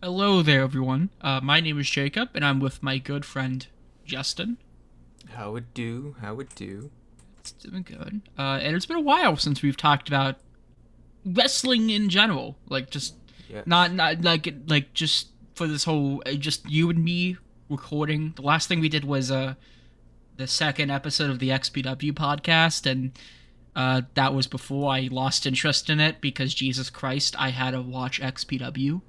Hello there, everyone. My name is Jacob, and I'm with my good friend Justin. How it do? How it do? It's doing good. And it's been a while since we've talked about wrestling in general. Like, just Yes. not like just for this whole just you and me recording. The last thing we did was the second episode of the XPW podcast, and that was before I lost interest in it because Jesus Christ, I had to watch XPW.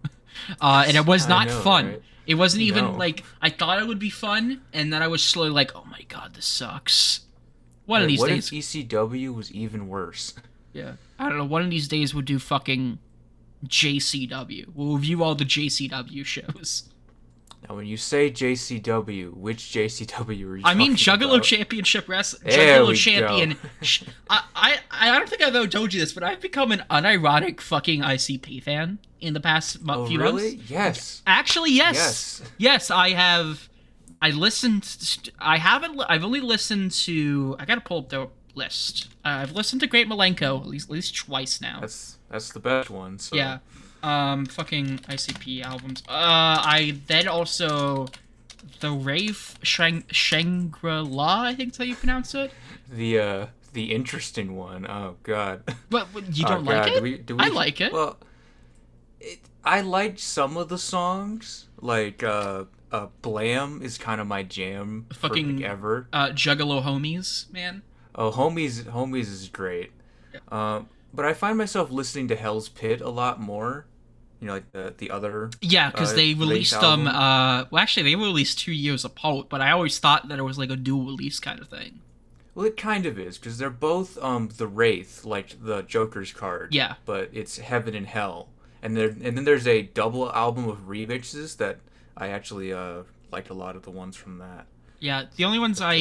And it was I not know, fun. right? It wasn't even No. like I thought it would be fun, and then I was slowly like, "Oh my god, this sucks." One of Right. these What if days, ECW was even worse? yeah, I don't know. One of these days, we'll do fucking JCW. We'll review all the JCW shows. Now, when you say JCW, which JCW are you I mean, talking Juggalo about? Championship Wrestling. There Juggalo we go. Champion. I don't think I've ever told you this, but I've become an unironic fucking ICP fan in the past Oh, few months. really? Yes. Actually, yes. Yes. Yes, I have. I listened. I haven't. I've only listened to. I gotta pull up the list. I've listened to Great Malenko at least twice now. That's the best one. So Yeah. Fucking ICP albums. I then also the Wraith Shangri-La. I think that's how you pronounce it. the interesting one. Oh God. But you Oh don't like God. it? Do we? I like it. Well, I liked some of the songs. Like Blam is kind of my jam for like Fucking ever. Juggalo homies, man. Oh, Homies is great. But I find myself listening to Hell's Pit a lot more. You know, like the other Yeah, because they Wraith released them. album. Well, actually, they were released 2 years apart. But I always thought that it was like a dual release kind of thing. Well, it kind of is because they're both the Wraith, like the Joker's card. Yeah, But it's Heaven and Hell, and then there's a double album of remixes that I actually liked a lot of the ones from that. yeah. The only ones But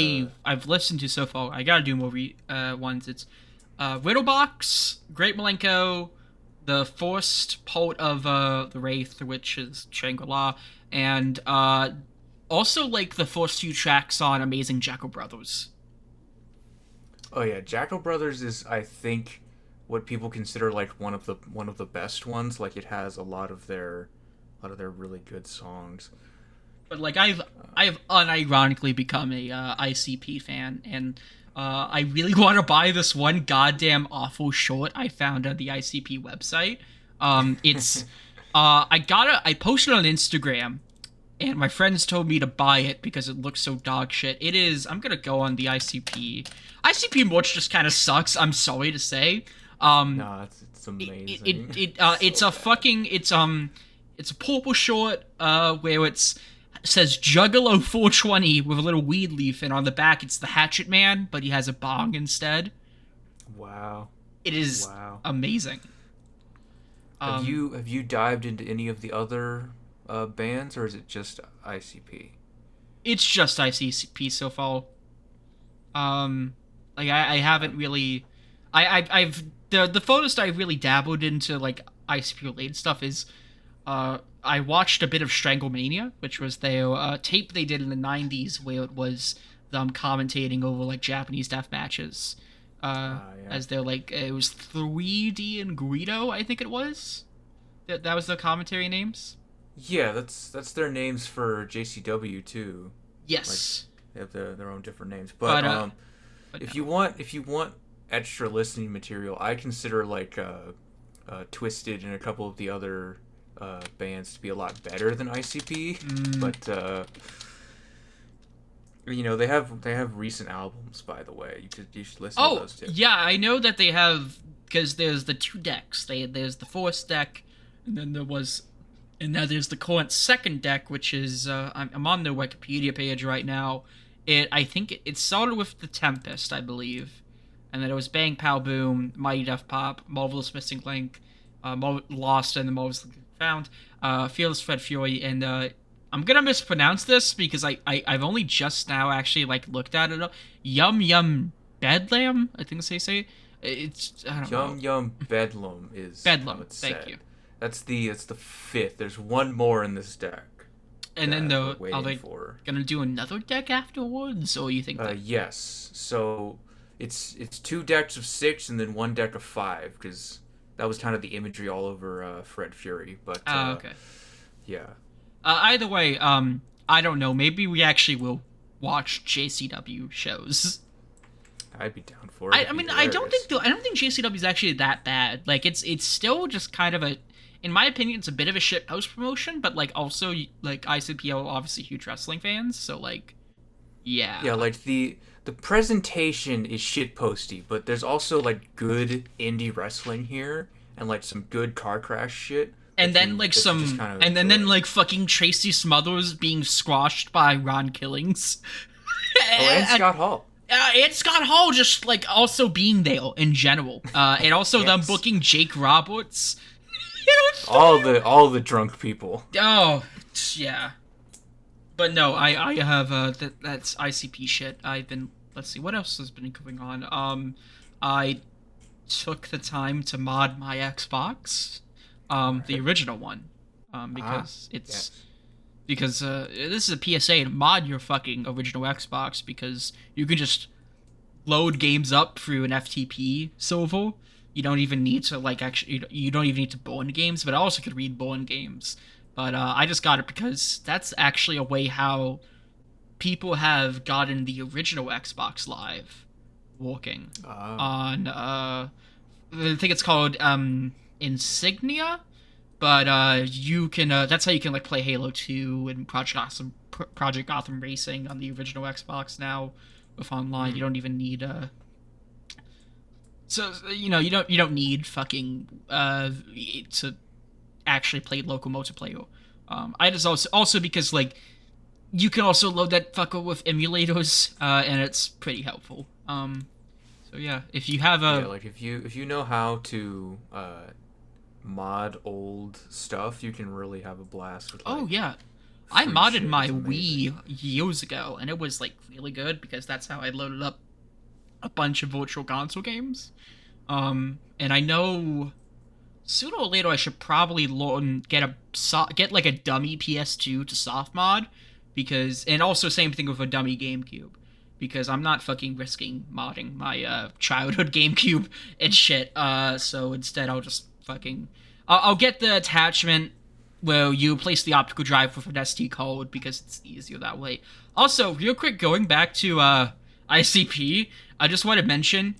I've listened to so far, I gotta do more ones. It's Riddlebox, Great Malenko, the forced part of the Wraith, which is Shangri-La, and also like the first few tracks on Amazing Jackal Brothers. oh yeah, Jackal Brothers is I think what people consider like one of the best ones. Like it has a lot of their really good songs. But like I've unironically become a ICP fan, and I really want to buy this one goddamn awful short I found on the ICP website. It's I posted on Instagram, and my friends told me to buy it because it looks so dog shit. It is. I'm gonna go on the ICP. ICP merch just kind of sucks. I'm sorry to say. Um, No, it's it amazing. it's So a bad. fucking it's a purple short where says Juggalo 420 with a little weed leaf, and on the back it's the Hatchet Man, but he has a bong instead. Wow. It is Wow. amazing. Have you dived into any of the other bands, or is it just ICP? It's just ICP so far. Um, like I haven't really, I've the furthest I really dabbled into like ICP related stuff is, I watched a bit of Stranglemania, which was their tape they did in the '90s, where it was them commentating over like Japanese death matches. Yeah. As they're like it was 3D and Guido, I think it was. That was the commentary names. Yeah, that's their names for JCW too. Like Yes, they have their own different names. but but If no. you want extra listening material, I consider like Twisted and a couple of the other bands to be a lot better than ICP. Mm, But you know they have recent albums, by the way. You should listen to Oh, those too. yeah, I know that they have because there's the two decks. There's the first deck, and then and now there's the current second deck, which is I'm on their Wikipedia page right now. I think it started with the Tempest, I believe, and then it was Bang Pow Boom, Mighty Duff Pop, Marvelous Missing Link, Lost and the Marvelous Found, Fearless Fred Fury, and I'm gonna mispronounce this because I've only just now actually like looked at it. Yum Yum Bedlam, I think they say. It's I don't know. Yum Yum Bedlam is how Bedlam. it's Thank said. you. That's the fifth. There's one more in this deck And then that we're are waiting they for. gonna do another deck afterwards, or you think that? Yes. So it's two decks of six and then one deck of five because that was kind of the imagery all over Fred Fury. Ah, okay. Yeah, Either way, I don't know. Maybe we actually will watch JCW shows. I'd be down for it. I mean, Hilarious. I don't think JCW is actually that bad. Like, it's still just kind of a, in my opinion, it's a bit of a shit post promotion. But like, also like ICP are obviously huge wrestling fans, so like, yeah. Yeah, like the presentation is shit posty, but there's also like good indie wrestling here and like some good car crash shit And then like that you just kind of and then enjoy. like fucking Tracy Smothers being squashed by Ron Killings. Oh, and Scott Hall. And Scott Hall just like also being there in general. And also them Yes. booking Jake Roberts. All the drunk people. Oh, yeah. But no, I have that's ICP shit. I've been, let's see what else has been going on. I took the time to mod my Xbox, the original one, because it's Yes. because this is a PSA to mod your fucking original Xbox because you can just load games up through an FTP server. You don't even need to like actually you don't even need to burn games, but I also could read burn games. But I just got it because that's actually a way how people have gotten the original Xbox Live working on I think it's called Insignia, but you can that's how you can like play Halo 2 and Project Gotham Racing on the original Xbox now with online. You don't even need so you don't need fucking to actually play local multiplayer. I just also because like you can also load that fucker with emulators, and it's pretty helpful. So yeah, if you have a Yeah, like if you know how to mod old stuff, you can really have a blast with like oh yeah, I free modded shit. my It's amazing. Wii years ago, and it was like really good because that's how I loaded up a bunch of virtual console games. And I know sooner or later I should probably learn get like a dummy PS2 to soft mod because and also same thing with a dummy GameCube because I'm not fucking risking modding my childhood GameCube and shit. So instead I'll just fucking I'll get the attachment where you place the optical drive with an SD card because it's easier that way. Also, real quick, going back to ICP, I just want to mention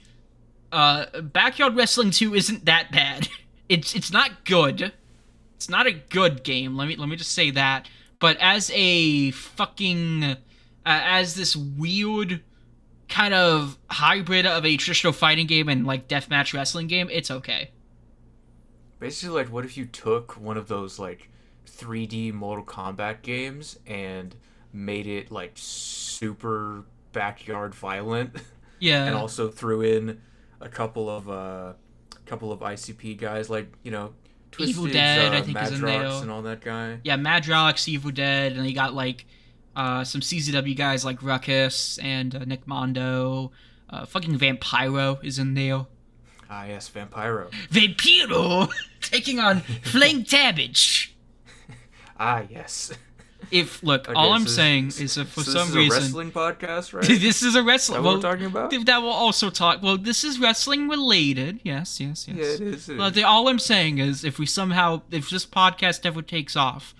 Backyard Wrestling 2 isn't that bad. It's not good. It's not a good game. Let me just say that. But as a fucking as this weird kind of hybrid of a traditional fighting game and like deathmatch wrestling game, it's okay. Basically, like, what if you took one of those like 3D Mortal Kombat games and made it like super backyard violent, and Yeah. also threw in a couple of ICP guys like Evil Twisted's Dead, I think, is in Madrox there. and all that guy. Yeah, Madrox, Evil Dead, and you got like some CZW guys like Ruckus and Nick Mondo. Fucking Vampiro is in there. Ah, yes, Vampiro. Vampiro taking on Flank Tabbage. Ah, yes. If look, Okay, all I'm so saying this, is if for so some this is a reason wrestling podcast, right? this is a Is wrestling. that what we're talking about? That will also talk. Well, this is wrestling related. Yes, yes, yes. Yeah, it is. It But is. all I'm saying is, if this podcast ever takes off,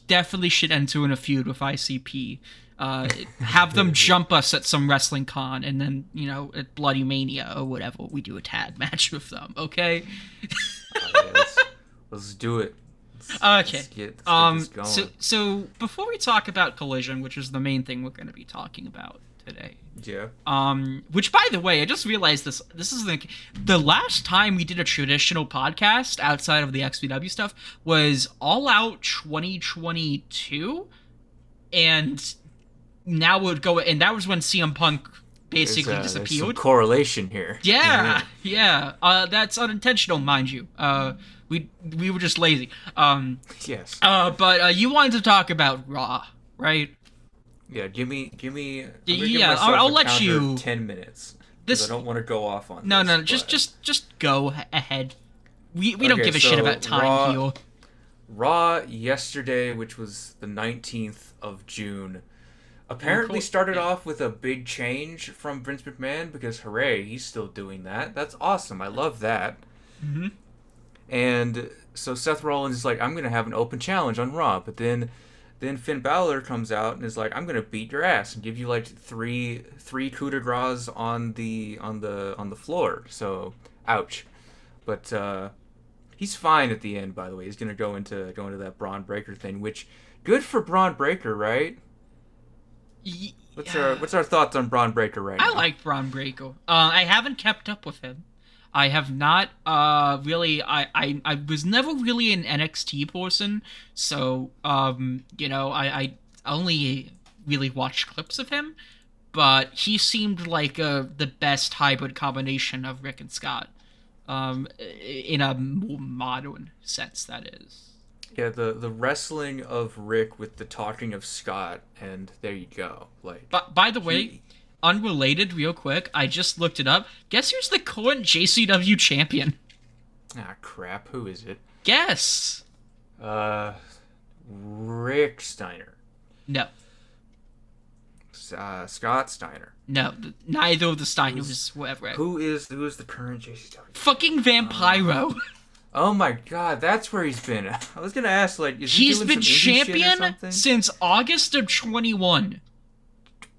definitely should enter in a feud with ICP. Have them jump us at some wrestling con, and then at Bloody Mania or whatever, we do a tag match with them. Okay. Yeah, let's do it. Okay. Let's get this going. So before we talk about Collision, which is the main thing we're going to be talking about today. Yeah. Which by the way, I just realized this is the last time we did a traditional podcast outside of the XPW stuff was All Out 2022, and now and that was when CM Punk basically There's some disappeared. correlation here. Yeah. That's unintentional, mind you. We were just lazy. Yes. But you wanted to talk about Raw, right? Yeah. Give me. I'm gonna give Yeah, myself I'll a let counter you- of 10 minutes. 'Cause This I don't want to go off on. no, this, no, but- just go ahead. We don't Okay, give a shit so about time Raw- here. Raw yesterday, which was the 19th of June, apparently started off with a big change from Vince McMahon because hooray, he's still doing that. That's awesome. I love that. Mm-hmm. And so Seth Rollins is like, I'm gonna have an open challenge on Raw, but then Finn Balor comes out and is like, I'm gonna beat your ass and give you like three coup de grace on the floor. So, ouch. But he's fine at the end. By the way, he's gonna go into that Braun Breaker thing, which good for Braun Breaker, right? What's our thoughts on Braun Breaker right now? I like Braun Breaker. I haven't kept up with him. I have not really. I was never really an NXT person, so I only really watched clips of him. But he seemed like the best hybrid combination of Rick and Scott, in a more modern sense, that is. Yeah, the wrestling of Rick with the talking of Scott, and there you go. Like, but by the way, unrelated, real quick, I just looked it up. Guess who's the current JCW champion? Ah, crap. Who is it? Guess. Rick Steiner. No. Scott Steiner. No, neither of the Steiners were ever. Who is the current JCW? Fucking Vampiro. Oh my god, that's where he's been. I was gonna ask, like, is he he's doing been some indie shit or champion something? since August of 21.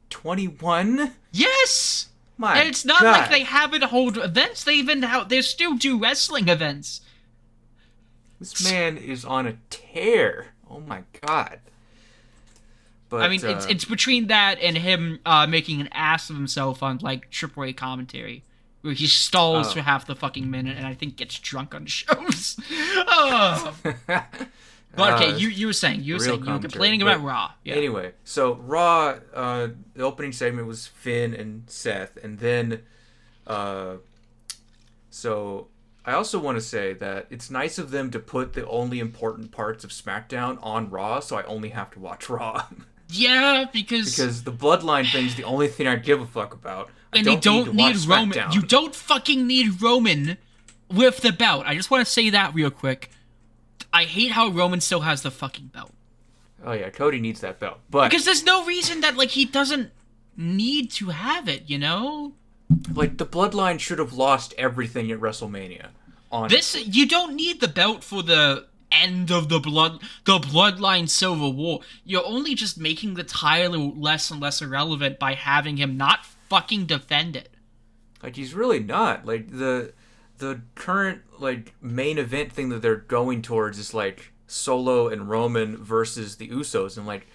21? Yes. My And it's not god. like they haven't hold events. They still do wrestling events. This man is on a tear. Oh my god. But I mean, it's between that and him making an ass of himself on like AAA commentary, where he stalls for half the fucking minute and I think gets drunk on shows. Oh. But okay, you were saying you were complaining about Raw. Yeah. Anyway, so Raw, the opening segment was Finn and Seth, and then, so I also want to say that it's nice of them to put the only important parts of SmackDown on Raw, so I only have to watch Raw. Yeah, because the Bloodline thing is the only thing I give a fuck about. And they don't need Roman. You don't fucking need Roman with the belt. I just want to say that real quick. I hate how Roman still has the fucking belt. Oh yeah, Cody needs that belt, but because there's no reason that like he doesn't need to have it, you know? Like the Bloodline should have lost everything at WrestleMania. Honestly. You don't need the belt for the end of the Bloodline Civil War. You're only just making the title less and less irrelevant by having him not fucking defend it. Like he's really not. Like the current like main event thing that they're going towards is like Solo and Roman versus the Usos, and like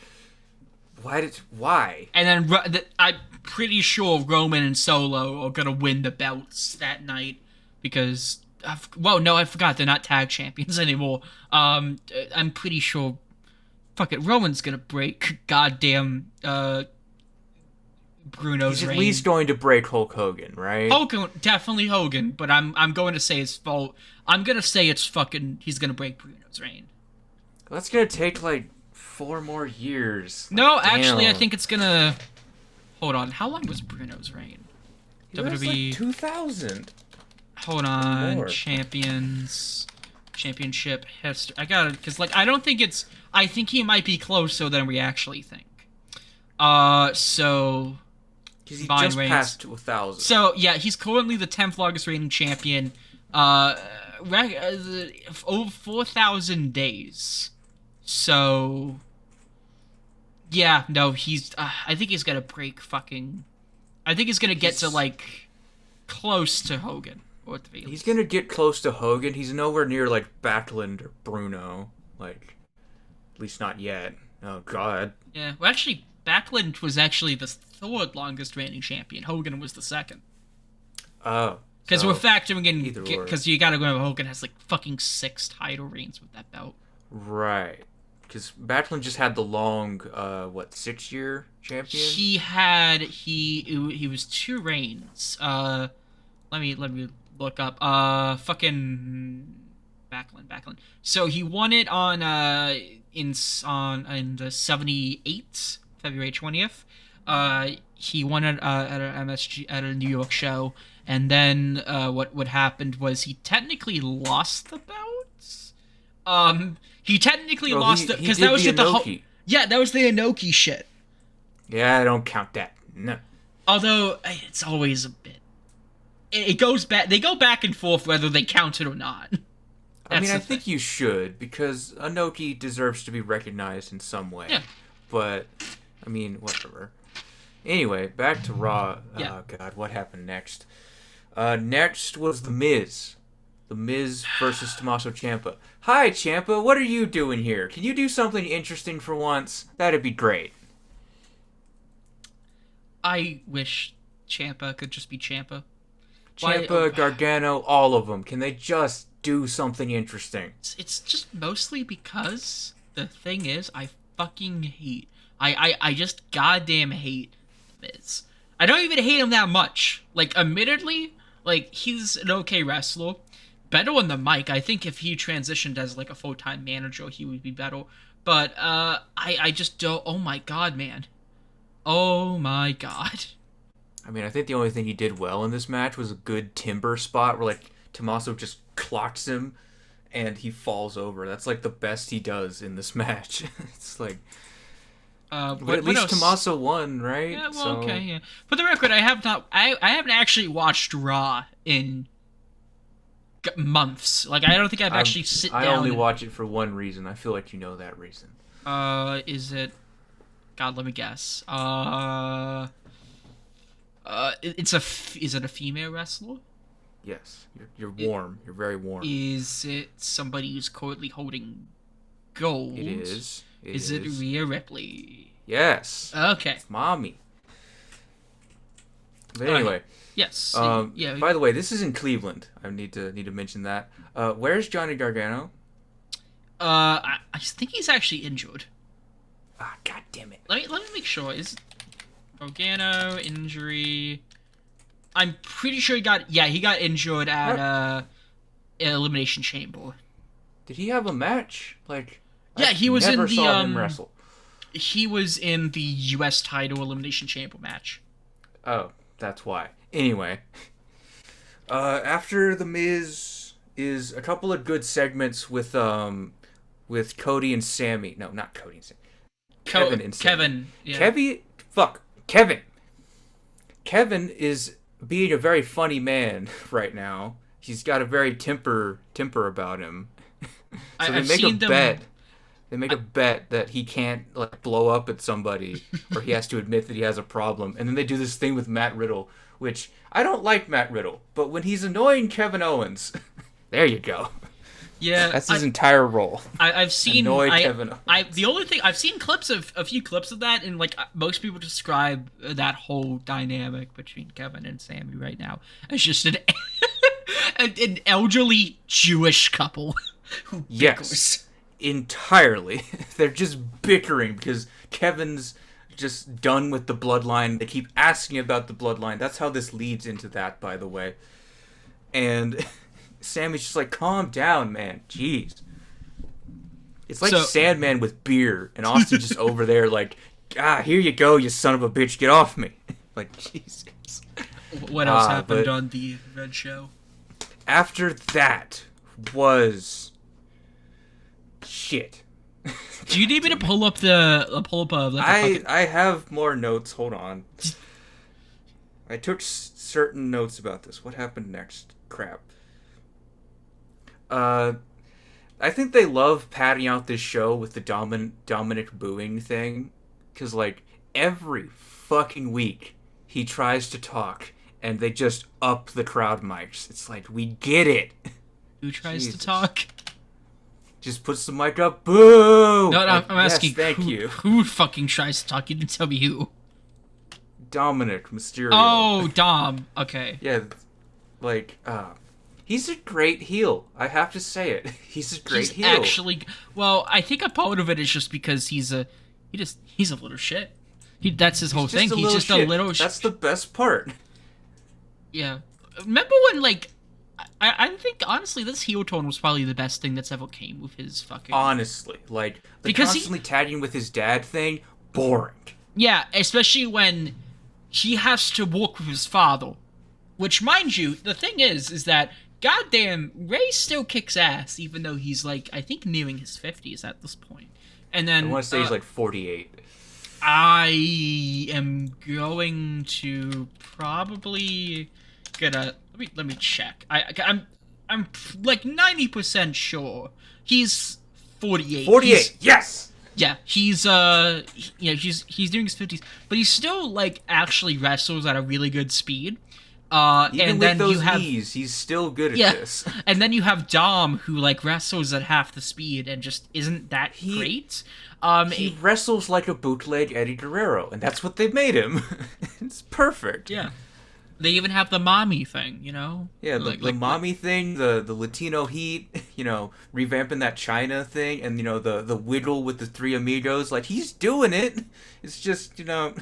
why? And then I'm pretty sure Roman and Solo are gonna win the belts that night because I forgot they're not tag champions anymore. I'm pretty sure. Fuck it, Roman's gonna break goddamn Bruno's reign. He's at least going to break Hulk Hogan, right? Definitely Hogan, but I'm going to say it's fault. I'm gonna say it's fucking. He's gonna break Bruno's reign. That's gonna take like 4 more years. No, actually, I think it's gonna. Hold on, how long was Bruno's reign? WWE like 2000. Hold on, championship history. I got it because like I don't think it's. I think he might be closer than we actually think. So. Because he just passed 1,000. So yeah, he's currently the 10th longest reigning champion. Over 4,000 days. So. Yeah, no, he's. I think he's gonna break fucking. I think he's gonna get to like close to Hogan. He's gonna get close to Hogan. He's nowhere near like Backlund or Bruno. Like, at least not yet. Oh God. Yeah, well, actually, Backlund was actually the 3rd longest reigning champion. Hogan was the 2nd. Oh. Because we're factoring in because you gotta go. Hogan has like fucking 6 title reigns with that belt. Right. Because Backlund just had the long, 6-year champion? He was 2 reigns. Let me look up. Fucking Backlund. So he won it on in the 78, February 20th. He won it at an MSG at a New York show, and then what happened was he technically lost the belt. He technically lost it because that was the that was the Inoki shit. Yeah, I don't count that. No. Although it's always a bit. It goes back. They go back and forth whether they count it or not. I mean, That's I the thing. think you should, because Inoki deserves to be recognized in some way. Yeah. But, I mean, whatever. Anyway, back to Raw. Yeah. Oh, God, what happened next? Next was The Miz. The Miz versus Tommaso Ciampa. Hi, Ciampa, what are you doing here? Can you do something interesting for once? That'd be great. I wish Champa could just be Champa. Ciampa, Gargano, all of them. Can they just do something interesting? It's just mostly because the thing is, I fucking hate. I just goddamn hate Miz. I don't even hate him that much. Like, admittedly, like, he's an okay wrestler. Better on the mic. I think if he transitioned as, like, a full-time manager, he would be better. But, I just don't... Oh my god, man. Oh my god. I mean, I think the only thing he did well in this match was a good timber spot where, like, Tommaso just clocks him and he falls over. That's, like, the best he does in this match. It's like... but at least Tommaso won, right? Yeah, well, okay, yeah. For the record, I haven't actually watched Raw in months. Like, I don't think I've actually sit down. I only watch it for one reason. I feel like you know that reason. Is it? God, let me guess. Is it a female wrestler? Yes, you're warm. You're very warm. Is it somebody who's currently holding gold? It is. Is it Rhea Ripley? Yes. Okay. It's mommy. But anyway. Yes. Yeah. By the way, this is in Cleveland. I need to mention that. Where's Johnny Gargano? I think he's actually injured. Ah, god damn it. Let me make sure. Is Gargano injury? I'm pretty sure he got injured at Elimination Chamber. Did he have a match? Like, yeah, he was in the saw him wrestle. He was in the U.S. title Elimination Chamber match. Oh, that's why. Anyway, after the Miz is a couple of good segments with Cody and Sammy. No, not Cody and Sammy. Kevin and Sammy. Kevin. Yeah. Kevin. Kevin is being a very funny man right now. He's got a very temper about him. So they make a bet. They make a bet that he can't like blow up at somebody, or he has to admit that he has a problem. And then they do this thing with Matt Riddle, which I don't like Matt Riddle, but when he's annoying Kevin Owens, there you go. Yeah, that's his entire role. I've seen Kevin Owens. The only thing I've seen a few clips of that, and like most people describe that whole dynamic between Kevin and Sammy right now as just an elderly Jewish couple who bickers. Yes. Entirely. They're just bickering because Kevin's just done with the bloodline. They keep asking about the bloodline. That's how this leads into that, by the way. And Sammy's just like, calm down, man. Jeez. It's like Sandman with beer, and Austin just over there like, here you go, you son of a bitch, get off me. Like, Jesus. What else happened on the Red Show? After that was... shit. Do you need me to pull up I have more notes. Hold on. I took certain notes about this. What happened next? Crap. I think they love padding out this show with the Dominic booing thing, because like every fucking week he tries to talk and they just up the crowd mics. It's like, we get it. Who tries to talk? Just puts the mic up. Boo! No, I'm asking. Thank you. Who fucking tries to talk? You didn't tell me who. Dominic Mysterio. Oh, Dom. Okay. Yeah, like, he's a great heel. I have to say it. He's a great heel. Actually, well, I think a part of it is just because he's a little shit. That's his whole thing. He's just a little shit. That's the best part. Yeah. Remember when, like, I think, honestly, this heel tone was probably the best thing that's ever came with his fucking... Honestly. Like, the constantly tagging with his dad thing, boring. Yeah, especially when he has to walk with his father. Which, mind you, the thing is that, goddamn, Ray still kicks ass, even though he's, like, I think nearing his 50s at this point. And then... I want to say he's, like, 48. I am going to probably... Let me check. I'm I'm like 90% sure he's 48. 48. Yes. Yeah, he's he's doing his 50s, but he still like actually wrestles at a really good speed. Even And with then those you have knees, he's still good at yeah, this. and then you have Dom who like wrestles at half the speed and just isn't that He- great. He wrestles like a bootleg Eddie Guerrero, and that's what they made him. It's perfect. Yeah, they even have the mommy thing, you know. Yeah, the mommy thing, the Latino heat, revamping that China thing, and the wiggle with the three amigos. Like, he's doing it. It's just How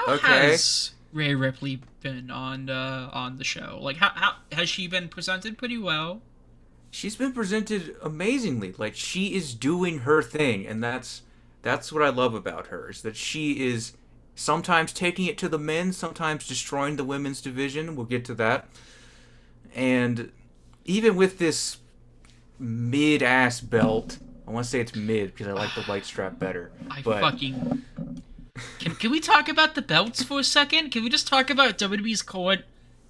okay. has Rhea Ripley been on the show? Like, how has she been presented pretty well? She's been presented amazingly. Like, she is doing her thing, and that's what I love about her, is that she is sometimes taking it to the men, sometimes destroying the women's division. We'll get to that. And even with this mid-ass belt, I want to say it's mid because I like the white strap better. Can we talk about the belts for a second? Can we just talk about WWE's current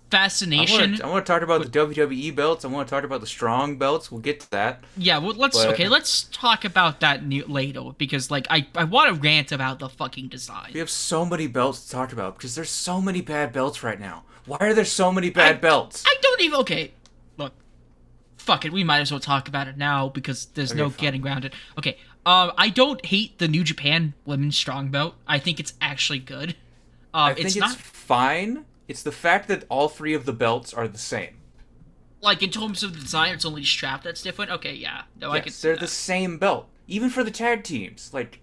fascination? I want to talk about the WWE belts. I want to talk about the strong belts. We'll get to that. Yeah, well, let's talk about that later, because like I want to rant about the fucking design. We have so many belts to talk about because there's so many bad belts right now. Why are there so many bad belts? I don't even look, fuck it, we might as well talk about it now because there's no getting around it. Okay, I don't hate the New Japan Women's Strong Belt. I think it's actually good. I think it's fine. It's the fact that all three of the belts are the same. Like, in terms of the design, it's only strap that's different? Okay, yeah. No, yes, they're the same belt. Even for the tag teams. Like,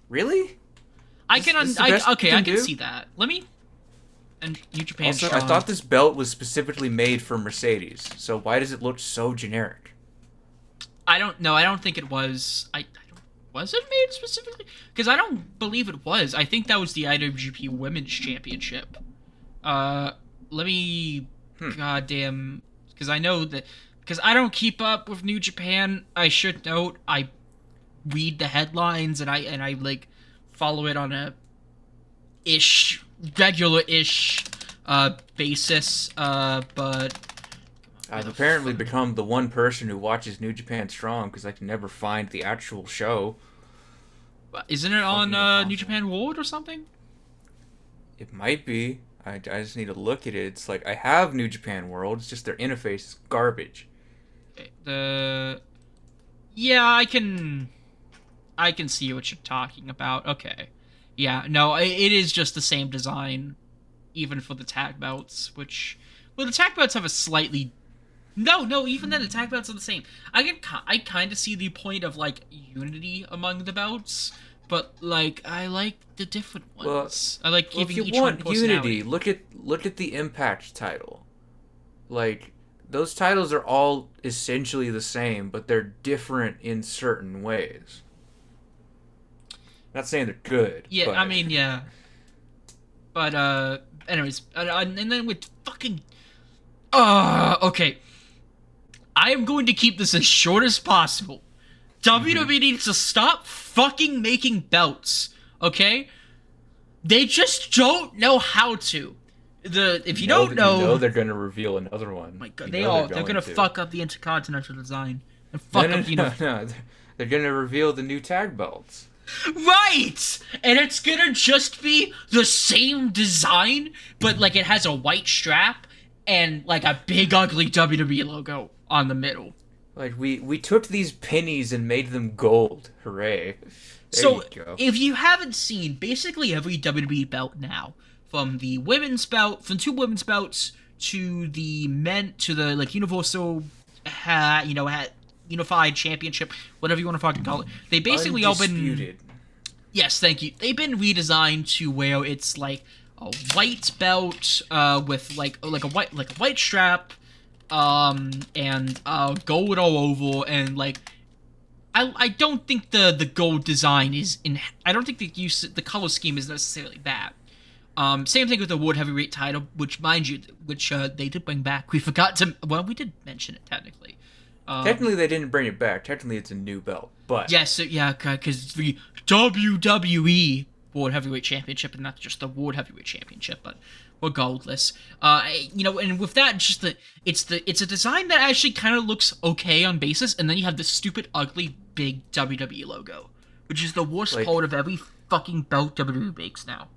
really? I can see that. Let me... And New Japan Also, Strong. I thought this belt was specifically made for Mercedes, so why does it look so generic? I don't know. I don't think it was... Was it made specifically? Because I don't believe it was. I think that was the IWGP Women's Championship. Let me... Goddamn... Because I know that... Because I don't keep up with New Japan, I should note. I read the headlines, and I like, follow it on a... regular-ish, basis, but... I've apparently become the one person who watches New Japan Strong, because I can never find the actual show. Isn't it on, New Japan World or something? It might be. I just need to look at it. It's like, I have New Japan World, it's just their interface is garbage. Okay, yeah, I can see what you're talking about. Okay. Yeah, no, it is just the same design, even for the tag belts, which... Well, the tag belts have a slightly... No, even then, the tag belts are the same. I kind of see the point of, like, unity among the belts, but, like, I like the different ones. I like giving each one personality. If you want unity, look at the Impact title. Like, those titles are all essentially the same, but they're different in certain ways. Not saying they're good. Yeah, but... I mean, yeah. But, anyways, and then with fucking... okay. I am going to keep this as short as possible. WWE needs to stop fucking making belts, okay? They just don't know how to. If you don't know... they're going to reveal another one. My God, they're going to fuck up the Intercontinental design. And fuck up the... No. They're going to reveal the new tag belts. Right! And it's gonna just be the same design, but, like, it has a white strap and, like, a big, ugly WWE logo on the middle. Like, we took these pennies and made them gold. Hooray. So, if you haven't seen basically every WWE belt now, from the women's belt, from two women's belts, to the like, universal, unified championship, whatever you want to fucking call it. They basically all been... Yes, thank you. They've been redesigned to where it's like a white belt with like a white strap, and gold all over, and like I don't think the gold design is in. I don't think the color scheme is necessarily bad. Same thing with the World Heavyweight title, which, mind you, they did bring back. We forgot to. Well, we did mention it technically. Technically, they didn't bring it back. Technically, it's a new belt. But yes, yeah, because the WWE World Heavyweight Championship, and not just the World Heavyweight Championship, but regardless. And with that, just it's a design that actually kind of looks okay on basis, and then you have the stupid, ugly, big WWE logo, which is the worst Like, part of every fucking belt WWE makes now.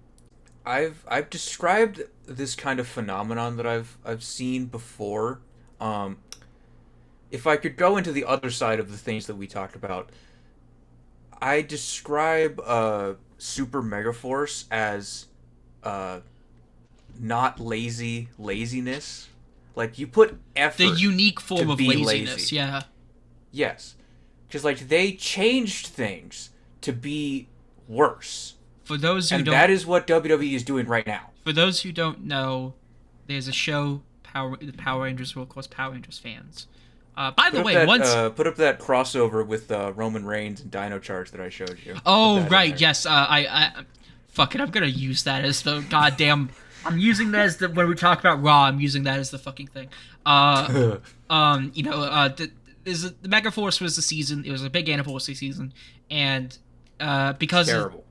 I've described this kind of phenomenon that I've seen before. Um, if I could go into the other side of the things that we talked about, I describe Super Megaforce as uh, not laziness. Like, you put The effort unique to form of be laziness, lazy. yeah. Yes, because like they changed things to be worse, For those who and don't that is what WWE is doing right now. For those who don't know, there's a show, the Power Rangers will, of course, Power Rangers fans. By the way, once... Put up that crossover with Roman Reigns and Dino Charge that I showed you. Put Oh, that in right, there. yes, fuck it, I'm gonna use that as the goddamn... I'm using that as the... When we talk about Raw, I'm using that as the fucking thing. The Megaforce was the season, it was a big anniversary season, and, because... Terrible.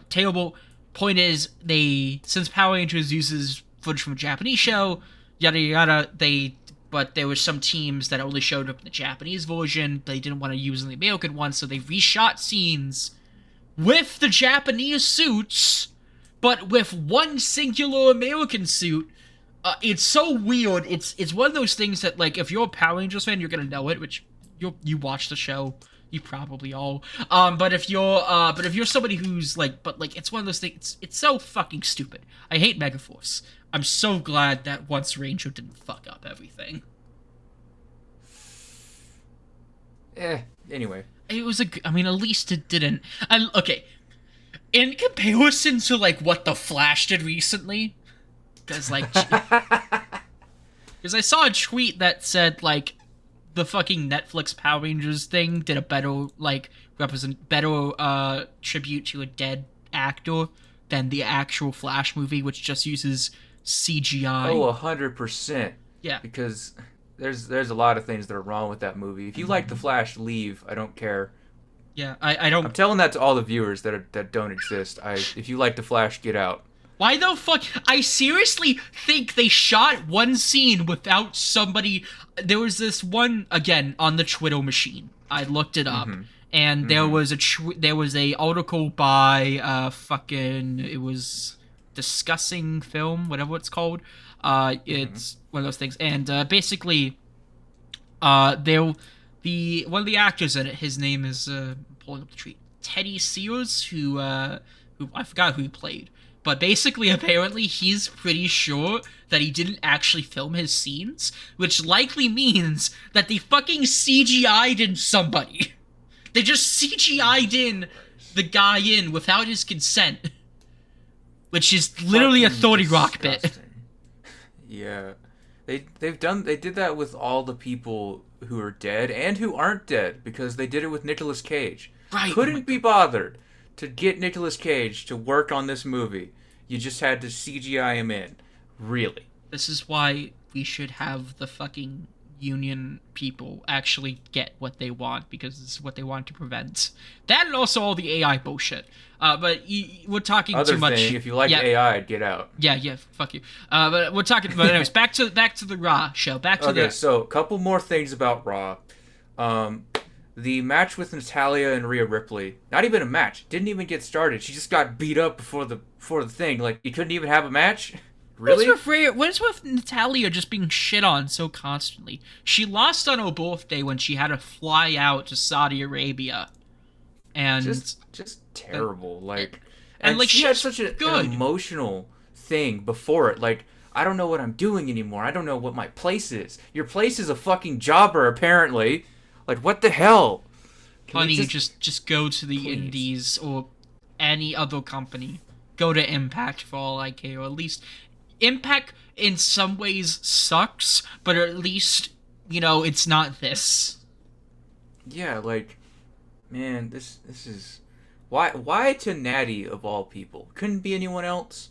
Terrible. Point is, since Power Rangers uses footage from a Japanese show, yada yada, but there were some teams that only showed up in the Japanese version. They didn't want to use in the American one, so they reshot scenes with the Japanese suits, but with one singular American suit. It's so weird. It's one of those things that, like, if you're a Power Rangers fan, you're gonna know it, which you watch the show. You probably all. But if you're somebody who's like, it's one of those things. It's so fucking stupid. I hate Megaforce. I'm so glad that once Ranger didn't fuck up everything. Anyway. It was at least it didn't. And okay, in comparison to like what the Flash did recently, because I saw a tweet that said like, the fucking Netflix Power Rangers thing did a better, tribute to a dead actor than the actual Flash movie, which just uses CGI. Oh, 100%. Yeah. Because there's a lot of things that are wrong with that movie. If you like The Flash, leave. I don't care. Yeah, I don't... I'm telling that to all the viewers that don't exist. If you like The Flash, get out. Why the fuck? I seriously think they shot one scene without somebody... There was this one, again, on the Twitter machine. I looked it up. And there was a article by, it was Discussing Film, whatever it's called. It's one of those things. And, basically, one of the actors in it, his name is, pulling up the tweet, Teddy Sears, who I forgot who he played. But basically, apparently, he's pretty sure that he didn't actually film his scenes, which likely means that they fucking CGI'd in somebody. They just CGI'd in the guy in without his consent. Which is literally a 30 Rock bit. Yeah. They did that with all the people who are dead and who aren't dead, because they did it with Nicolas Cage. Right. Couldn't be bothered to get Nicolas Cage to work on this movie. You just had to CGI him in. Really. This is why we should have the fucking union people actually get what they want, because this is what they want to prevent. That and also all the AI bullshit. But we're talking Other too much. thing, if you like AI, get out. Yeah, fuck you. But we're talking. But anyways, back to the Raw show. So a couple more things about Raw. The match with Natalya and Rhea Ripley, not even a match, didn't even get started. She just got beat up before the thing. Like, you couldn't even have a match? Really? What is with Natalya just being shit on so constantly? She lost on her birthday when she had to fly out to Saudi Arabia. And just terrible. And she had such an emotional thing before it. Like, I don't know what I'm doing anymore. I don't know what my place is. Your place is a fucking jobber, apparently. Like, what the hell? Honey, just go to the Indies or any other company. Go to Impact for all I care. Or at least Impact in some ways sucks, but at least, it's not this. Yeah, like, man, this is... Why to Natty, of all people? Couldn't be anyone else?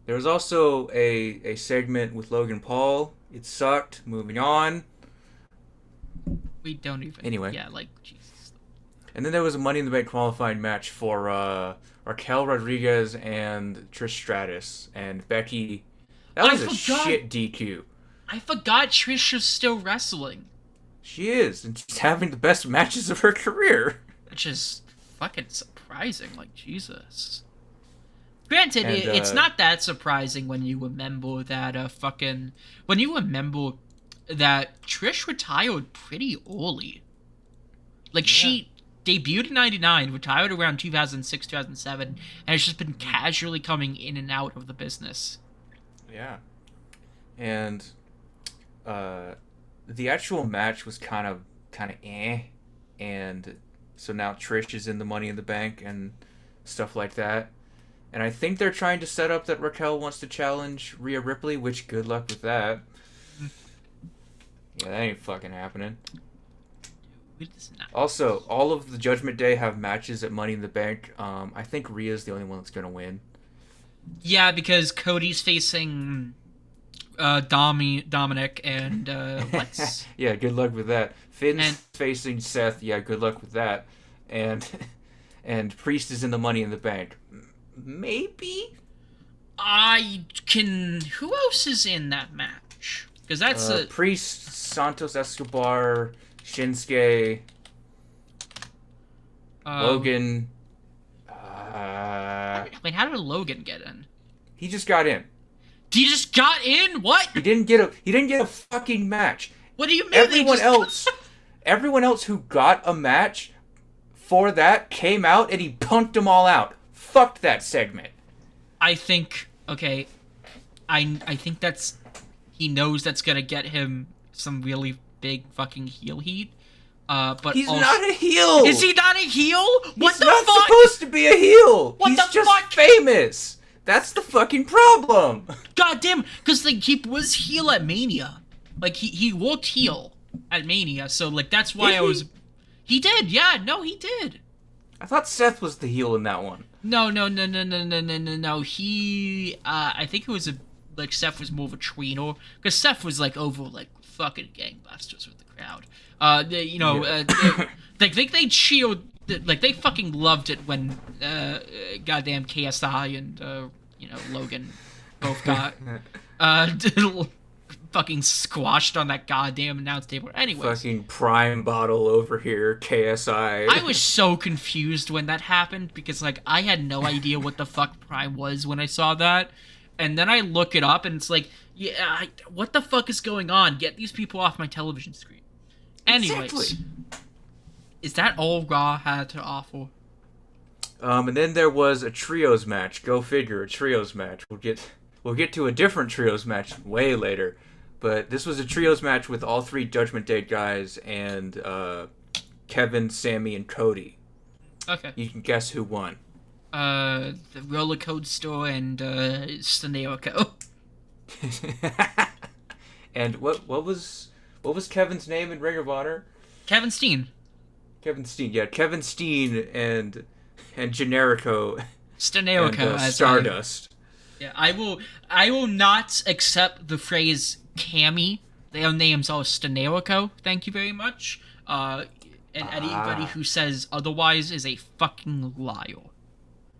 There was also a segment with Logan Paul. It sucked. Moving on. We don't even... Anyway. Yeah, like, Jesus. And then there was a Money in the Bank qualifying match for Raquel Rodriguez and Trish Stratus and Becky. That was a shit DQ. I forgot Trish is still wrestling. She is, and she's having the best matches of her career. Which is fucking surprising, like, Jesus. Granted, And, it's not that surprising when you remember that Trish retired pretty early. Like, she debuted in 99, retired around 2006, 2007, and has just been casually coming in and out of the business. Yeah. And the actual match was kind of eh, and so now Trish is in the Money in the Bank and stuff like that. And I think they're trying to set up that Raquel wants to challenge Rhea Ripley, which good luck with that. Yeah, that ain't fucking happening. Also, all of the Judgment Day have matches at Money in the Bank. I think Rhea's the only one that's going to win. Yeah, because Cody's facing Dominic and Lex. Yeah, good luck with that. Finn's facing Seth. Yeah, good luck with that. And Priest is in the Money in the Bank. Maybe? Who else is in that match? Because that's Priest, Santos Escobar, Shinsuke, Logan. Wait, how did Logan get in? He just got in. He just got in? What? He didn't get a fucking match. What do you mean? Everyone else who got a match for that came out and he punked them all out. Fucked that segment. I think I think that's he knows that's gonna get him some really big fucking heel heat. But he's not a heel. Is he not a heel? What He's the not fuck? supposed to be a heel. What he's the just fuck? famous. That's the fucking problem. God damn, because like he was heel at Mania. Like he worked heel at Mania, so like that's why He did, yeah, no, he did. I thought Seth was the heel in that one. No. He, I think it was Seth was more of a tweener, because Seth was like over like fucking gangbusters with the crowd. They cheered, like they fucking loved it when goddamn KSI and Logan both got fucking squashed on that goddamn announce table. Anyways, fucking Prime bottle over here, KSI. I was so confused when that happened because like I had no idea what the fuck Prime was when I saw that, and then I look it up and it's like, yeah, what the fuck is going on? Get these people off my television screen. Anyways, exactly. Is that all Raw had to offer? And then there was a trios match. Go figure, a trios match. We'll get to a different trios match way later. But this was a trios match with all three Judgment Day guys and Kevin, Sammy, and Cody. Okay. You can guess who won. The Roller Code Store and Staneoco. And what was Kevin's name in Ring of Honor? Kevin Steen. Kevin Steen, yeah. Kevin Steen and Generico. Staneoco and, as Stardust. Yeah, I will not accept the phrase Cammy. Their names are Staneoco. Thank you very much. And anybody who says otherwise is a fucking liar.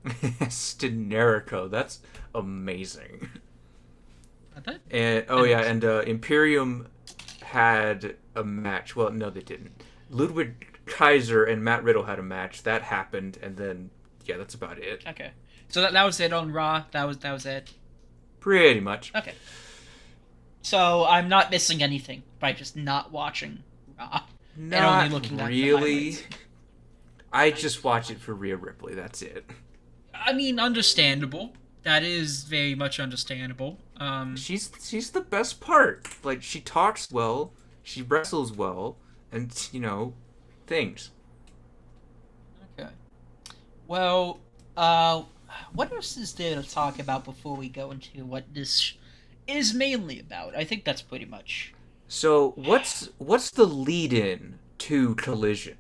Stenerico, that's amazing. And Imperium had a match. Well, no, they didn't. Ludwig Kaiser and Matt Riddle had a match. That happened, and then yeah, that's about it. Okay, so that was it on Raw. That was it. Pretty much. Okay. So I'm not missing anything by just not watching Raw. Not and only looking really. At I just watch it for Rhea Ripley. That's it. I mean, understandable. That is very much understandable. She's the best part. Like, she talks well, she wrestles well, and things. Okay. Well, what else is there to talk about before we go into what this is mainly about? I think that's pretty much. So what's the lead-in to Collision?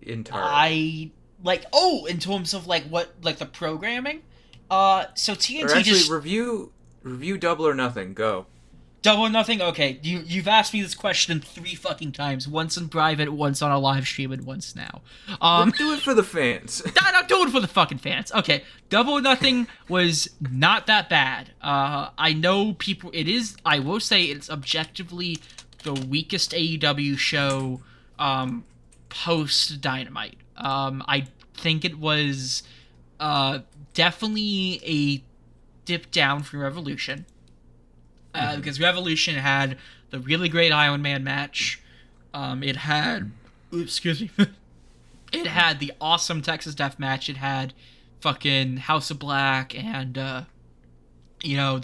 Entirely. In terms of the programming. So TNT or actually, review Double or Nothing. Go. Double or Nothing? Okay, you've asked me this question 3 fucking times. Once in private, once on a live stream, and once now. Let's do it for the fans. I'm doing it for the fucking fans. Okay, Double or Nothing was not that bad. I know people. It is. I will say it's objectively the weakest AEW show post Dynamite. I think it was definitely a dip down from Revolution. Because Revolution had the really great Iron Man match. It had, excuse me, it had the awesome Texas Death match. It had fucking House of Black and, the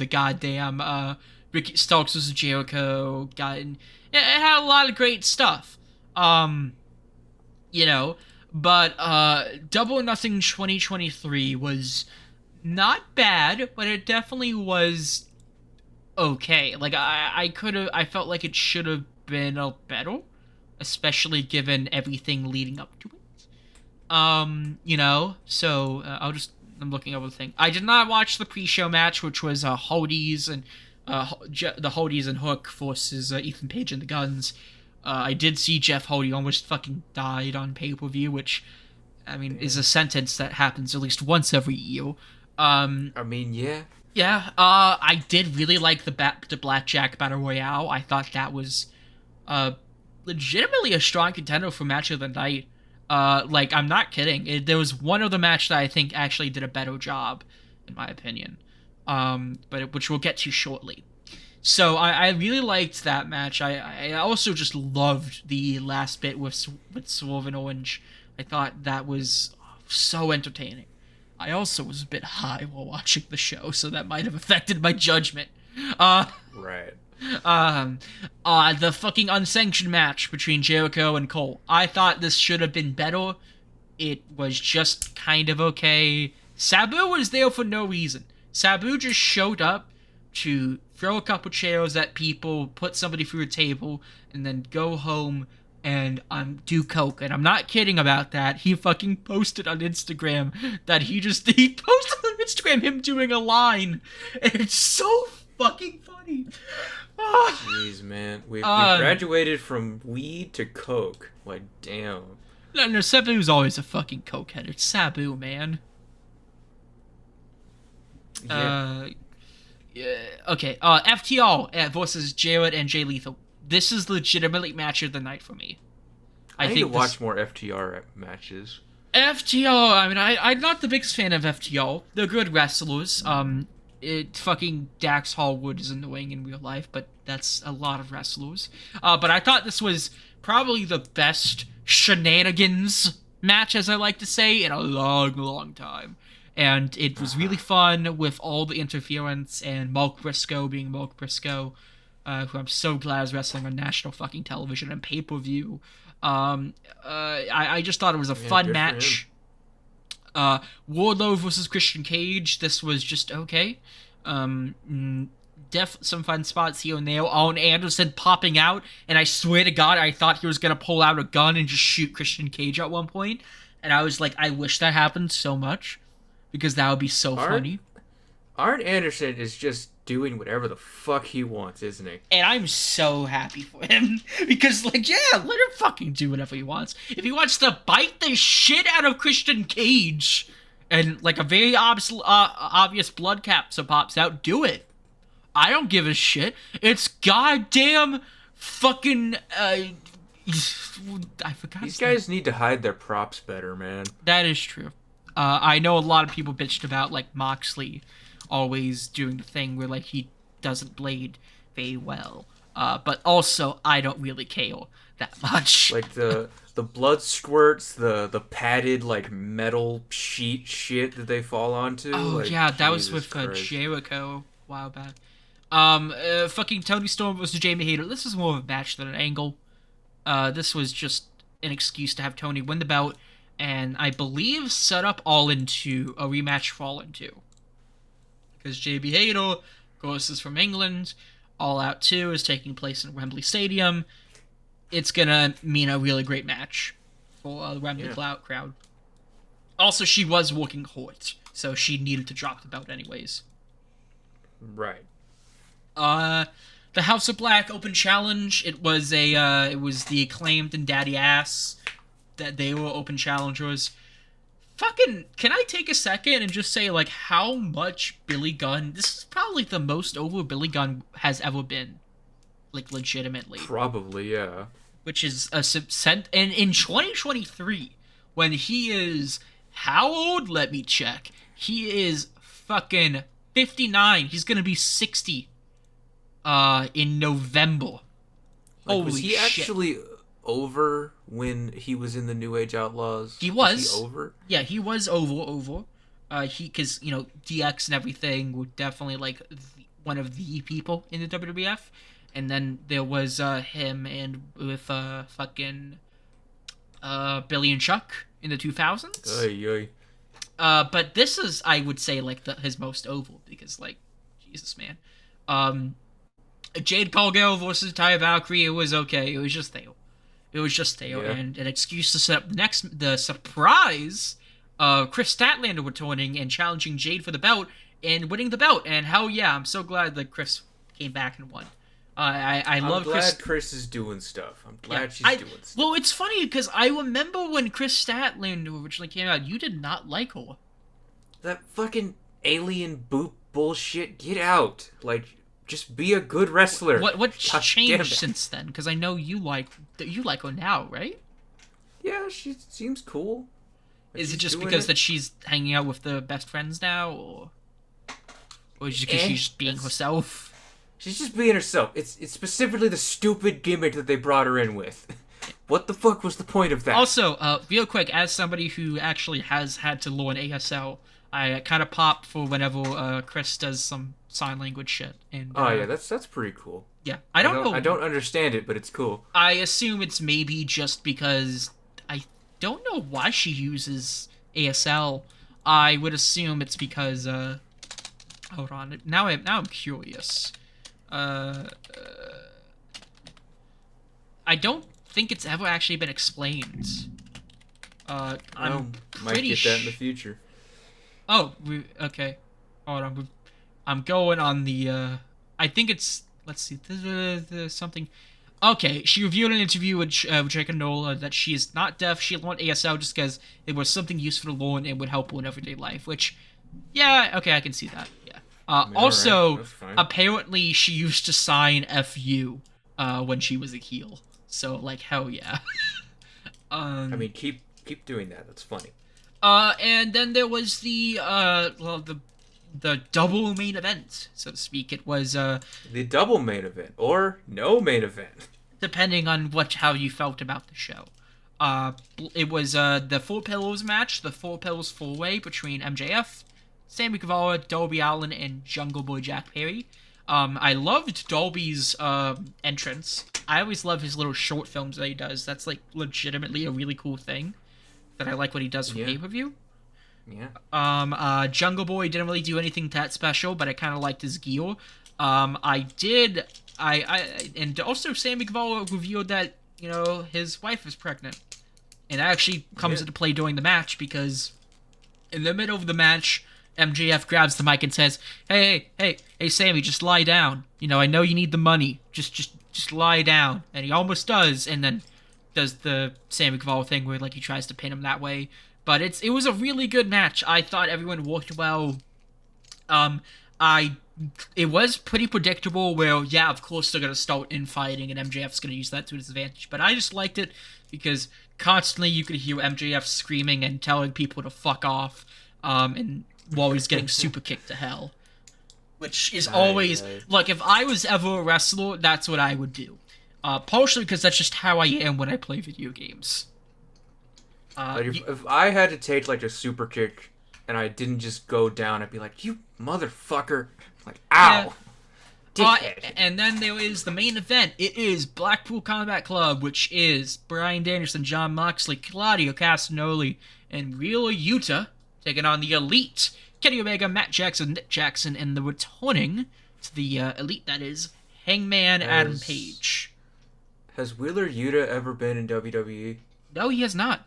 goddamn Ricky Starks vs. Jericho. It had a lot of great stuff. But Double or Nothing 2023 was not bad, but it definitely was okay. Like, I felt like it should have been a better, especially given everything leading up to it. I'm looking over the thing. I did not watch the pre-show match, which was Hardy's and the Hardys and Hook versus Ethan Page and the Guns. I did see Jeff Hardy almost fucking died on pay-per-view, which, I mean, is a sentence that happens at least once every year. Yeah. Yeah, I did really like the Blackjack Battle Royale. I thought that was legitimately a strong contender for Match of the Night. I'm not kidding. There was one other match that I think actually did a better job, in my opinion, which we'll get to shortly. So I really liked that match. I also just loved the last bit with Swerve and Orange. I thought that was so entertaining. I also was a bit high while watching the show, so that might have affected my judgment. Right. The fucking unsanctioned match between Jericho and Cole. I thought this should have been better. It was just kind of okay. Sabu was there for no reason. Sabu just showed up to throw a couple chairs at people, put somebody through a table, and then go home and do coke. And I'm not kidding about that. He fucking posted on Instagram that he posted on Instagram him doing a line, and it's so fucking funny. Jeez, man, we graduated from weed to coke. Like, damn. No, Sabu's always a fucking cokehead. It's Sabu, man. Yeah. Okay. FTR versus Jarrett and Jay Lethal. This is legitimately match of the night for me. I need to watch more FTR matches. FTR, I mean, I'm not the biggest fan of FTR. They're good wrestlers. Fucking Dax Hallwood is annoying in real life, but that's a lot of wrestlers. But I thought this was probably the best shenanigans match, as I like to say, in a long, long time. And it was really fun with all the interference and Mark Briscoe being Mark Briscoe. Who I'm so glad is wrestling on national fucking television and pay-per-view. I just thought it was a fun match. Wardlow versus Christian Cage. This was just okay. Some fun spots here and there. Arn Anderson popping out, and I swear to God, I thought he was gonna pull out a gun and just shoot Christian Cage at one point. And I was like, I wish that happened so much, because that would be so funny. Arn Anderson is just doing whatever the fuck he wants, isn't he? And I'm so happy for him. Because, let him fucking do whatever he wants. If he wants to bite the shit out of Christian Cage, and, a very obvious blood capsule pops out, do it. I don't give a shit. It's goddamn fucking, I forgot. These guys need to hide their props better, man. That is true. I know a lot of people bitched about, Moxley always doing the thing where he doesn't blade very well, but also I don't really care that much. The blood squirts, the padded metal sheet shit that they fall onto. Oh yeah, that was with Jericho a while back. Fucking Tony Storm versus Jamie Hayter. This is more of a match than an angle. This was just an excuse to have Tony win the belt, and I believe set up All In 2, a rematch for All In 2. Because JB Hayter, of course, is from England. All Out 2 is taking place in Wembley Stadium. It's gonna mean a really great match for the Wembley crowd. Also, she was working hurt, so she needed to drop the belt anyways. Right. the House of Black Open Challenge. It was it was the Acclaimed and Daddy Ass that they were open challengers. Fucking, can I take a second and just say, like, how much Billy Gunn... This is probably the most over Billy Gunn has ever been. Like, legitimately. Probably, yeah. Which is a and in 2023, when he is... How old? Let me check. He is fucking 59. He's gonna be 60 in November. Like, Holy was he shit. actually over when he was in the New Age Outlaws? He was. He over? Yeah, he was over. Because, you know, DX and everything were definitely, like, one of the people in the WWF. And then there was him and with fucking Billy and Chuck in the 2000s. Ay. But this is, I would say, like, his most over, because, like, Jesus, man. Jade Cargill versus Taya Valkyrie, it was okay. It was just there. Yeah. And an excuse to set up the surprise Chris Statlander returning and challenging Jade for the belt and winning the belt. And hell yeah, I'm so glad that Chris came back and won. I love I'm glad Chris. Chris is doing stuff. I'm glad she's doing stuff. Well, it's funny because I remember when Chris Statlander originally came out, you did not like her. That fucking alien boop bullshit, get out. Like, just be a good wrestler. What God changed damn it. since then? Because I know you like her now, right? Yeah, she seems cool. Like, Is it she's just doing because it. that she's hanging out with the best friends now, or is it just because she's just being that's- herself? She's just being herself. It's specifically the stupid gimmick that they brought her in with. What the fuck was the point of that? Also, real quick, as somebody who actually has had to learn ASL, I kind of pop for whenever Chris does some sign language shit. And Oh yeah, that's pretty cool. yeah, I don't know. I don't understand it, but it's cool. I assume it's maybe just because I don't know why she uses ASL. I would assume it's because hold on. Now I'm curious. I don't think it's ever actually been explained. I'm might pretty get that in the future. Oh, okay. Hold on. I'm going on the. I think it's. Let's see. There's something. Okay, she reviewed an interview with Jake and Nola that she is not deaf. She learned ASL just because it was something useful to learn and would help her in everyday life. Which, yeah, okay, I can see that. Yeah. Also, that's fine. apparently she used to sign FU when she was a heel. So, like, hell yeah. I mean, keep doing that. That's funny. And then there was the double main event, so to speak. It was The double main event or no main event. depending on how you felt about the show. It was the Four Pillars match, the Four Pillars 4-way between MJF, Sammy Guevara, Darby Allin, and Jungle Boy Jack Perry. I loved Darby's entrance. I always love his little short films that he does. That's like legitimately a really cool thing that I like what he does for pay-per-view. Yeah. Jungle Boy didn't really do anything that special, but I kind of liked his gear. And also Sammy Guevara revealed that, you know, his wife is pregnant. And that actually comes into play during the match because in the middle of the match, MJF grabs the mic and says, hey, Sammy, just lie down. You know, I know you need the money. Just lie down. And he almost does, and then does the Sammy Guevara thing where, like, he tries to pin him that way. But it was a really good match. I thought everyone worked well. It was pretty predictable where, yeah, of course they're going to start infighting and MJF's going to use that to his advantage. But I just liked it because constantly you could hear MJF screaming and telling people to fuck off. And while he's getting super kicked to hell. Which is always... Like, if I was ever a wrestler, that's what I would do. Partially because that's just how I am when I play video games. Like if I had to take, like, a super kick and I didn't just go down, I'd be like, you motherfucker. Like, ow. Dickhead. And then there is the main event. It is Blackpool Combat Club, which is Bryan Danielson, Jon Moxley, Claudio Castagnoli, and Real Utah taking on the Elite. Kenny Omega, Matt Jackson, Nick Jackson, and the returning to the Elite, that is, Hangman Adam Page. Has Wheeler Yuta ever been in WWE? No, he has not.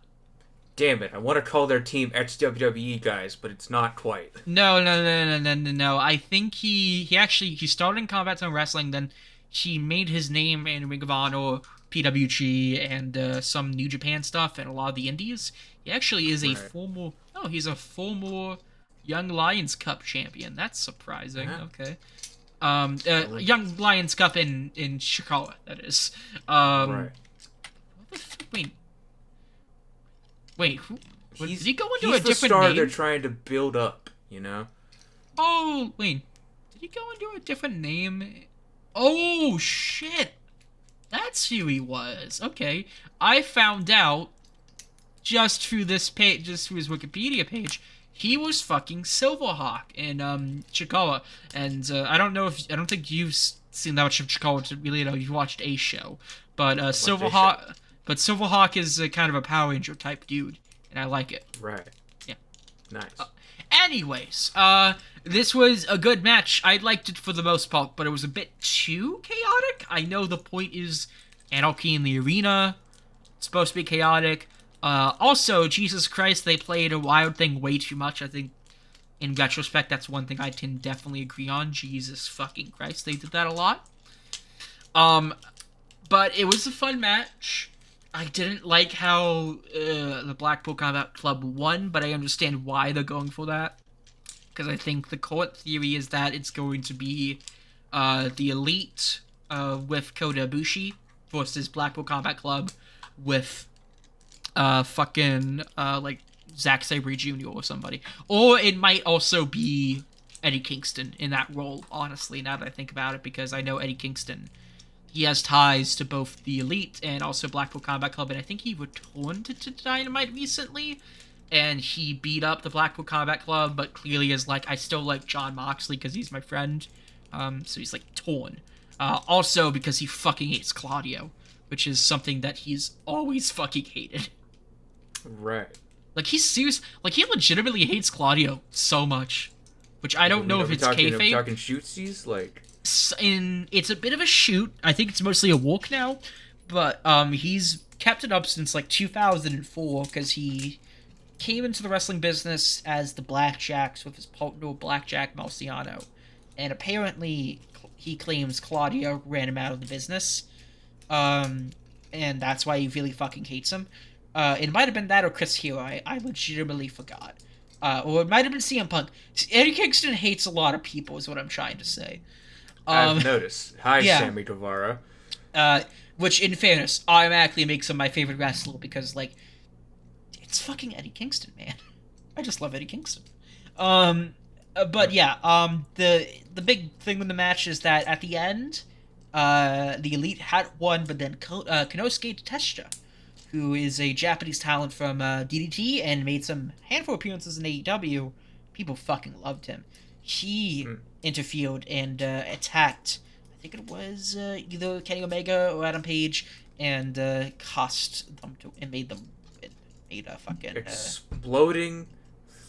Damn it, I want to call their team ex-WWE guys, but it's not quite. No. I think he started in Combat Zone Wrestling, then he made his name in Ring of Honor, PWG, and some New Japan stuff, and a lot of the indies. He actually is a Right. former. Oh, he's a former Young Lions Cup champion. That's surprising. Yeah. Okay. Well, Young Lions Cup in Chicago. That is. right. What the wait. Who? Did he go into He's a the different star name? they're trying to build up, you know? Oh, wait. Did he go into a different name? Oh, shit. That's who he was. Okay. I found out just through this page, just through his Wikipedia page, he was fucking Silverhawk in Chicago. And I don't think you've seen that much of Chicago to really know. You've watched a show, but Silverhawk is kind of a Power Ranger type dude, and I like it. Right. Yeah. Nice. Anyways, this was a good match. I liked it for the most part, but it was a bit too chaotic. I know the point is anarchy in the arena. It's supposed to be chaotic. Also, Jesus Christ, they played a wild thing way too much. I think, in retrospect, that's one thing I can definitely agree on. Jesus fucking Christ, they did that a lot. But it was a fun match. I didn't like how the Blackpool Combat Club won, but I understand why they're going for that. Because I think the court theory is that it's going to be the Elite with Kota Ibushi versus Blackpool Combat Club with like Zack Sabre Jr. or somebody. Or it might also be Eddie Kingston in that role, honestly, now that I think about it, because I know Eddie Kingston, he has ties to both the Elite and also Blackpool Combat Club, and I think he returned to Dynamite recently, and he beat up the Blackpool Combat Club, but clearly is like, I still like John Moxley because he's my friend, so he's like torn. Also because he fucking hates Claudio, which is something that he's always fucking hated. Right. Like, he's serious, like, he legitimately hates Claudio so much, which I don't know if it's kayfabe. Are we talking shootsies? Like... It's a bit of a shoot. I think it's mostly a walk now, but he's kept it up since like 2004 because he came into the wrestling business as the Blackjacks with his partner Blackjack Marciano, and apparently he claims Claudio ran him out of the business, and that's why he really fucking hates him. It might have been that or Chris Hero. I legitimately forgot. Or it might have been CM Punk. Eddie Kingston hates a lot of people, is what I'm trying to say. I've noticed. Hi, yeah. Sammy Guevara. Which, in fairness, automatically makes him my favorite wrestler because, like, it's fucking Eddie Kingston, man. I just love Eddie Kingston. But yeah, the big thing with the match is that at the end, the Elite had won, but then Konosuke Tetsuya, who is a Japanese talent from DDT and made some handful of appearances in AEW, people fucking loved him. He interfered and attacked, I think it was either Kenny Omega or Adam Page, and cost them made a fucking exploding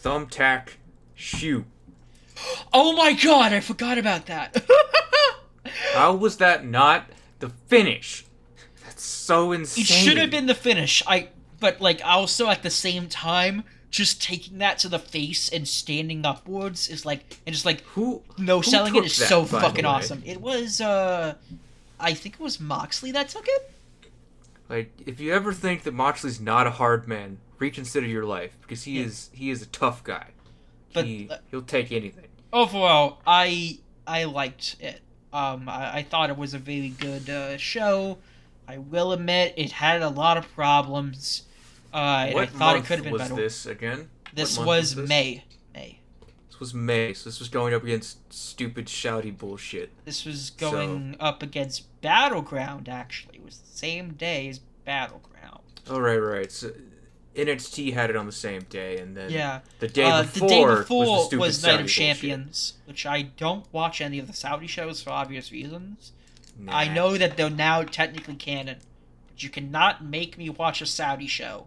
thumbtack shoot. Oh my god, I forgot about that. How was that not the finish? That's so insane. It should have been the finish. But like also at the same time, just taking that to the face and standing upwards is like, and just like who selling it is that, so fucking awesome. It was I think it was Moxley that took it. Like, if you ever think that Moxley's not a hard man, reconsider your life, because he is a tough guy. But he'll take anything. Overall, I liked it. I thought it was a very good show. I will admit it had a lot of problems. And I thought it could have been better. What month was this again? This was May. This was May, so this was going up against stupid shouty bullshit. This was going up against Battleground, actually. It was the same day as Battleground. Oh, right. So NXT had it on the same day, and then the day before was was Night of Champions, which I don't watch any of the Saudi shows for obvious reasons. Nah. I know that they're now technically canon, but you cannot make me watch a Saudi show.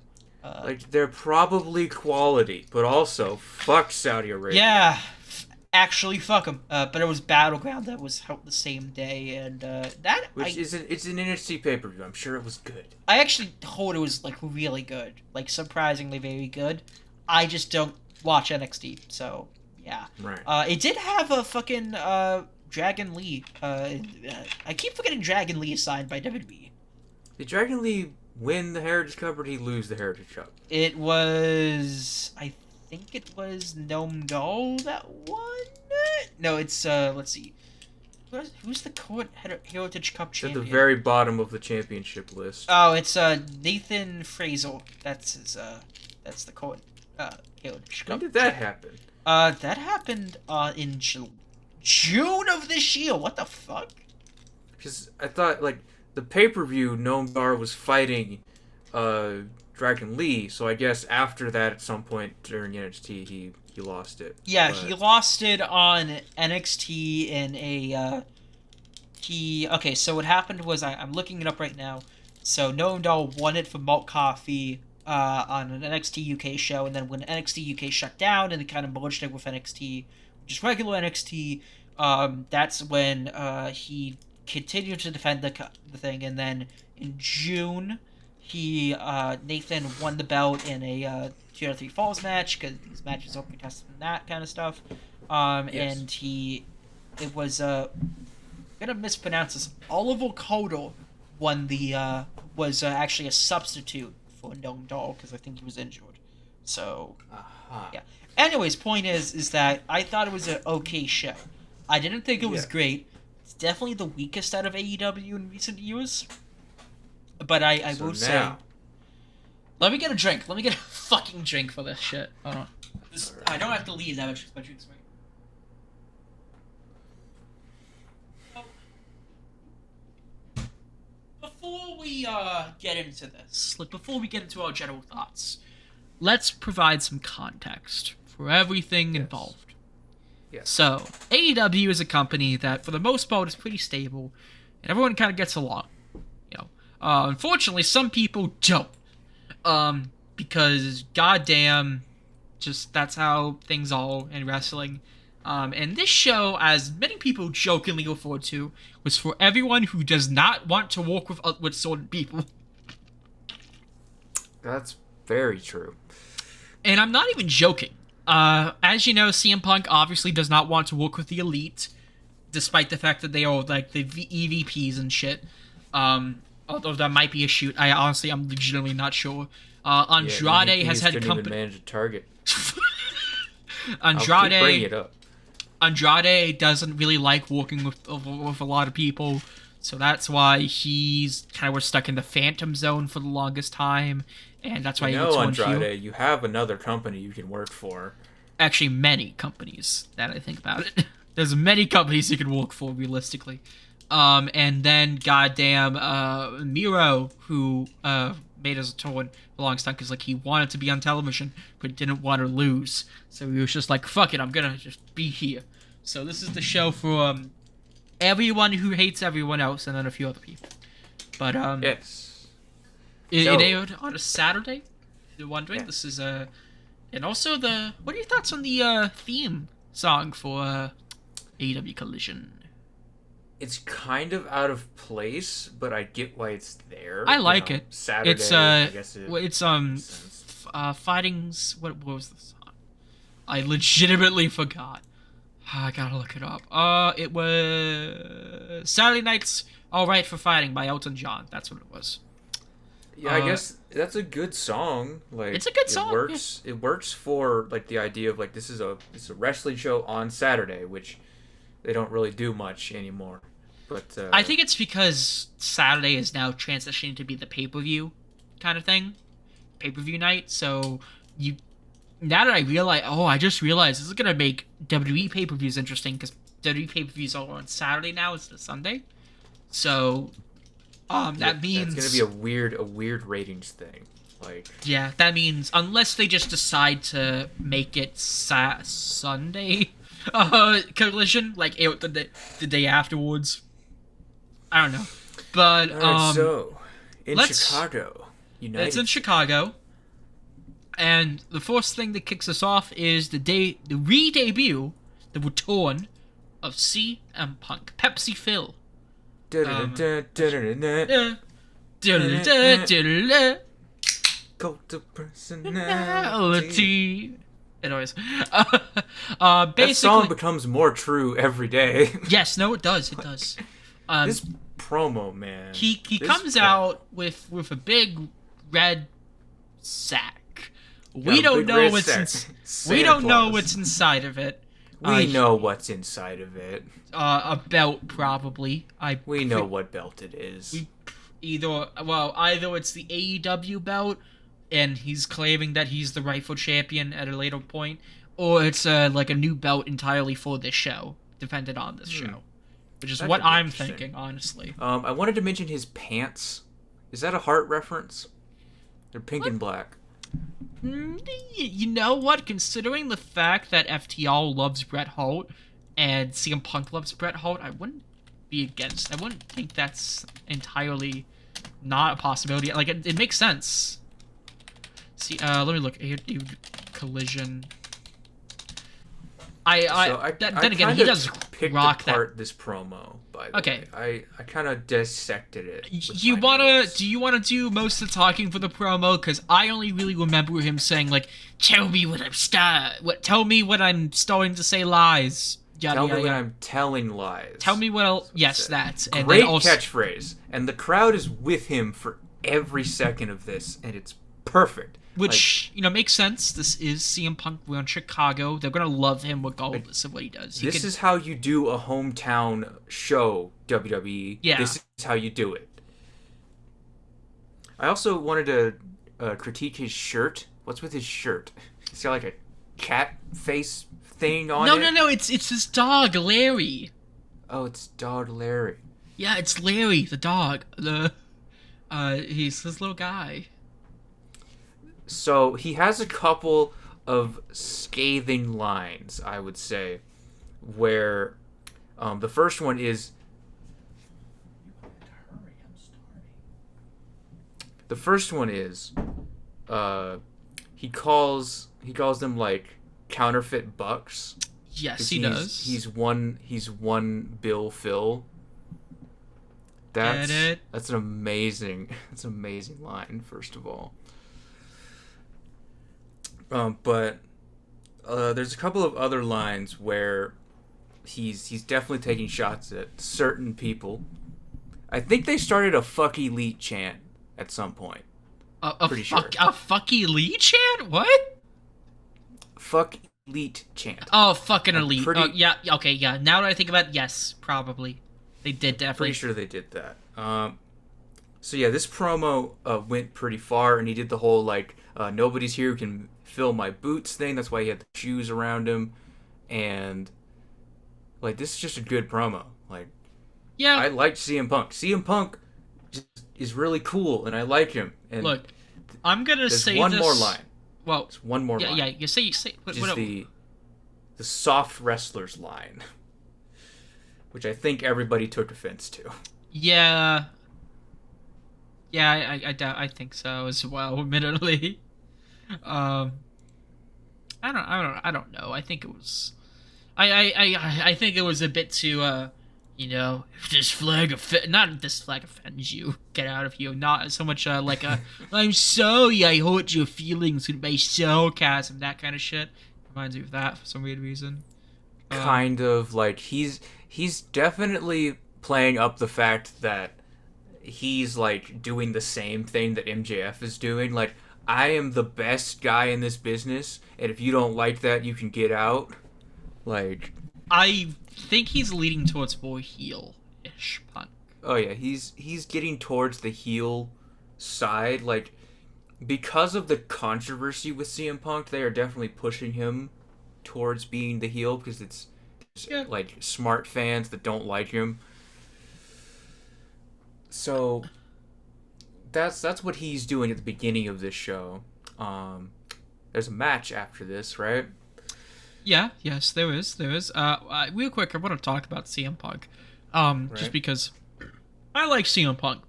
Like, they're probably quality, but also, fuck Saudi Arabia. Yeah, actually, fuck them. But it was Battleground that was held the same day, and it's an NXT pay-per-view. I'm sure it was good. I actually thought it was, like, really good. Like, surprisingly very good. I just don't watch NXT, so, yeah. Right. It did have a fucking, Dragon Lee. I keep forgetting Dragon Lee is signed by WWE. Did Dragon Lee win the Heritage Cup or did he lose the Heritage Cup? It was, I think it was Noam Dar that won it? No, it's, let's see. Who's the current Heritage Cup It's at champion? the very bottom of the championship list. Oh, it's, Nathan Fraser. That's his, that's the current, Heritage Cup. When did that happen? That happened, in June of this year. What the fuck? Because I thought, like, the pay-per-view, Noam Dar was fighting, Dragon Lee, so I guess after that, at some point during NXT, he lost it. Yeah, but... he lost it on NXT in a, okay, so what happened was, I'm looking it up right now. So, Noam Dar won it for Malt Coffee, on an NXT UK show, and then when NXT UK shut down, and they kind of merged it with NXT, which is regular NXT, that's when, he continued to defend the thing, and then in June, Nathan won the belt in a 2 out of 3 falls match, because these matches are contested and that kind of stuff. Yes. And it was, I'm gonna mispronounce this, Oliver Codor won was actually a substitute for Noam Dar, because I think he was injured. So, yeah. Anyways, point is that I thought it was an okay show. I didn't think it was great. It's definitely the weakest out of AEW in recent years. But I will say... Let me get a drink. Let me get a fucking drink for this shit. Hold on. I don't have to leave that much. My drink's right. Before we get into this, before we get into our general thoughts, let's provide some context for everything involved. Yes. So, AEW is a company that, for the most part, is pretty stable, and everyone kind of gets along. You know, unfortunately, some people don't, because goddamn, just that's how things are in wrestling. And this show, as many people jokingly refer to, was for everyone who does not want to work with certain people. That's very true. And I'm not even joking. As you know, CM Punk obviously does not want to work with the Elite, despite the fact that they are, like, the EVPs and shit. Although that might be a shoot. I'm legitimately not sure. Andrade has had company. company. Even manage a target. Andrade. I'll keep bringing it up. Andrade doesn't really like working with a lot of people, so that's why he's kind of stuck in the Phantom Zone for the longest time, and that's why Andrade, you have another company you can work for. Actually, many companies, that I think about it. There's many companies you can work for, realistically. And then, goddamn, Miro, who, made his turn for the longest time, because, like, he wanted to be on television, but didn't want to lose. So he was just like, fuck it, I'm gonna just be here. So this is the show for, everyone who hates everyone else, and then a few other people. But, yes. It aired on a Saturday, if you're wondering. Yeah. This is, and also what are your thoughts on the, theme song for, AEW Collision? It's kind of out of place, but I get why it's there. I like it. Saturday, it's I guess Fighting's, what was the song? I legitimately forgot. I gotta look it up. It was Saturday Night's Alright for Fighting by Elton John. That's what it was. Yeah, I guess that's a good song. Like, it's a good song. It works. Yeah. It works for, like, the idea of, like, this is a wrestling show on Saturday, which they don't really do much anymore. But I think it's because Saturday is now transitioning to be the pay-per-view kind of thing. Pay-per-view night. So now that I just realized this is going to make WWE pay-per-views interesting, because WWE pay-per-views are on Saturday now instead of Sunday. So that means it's going to be a weird ratings thing. Like, yeah, that means unless they just decide to make it Sunday Collision, like the day afterwards. I don't know, but so in Chicago, United. It's in Chicago, and the first thing that kicks us off is the re-debut, the return of CM Punk, Pepsi Phil. Cult of personality. It always. That song Basically, becomes more true every day. yes, no, it does. It does. Um, This promo, man. he This comes promo. out with a big red sack. Got We a don't big know red what's sack. we Santa don't know Claus. what's inside of it. We know what's inside of it. A belt probably. We know what belt it is. We either it's the AEW belt, and he's claiming that he's the rightful champion at a later point, or it's like a new belt entirely for this show, dependent on this show, which is That what could be I'm interesting. thinking, honestly. I wanted to mention his pants. Is that a Heart reference? They're pink and black. You know what? Considering the fact that FTR loves Bret Hart and CM Punk loves Bret Hart, I wouldn't be against. I wouldn't think that's entirely not a possibility. Like it makes sense. See, let me look. Collision. Then again, he does picked rock apart this promo. By the Okay. way, I kind of dissected it. with You my wanna? notes. Do you wanna do most of the talking for the promo? Because I only really remember him saying like, "Tell me when Tell me when I'm starting to say lies." Yada, Tell me yada, when yada. I'm telling lies. Tell me what else. That's what Yes, it said. that. And Great then also, catchphrase, and the crowd is with him for every second of this, and it's perfect. which makes sense. This is CM Punk. We're in Chicago. They're gonna love him regardless of what he does. This is how you do a hometown show, WWE. Yeah. This is how you do it. I also wanted to critique his shirt. What's with his shirt? He's got like a cat face thing on it. No. It's his dog, Larry. Oh, it's Dog Larry. Yeah, it's Larry, the dog. He's this little guy. So he has a couple of scathing lines, I would say, where the first one is he calls them like counterfeit bucks. Yes, 'Cause he does. He's one Bill Phil. Get it? That's an amazing line, first of all. But there's a couple of other lines where he's definitely taking shots at certain people. I think they started a "fuck elite" chant at some point. Pretty sure. A fucky elite chant? What? Fuck elite chant. Oh, fucking elite. pretty- Oh, yeah. Okay, yeah. Now that I think about it, yes, probably. They did definitely. Pretty sure they did that. So yeah, this promo went pretty far, and he did the whole like nobody's here who can fill my boots thing. That's why he had the shoes around him, and like this is just a good promo. Like Yeah. I liked CM Punk. CM Punk just is really cool, and I like him. And Look, I'm gonna there's say one this. more line. Well, There's one more line. yeah. You say. Which is the soft wrestlers line, which I think everybody took offense to. Yeah. Yeah, I think so as well. Admittedly, I don't know. I think it was, I think it was a bit too, if this flag not if this flag offends you, get out of here. Not so much like I'm sorry I hurt your feelings with my sarcasm, that kind of shit. Reminds me of that for some weird reason. Kind of like he's definitely playing up the fact that he's like doing the same thing that MJF is doing. Like, I am the best guy in this business, and if you don't like that, you can get out. Like, I think he's leading towards more heel-ish Punk. oh yeah, he's getting towards the heel side. Like, because of the controversy with CM Punk, they are definitely pushing him towards being the heel because it's like smart fans that don't like him. So that's what he's doing at the beginning of this show. There's a match after this, right? Yeah, yes, there is. Real quick, I want to talk about CM Punk. Just Right. because I like CM Punk.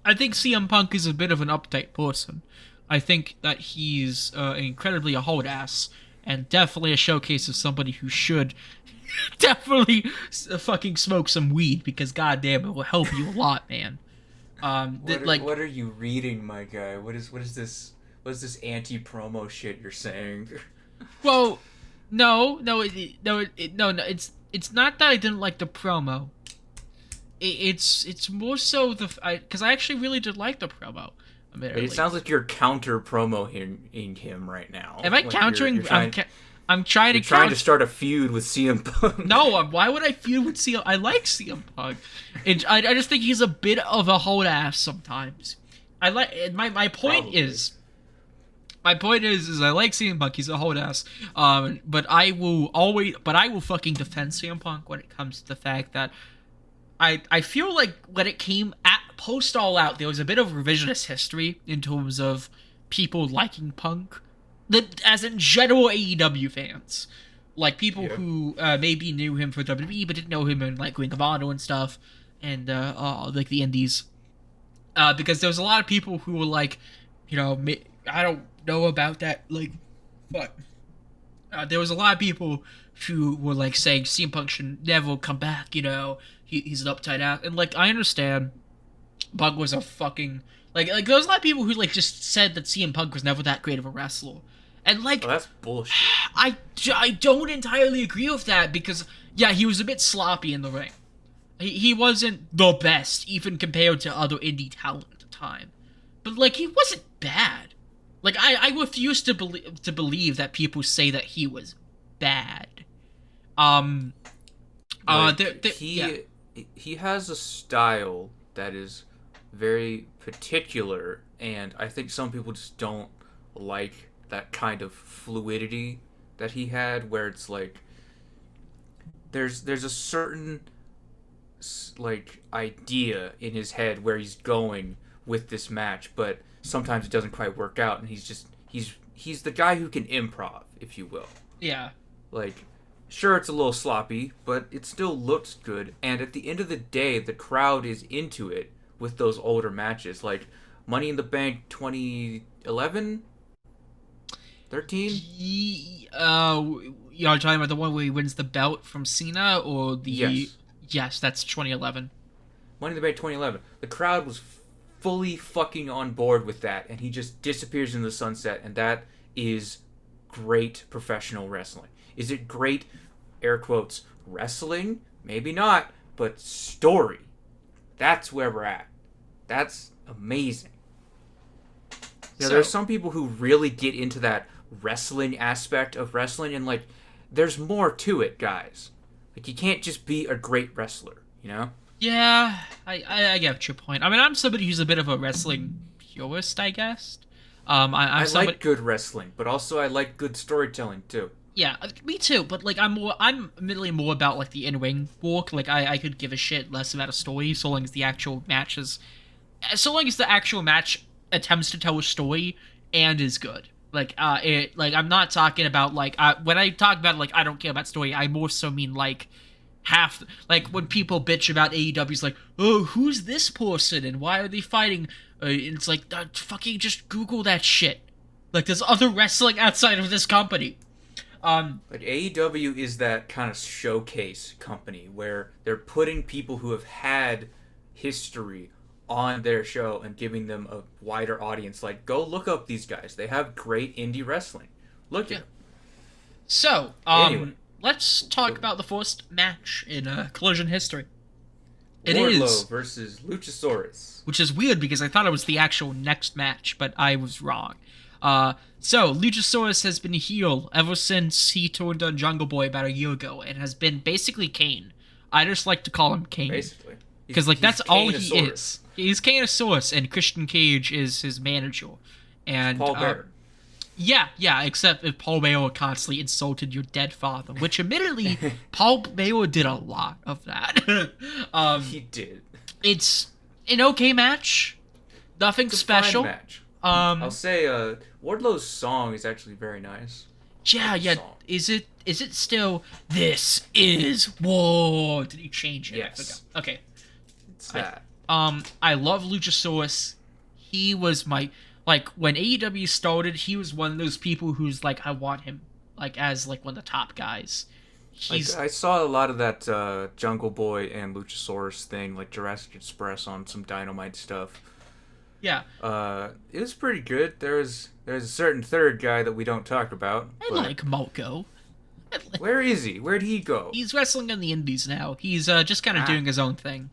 I think CM Punk is a bit of an uptight person. I think that he's incredibly a hard ass, and definitely a showcase of somebody who should definitely fucking smoke some weed, because goddamn, it will help you a lot, man. What are you reading, my guy? What is this anti-promo shit you're saying? Well, no. It's not that I didn't like the promo. It's more so because I actually really did like the promo. It Admittedly, sounds like you're counter promoing him right now. am I Like you're, countering? you're trying I'm trying to you're trying to counter. start a feud with CM Punk. No, why would I feud with CM? I like CM Punk. I just think he's a bit of a hold ass sometimes. I like my point Probably. is. My point is I like CM Punk. He's a hold ass. But I will fucking defend CM Punk when it comes to the fact that I feel like when it came at post All Out, there was a bit of revisionist history in terms of people liking Punk, that as in general AEW fans, like people Yeah. who maybe knew him for WWE but didn't know him in like Ring of Honor and stuff, and like the Indies, because there was a lot of people who were like, I don't know about that, like, but there was a lot of people who were like saying CM Punk should never come back. He's an uptight ass, and like I understand, Punk was a fucking like there was a lot of people who like just said that CM Punk was never that great of a wrestler, and like Well, that's bullshit. I don't entirely agree with that because yeah, he was a bit sloppy in the ring. He wasn't the best even compared to other indie talent at the time, but like he wasn't bad. Like I refuse to believe that people say that he was bad. Um. Like Yeah. he has a style that is very particular, and I think some people just don't like that kind of fluidity that he had, where it's like there's a certain like idea in his head where he's going with this match, but sometimes it doesn't quite work out, and he's the guy who can improv, if you will. Yeah. Like, sure, it's a little sloppy, but it still looks good. And at the end of the day, the crowd is into it with those older matches. Like, Money in the Bank 2011? 13? You're talking about the one where he wins the belt from Cena, or the? Yes. Yes, that's 2011. Money in the Bank 2011. The crowd was fully fucking on board with that, and he just disappears in the sunset, and that is great professional wrestling. Is it great, air quotes, wrestling? Maybe not, but story. That's where we're at. That's amazing. So, There's some people who really get into that wrestling aspect of wrestling, and like, there's more to it, guys. Like, you can't just be a great wrestler, you know? yeah, I get your point. I mean, I'm somebody who's a bit of a wrestling purist, I guess. I'm I somebody. like good wrestling, but also I like good storytelling too. Yeah, me too. But like, I'm admittedly more about like the in-ring work. Like, I could give a shit less about a story so long as the actual matches, so long as the actual match attempts to tell a story and is good. Like I'm not talking about like when I talk about like I don't care about story. I more so mean like half like when people bitch about AEW's like, oh, who's this person and why are they fighting? It's like fucking just Google that shit. Like there's other wrestling outside of this company. Like AEW is that kind of showcase company where they're putting people who have had history on their show and giving them a wider audience. Like, go look up these guys. They have great indie wrestling. Look Yeah. at them. So, Anyway, let's talk about the first match in Collision history. It Wardlow is, versus Luchasaurus. which is weird because I thought it was the actual next match, but I was wrong. So Luchasaurus has been heel ever since he turned on Jungle Boy about a year ago, and has been basically Kane. I just like to call him Kane Basically, because like that's all he Kaneosaurus. is. He's Kaneosaurus, and Christian Cage is his manager. And Paul Bearer. yeah, except if Paul Bearer constantly insulted your dead father, which admittedly Paul Bearer did a lot of that. He did. It's an okay match, nothing It's a special. fine match. Um, I'll say Wardlow's song is actually very nice. yeah. Song. Is it still "This Is War"? Did he change it? Yes. I forgot. Okay. It's that. I love Luchasaurus. He was my like when AEW started. He was one of those people who's like I want him like as like one of the top guys. He's I saw a lot of that Jungle Boy and Luchasaurus thing, like Jurassic Express on some Dynamite stuff. Yeah, It was pretty good. There's a certain third guy that we don't talk about, I but like Malko. where is he? Where'd he go? He's wrestling in the indies now. He's just kind of Ah, doing his own thing.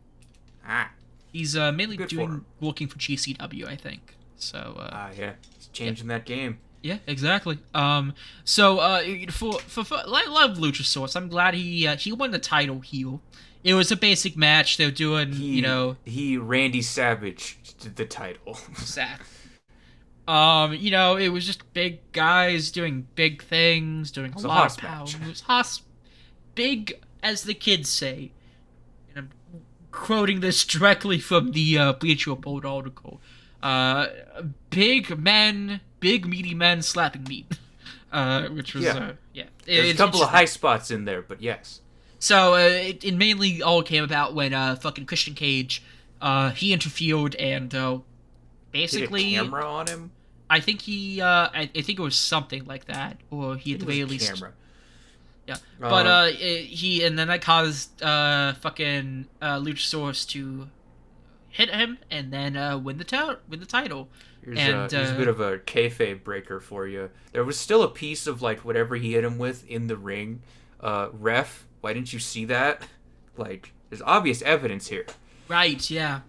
ah, He's mainly good for him. working for GCW, I think. So Yeah, he's changing that game. yeah, exactly. So I love Luchasaurus. I'm glad he won the title heel. It was a basic match. They're doing, He Randy Savage did the title. sad. It was just big guys doing big things, doing a It's a lot hoss of power match. moves. Big, as the kids say. And I'm quoting this directly from the Bleacher Report article. Big men, big meaty men slapping meat. Which was, yeah. There's a couple of high spots in there, but yes. So, it mainly all came about when, fucking Christian Cage, he interfered and, basically... Hit a camera on him? I think I think it was something like that, or he at the very least... Camera. Yeah, but, and then that caused, fucking, Luchasaurus to hit him, and then, win the title. Here's a bit of a kayfabe breaker for you. There was still a piece of, like, whatever he hit him with in the ring. Ref, why didn't you see that? Like, there's obvious evidence here. Right, yeah.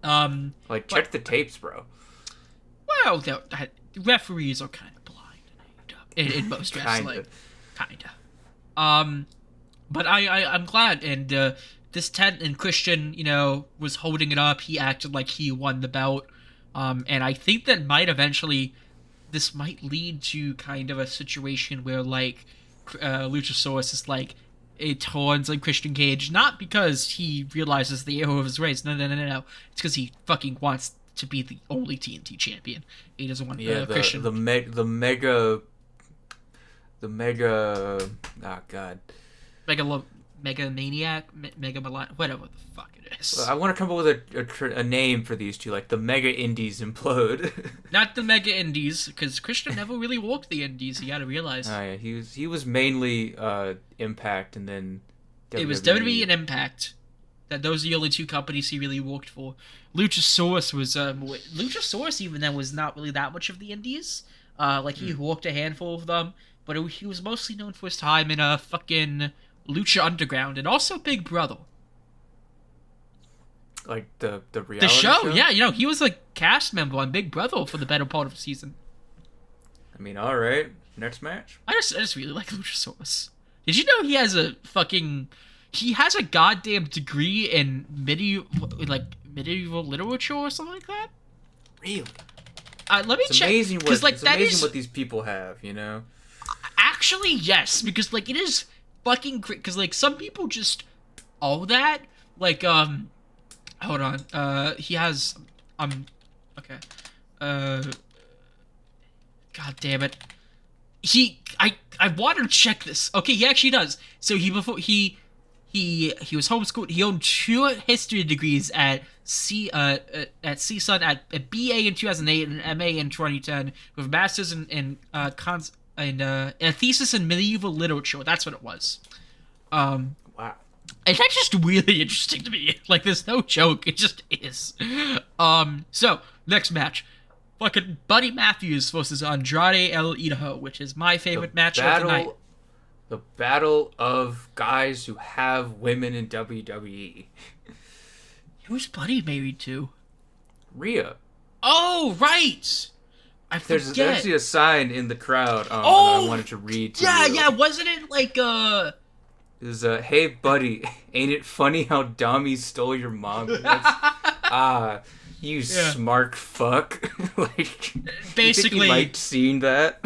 Check the tapes, bro. Well, referees are kind of blind in most wrestling. Kinda. But I'm glad, and this Ted and Christian, was holding it up. He acted like he won the belt, and I think that this might lead to kind of a situation where like Luchasaurus is like it turns on Christian Cage, not because he realizes the error of his ways. No. It's because he fucking wants to be the only TNT champion. He doesn't want Christian. The mega. Oh god. Mega Maniac, Mega Milan, whatever the fuck it is. I want to come up with a name for these two, like the Mega Indies implode. Not the Mega Indies, because Christian never really walked the Indies. You got to realize. Oh yeah, he was mainly Impact, and then WWE. It was WWE and Impact. Those are the only two companies he really worked for. Luchasaurus was Luchasaurus even then was not really that much of the Indies. He worked a handful of them, but he was mostly known for his time in fucking Lucha Underground and also Big Brother. Like the reality the show? Yeah, he was a cast member on Big Brother for the better part of the season. I mean, all right, next match. I just really like Luchasaurus. Did you know he has a goddamn degree in medieval literature or something like that? Really? Let me check. Amazing it's amazing what these people have, Actually, yes, because it is fucking great. Because some people just all that. Hold on. He has okay. God damn it. I wanted to check this. Okay, he actually does. So he was homeschooled. He owned 2 history degrees at CSUN at BA in 2008 and MA in 2010 with masters in a thesis in medieval literature. That's what it was. Wow. And that's just really interesting to me. There's no joke. It just is. So next match. Fucking Buddy Matthews versus Andrade El Idolo, which is my favorite match of the night. The battle of guys who have women in WWE. Who's Buddy married to? Rhea. Oh, right! I forget. There's actually a sign in the crowd that I wanted to read to you. Yeah, wasn't it It was, hey buddy, ain't it funny how Dami stole your mom? You smart fuck. Basically, you think he liked seeing that?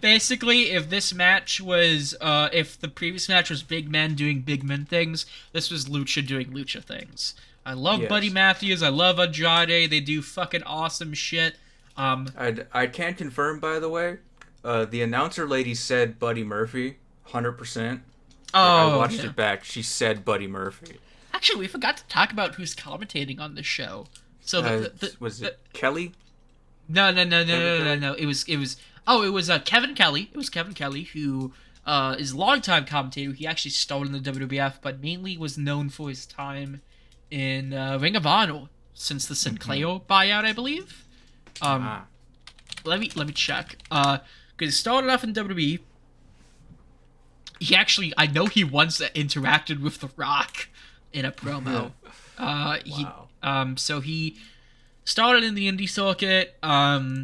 Basically, if this match was, if the previous match was big men doing big men things, this was Lucha doing Lucha things. I love Buddy Matthews. I love Andrade. They do fucking awesome shit. I can confirm, by the way, the announcer lady said Buddy Murphy, 100%. I watched it back. She said Buddy Murphy. Actually, we forgot to talk about who's commentating on this show. So was it Kelly? No. It was Kevin Kelly. It was Kevin Kelly who is a longtime commentator. He actually started in the WWF, but mainly was known for his time in Ring of Honor. since the Sinclair buyout, I believe. Ah. Let me check. Because he started off in WWE. He actually, I know he once interacted with The Rock in a promo. So he started in the indie circuit.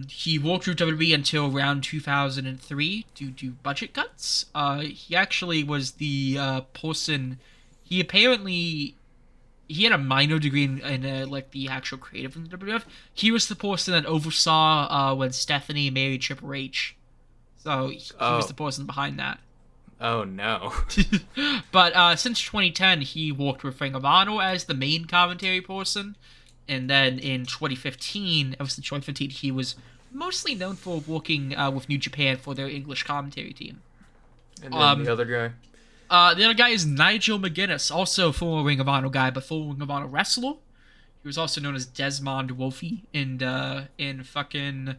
He worked through WWE until around 2003 due to budget cuts. He actually was the person. He apparently he had a minor degree in like the actual creative in the WWF. He was the person that oversaw when Stephanie married Triple H. So he was the person behind that. Oh no. But since 2010, he worked with Ring of Honor as the main commentary person. And then in 2015, ever since 2015, he was mostly known for working with New Japan for their English commentary team. And then the other guy? The other guy is Nigel McGuinness, also former Ring of Honor guy, but former Ring of Honor wrestler. He was also known as Desmond Wolfe in fucking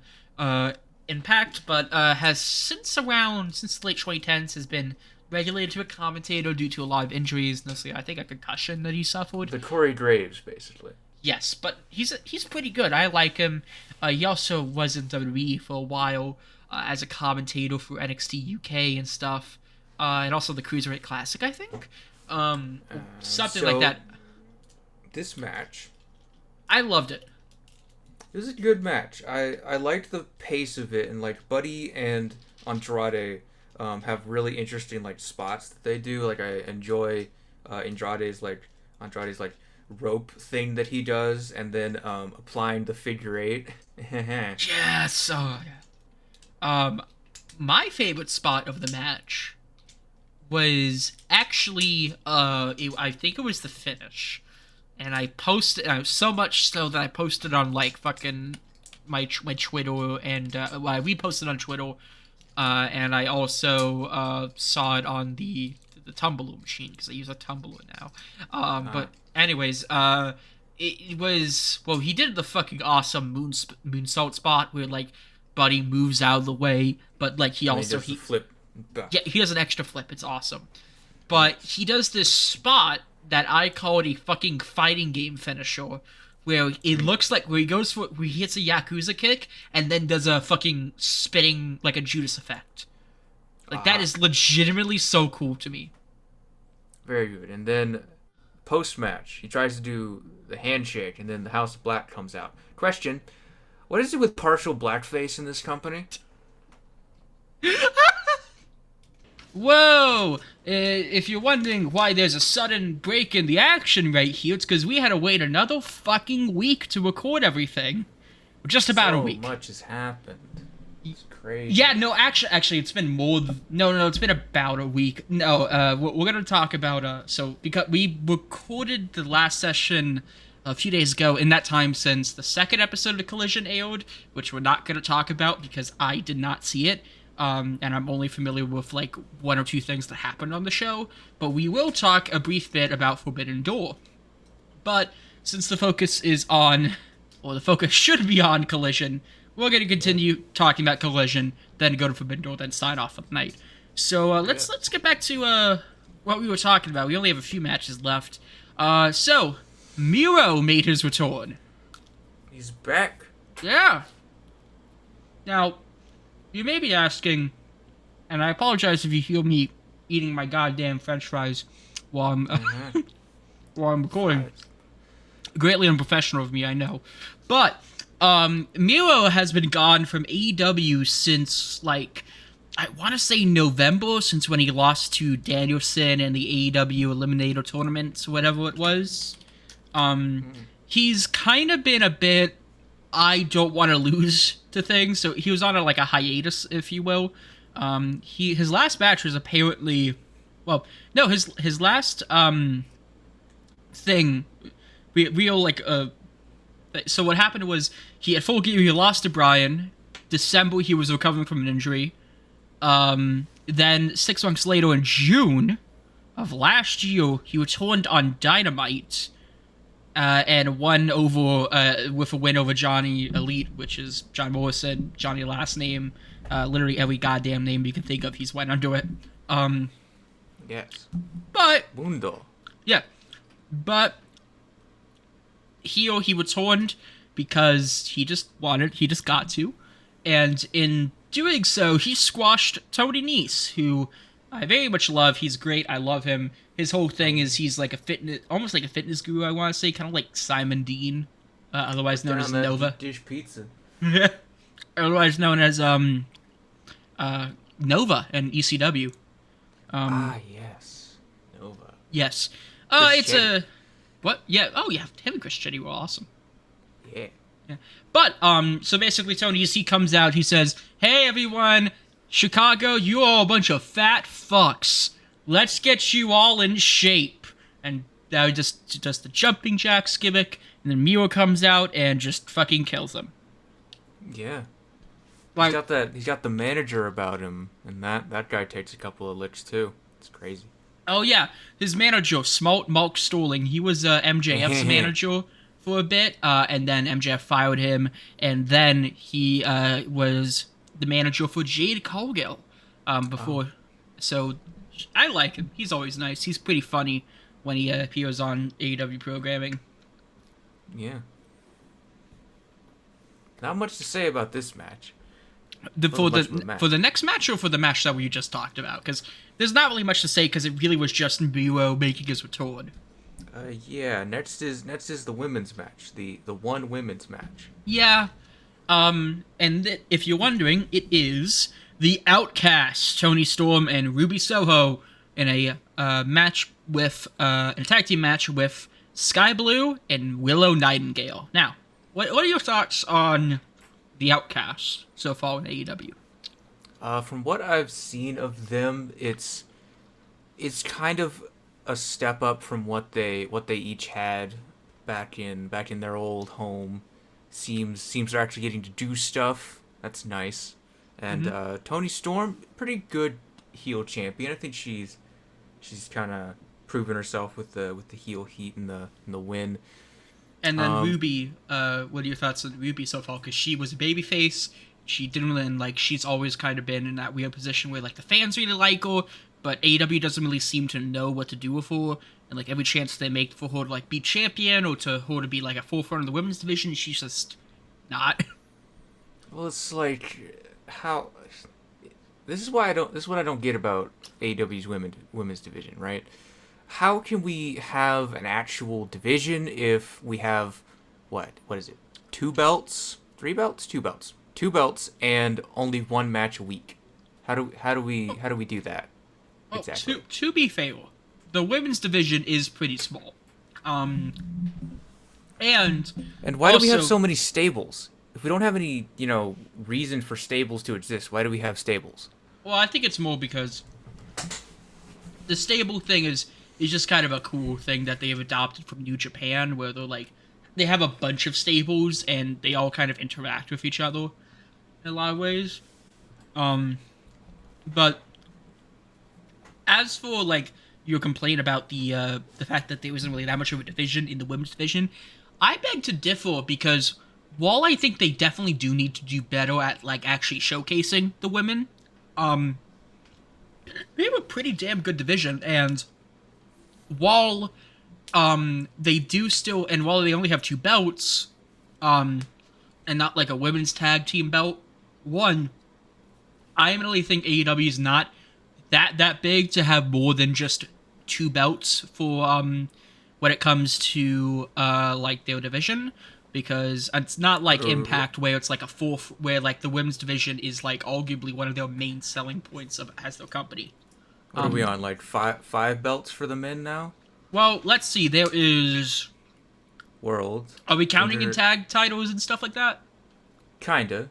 Impact, but has since the late 2010s has been regulated to a commentator due to a lot of injuries, mostly I think a concussion that he suffered. The Corey Graves, basically. Yes, but he's pretty good. I like him. He also was in WWE for a while as a commentator for NXT UK and stuff, and also the Cruiserweight Classic, I think. Something like that. This match, I loved it. It was a good match. I liked the pace of it, and like Buddy and Andrade have really interesting like spots that they do. Like I enjoy Andrade's rope thing that he does, and then applying the figure eight. Yes. My favorite spot of the match was actually I think it was the finish, and I posted so much so that I posted on like fucking my Twitter, and I reposted on Twitter, and I also saw it on the Tumblr machine because I use a Tumblr now. But anyways, it was, well, he did the fucking awesome moonsault spot where like Buddy moves out of the way, but like he flip. Yeah, he does an extra flip. It's awesome. But he does this spot that I called a fucking fighting game finisher, where it looks like where he hits a Yakuza kick and then does a fucking spitting like a Judas effect. Like that is legitimately so cool to me. Very good. And then post-match, he tries to do the handshake, and then the House of Black comes out. Question: what is it with partial blackface in this company? Whoa! If you're wondering why there's a sudden break in the action right here, it's because we had to wait another fucking week to record everything. Just about a week. So much has happened. It's crazy. Yeah, no, actually, it's been more than... No, it's been about a week. No, we're gonna talk about, because we recorded the last session a few days ago, in that time since the second episode of Collision aired, which we're not gonna talk about because I did not see it. And I'm only familiar with, like, one or two things that happened on the show, but we will talk a brief bit about Forbidden Door. But, since the focus is on, or the focus should be on Collision, we're going to continue talking about Collision, then go to Forbidden Door, then sign off for the night. So, let's get back to, what we were talking about. We only have a few matches left. So, Miro made his return. He's back. Yeah. Now... you may be asking, and I apologize if you hear me eating my goddamn French fries while I'm recording. Greatly unprofessional of me, I know. But Miro has been gone from AEW since, like, I want to say November, since when he lost to Danielson in the AEW Eliminator Tournament, whatever it was. He's kind of been a bit... I don't want to lose to things, so he was on a hiatus, if you will. His last match was apparently, well, no, his last thing, so what happened was he had full gear, he lost to Bryan. December he was recovering from an injury. Then 6 months later in June of last year, he returned on Dynamite. And won over with a win over Johnny Elite, which is John Morrison, Johnny last name, literally every goddamn name you can think of, he's went under it. Yes. But Mundo. yeah, but heel, he returned because he just got to. And in doing so, he squashed Tony Nese, who I very much love. He's great. I love him. His whole thing is he's like almost like a fitness guru, I want to say, kind of like Simon Dean, otherwise known as Nova. Dish pizza. Otherwise known as Nova and ECW. Yes, Nova. Yes. Chris It's Chetty. what? Yeah. Oh, yeah. Him and Chris Chetty were awesome. Yeah. Yeah. But so basically, Tony, he comes out. He says, "Hey, everyone, Chicago, you all a bunch of fat fucks. Let's get you all in shape." And now he just does the jumping jacks gimmick, and then Miro comes out and just fucking kills him. Yeah. Like, He's got the manager about him, and that guy takes a couple of licks too. It's crazy. oh yeah, his manager, Smalt Mark Sterling, he was MJF's manager for a bit, and then MJF fired him, and then he was the manager for Jade Cargill before. Oh. So I like him. He's always nice. He's pretty funny when he appears on AEW programming. Yeah. Not much to say about this match. For the next match, or for the match that we just talked about? Because there's not really much to say, because it really was just Miro making his return. Yeah. Next is the women's match, the one women's match. Yeah. If you're wondering, it is the Outcasts, Tony Storm and Ruby Soho, in a match with a tag team match with Sky Blue and Willow Nightingale. Now, what are your thoughts on the Outcasts so far in AEW? From what I've seen of them, it's kind of a step up from what they each had back in their old home. Seems they're actually getting to do stuff. That's nice. And Tony Storm, pretty good heel champion. I think she's kind of proven herself with the heel heat and the win. And then Ruby, what are your thoughts on Ruby so far? Because she was a babyface. She didn't really, like, she's always kind of been in that weird position where, like, the fans really like her, but AEW doesn't really seem to know what to do with her. And, like, every chance they make for her to, like, be champion or to her to be, like, a forefront of the women's division, she's just not. Well, it's like, how... This is what I don't get about AEW's women's division, right? How can we have an actual division if we have what is it? 2 belts? 3 belts? 2 belts. 2 belts and only 1 match a week. How do we do that? Exactly. To be fair, the women's division is pretty small. And why do we have so many stables? If we don't have any, reason for stables to exist, why do we have stables? Well, I think it's more because the stable thing is just kind of a cool thing that they have adopted from New Japan, where they have a bunch of stables and they all kind of interact with each other in a lot of ways. But as for your complaint about the fact that there wasn't really that much of a division in the women's division, I beg to differ, because while I think they definitely do need to do better at actually showcasing the women, they have a pretty damn good division. And while they do still, and while they only have 2 belts, and not a women's tag team belt, I really think AEW is not that big to have more than just 2 belts for when it comes to their division, because it's not like Impact, where it's a fourth, where the women's division is arguably one of their main selling points as their company. What are we on, 5 belts for the men now? Well, let's see. There is World. Are we counting in tag titles and stuff like that? Kinda.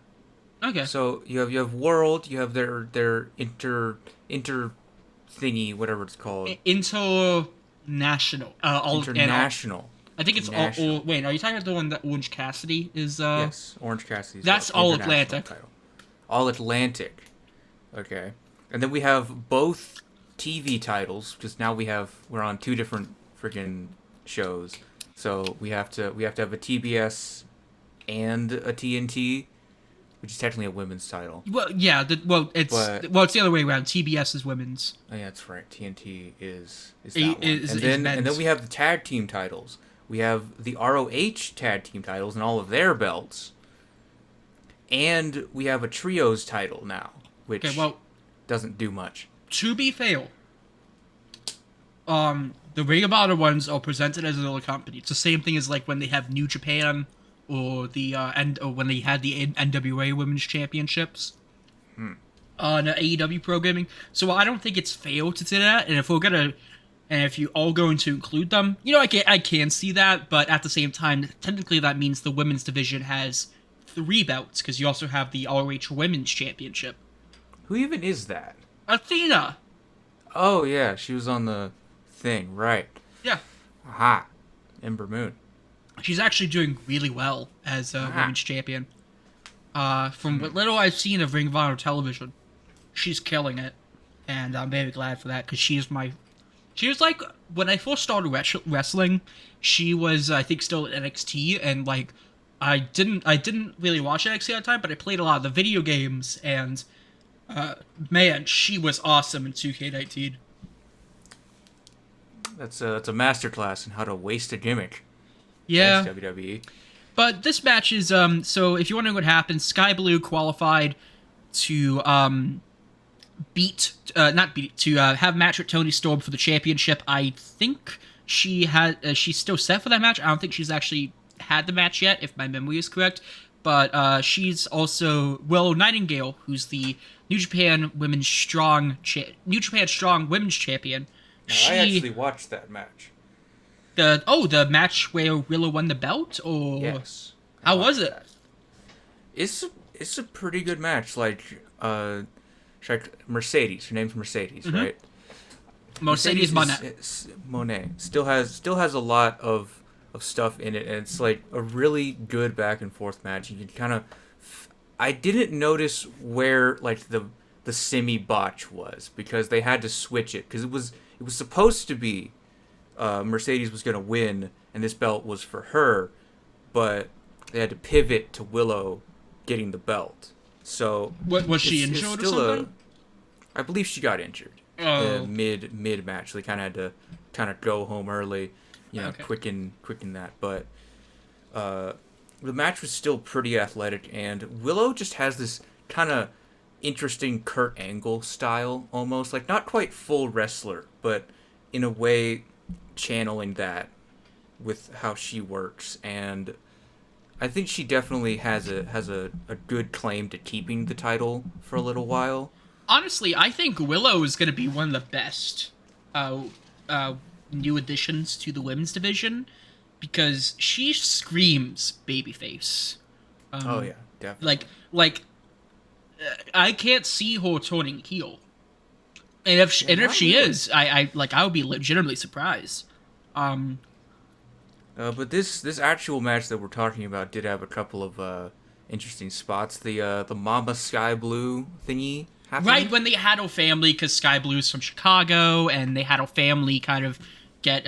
Okay. So you have World. You have their inter thingy, whatever it's called. International. International. I think it's all. Wait, are you talking about the one that Orange Cassidy is? Yes, Orange Cassidy. That's All Atlantic. Title. All Atlantic. Okay, and then we have both TV titles, because now we're on 2 different freaking shows. So we have to have a TBS and a TNT, which is technically a women's title. Well, yeah. It's the other way around. TBS is women's. Oh yeah, that's right. TNT is that one. And then we have the tag team titles, We have the ROH tag team titles and all of their belts. And we have a trios title now, which doesn't do much. To be fair, the Ring of Honor ones are presented as another company. It's the same thing as like when they have New Japan or the or when they had the NWA Women's Championships on AEW programming. So I don't think it's fair to do that. And if you all going to include them, I can see that. But at the same time, technically that means the women's division has 3 belts because you also have the ROH Women's Championship. Who even is that? Athena. Oh yeah, she was on the thing, right? Yeah. Aha, Ember Moon. She's actually doing really well as a women's champion. From what little I've seen of Ring of Honor television, she's killing it, and I'm very glad for that because she was like when I first started wrestling, she was I think still at NXT, and like I didn't really watch NXT at the time, but I played a lot of the video games, and man, she was awesome in 2K19. That's a masterclass in how to waste a gimmick. Yeah. Thanks, WWE. But this match is so if you're wondering what happened, Sky Blue qualified to have a match with Toni Storm for the championship. I think she's still set for that match. I don't think she's actually had the match yet, if my memory is correct. But she's also Willow Nightingale, who's the New Japan Strong Women's Champion. I actually watched that match. The match where Willow won the belt, or yes. How was it? That. It's a pretty good match. Like Mercedes. Her name's Mercedes, right? Mercedes Monet still has a lot of stuff in it, and it's like a really good back and forth match. You can kind of I didn't notice where like the semi botch was because they had to switch it because it was supposed to be Mercedes was going to win and this belt was for her, but they had to pivot to Willow getting the belt. So was she injured or something? I believe she got injured. Mid match. They kind of had to kind of go home early, quicken that. But the match was still pretty athletic, and Willow just has this kind of interesting Kurt Angle style, almost like not quite full wrestler, but in a way channeling that with how she works. And I think she definitely has a good claim to keeping the title for a little while. Honestly, I think Willow is going to be one of the best new additions to the women's division because she screams babyface. Oh yeah, definitely. Like I can't see her turning heel. And if she is, I would be legitimately surprised. But this actual match that we're talking about did have a couple of interesting spots. The Mama Sky Blue thingy happened. Right, when they had her family, because Sky Blue's from Chicago, and they had her family kind of get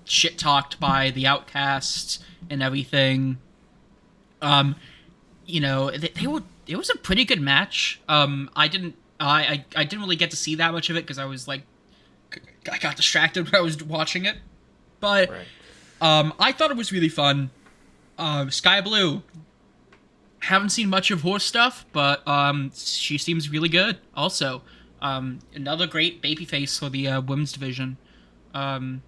shit-talked by the Outcasts and everything. It was a pretty good match. I didn't really get to see that much of it because I was like, I got distracted when I was watching it. But I thought it was really fun. Sky Blue, haven't seen much of her stuff, but she seems really good. Also, another great babyface for the women's division. But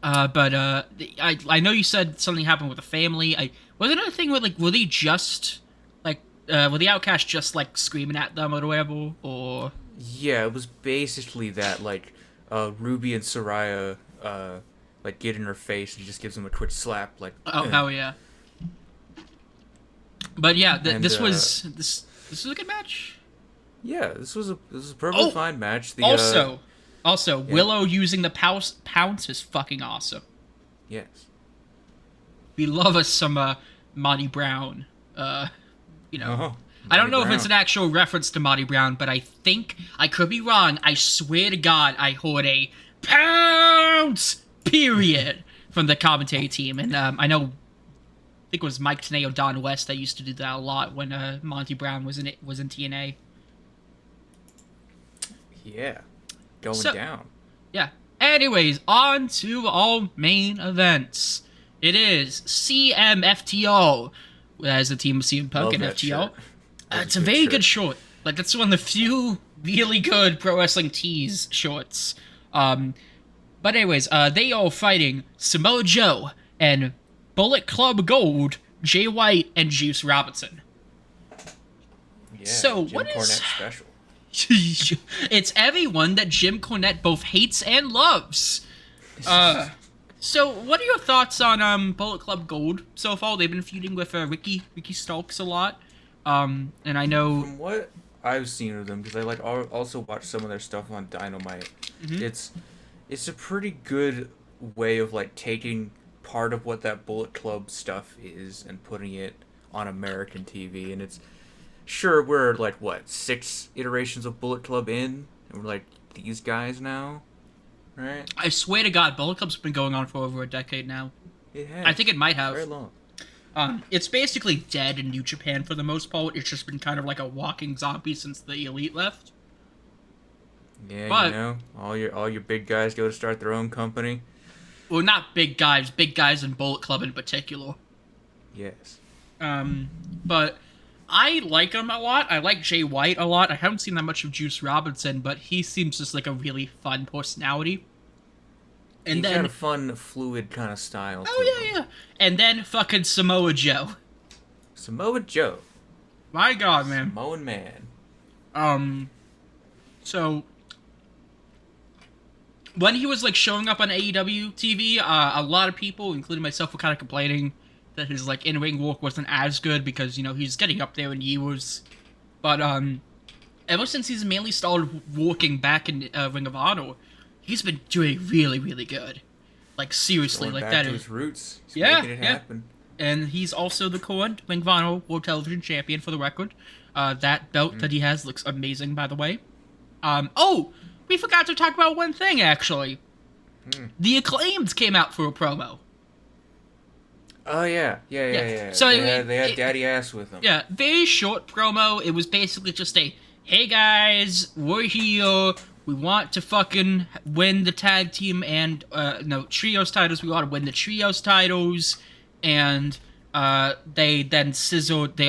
I know you said something happened with the family. Was it another thing where were they just were the Outcasts just screaming at them or whatever, or? Yeah, it was basically that Ruby and Soraya get in her face and just gives them a quick slap hell yeah. But yeah, this was a good match. Yeah, this was a perfectly fine match. Also, Willow using the pounce is fucking awesome. Yes. We love us some Monty Brown. I don't know if it's an actual reference to Monty Brown, but I think, I could be wrong, I swear to God, I heard a pounce, period, from the commentary team. And I think it was Mike Tenay or Don West that used to do that a lot when Monty Brown was in TNA. Yeah. Going down. Yeah. Anyways, on to our main events. It is CMFTO, as the team of CM Punk Love and that FTO. shirt. It's a very good short. Like, that's one of the few really good pro wrestling tees shorts. But anyways, they are fighting Samoa Joe and Bullet Club Gold, Jay White, and Juice Robinson. Yeah, So, Jim what is... Cornette special. It's everyone that Jim Cornette both hates and loves. So what are your thoughts on Bullet Club Gold so far? They've been feuding with Ricky Starks a lot. And I know From what I've seen of them, because I also watch some of their stuff on Dynamite. It's a pretty good way of like taking part of what that Bullet Club stuff is and putting it on American TV. And it's sure we're like what 6 iterations of Bullet Club in, and we're like these guys now, right? I swear to God, Bullet Club's been going on for over a decade now. It has. I think it might have. Very long. It's basically dead in New Japan for the most part. It's just been kind of like a walking zombie since the Elite left. Yeah, But- you know, all your big guys go to start their own company. Well, not big guys in Bullet Club in particular. Yes. But I like him a lot. I like Jay White a lot. I haven't seen that much of Juice Robinson, but he seems just like a really fun personality. And He's then, got a fun, fluid kind of style. to oh him. yeah. And then fucking Samoa Joe. Samoa Joe. My God, man. Samoan man. So when he was like showing up on AEW TV, a lot of people, including myself, were kind of complaining that his like in-ring work wasn't as good because, you know, he's getting up there in years. But ever since he's mainly started working back in Ring of Honor, he's been doing really, really good. Like seriously, Going like back that to is. his roots. He's Yeah, making it yeah. happen. And he's also the current Ring of Honor World Television Champion for the record. That belt that he has looks amazing, by the way. Oh, we forgot to talk about one thing, actually. The Acclaimed came out for a promo. Oh yeah. So they had Daddy Ass with them. Yeah, very short promo. It was basically just a, hey guys, we're here. We want to fucking win the tag team and, trios titles. We want to win the trios titles. And they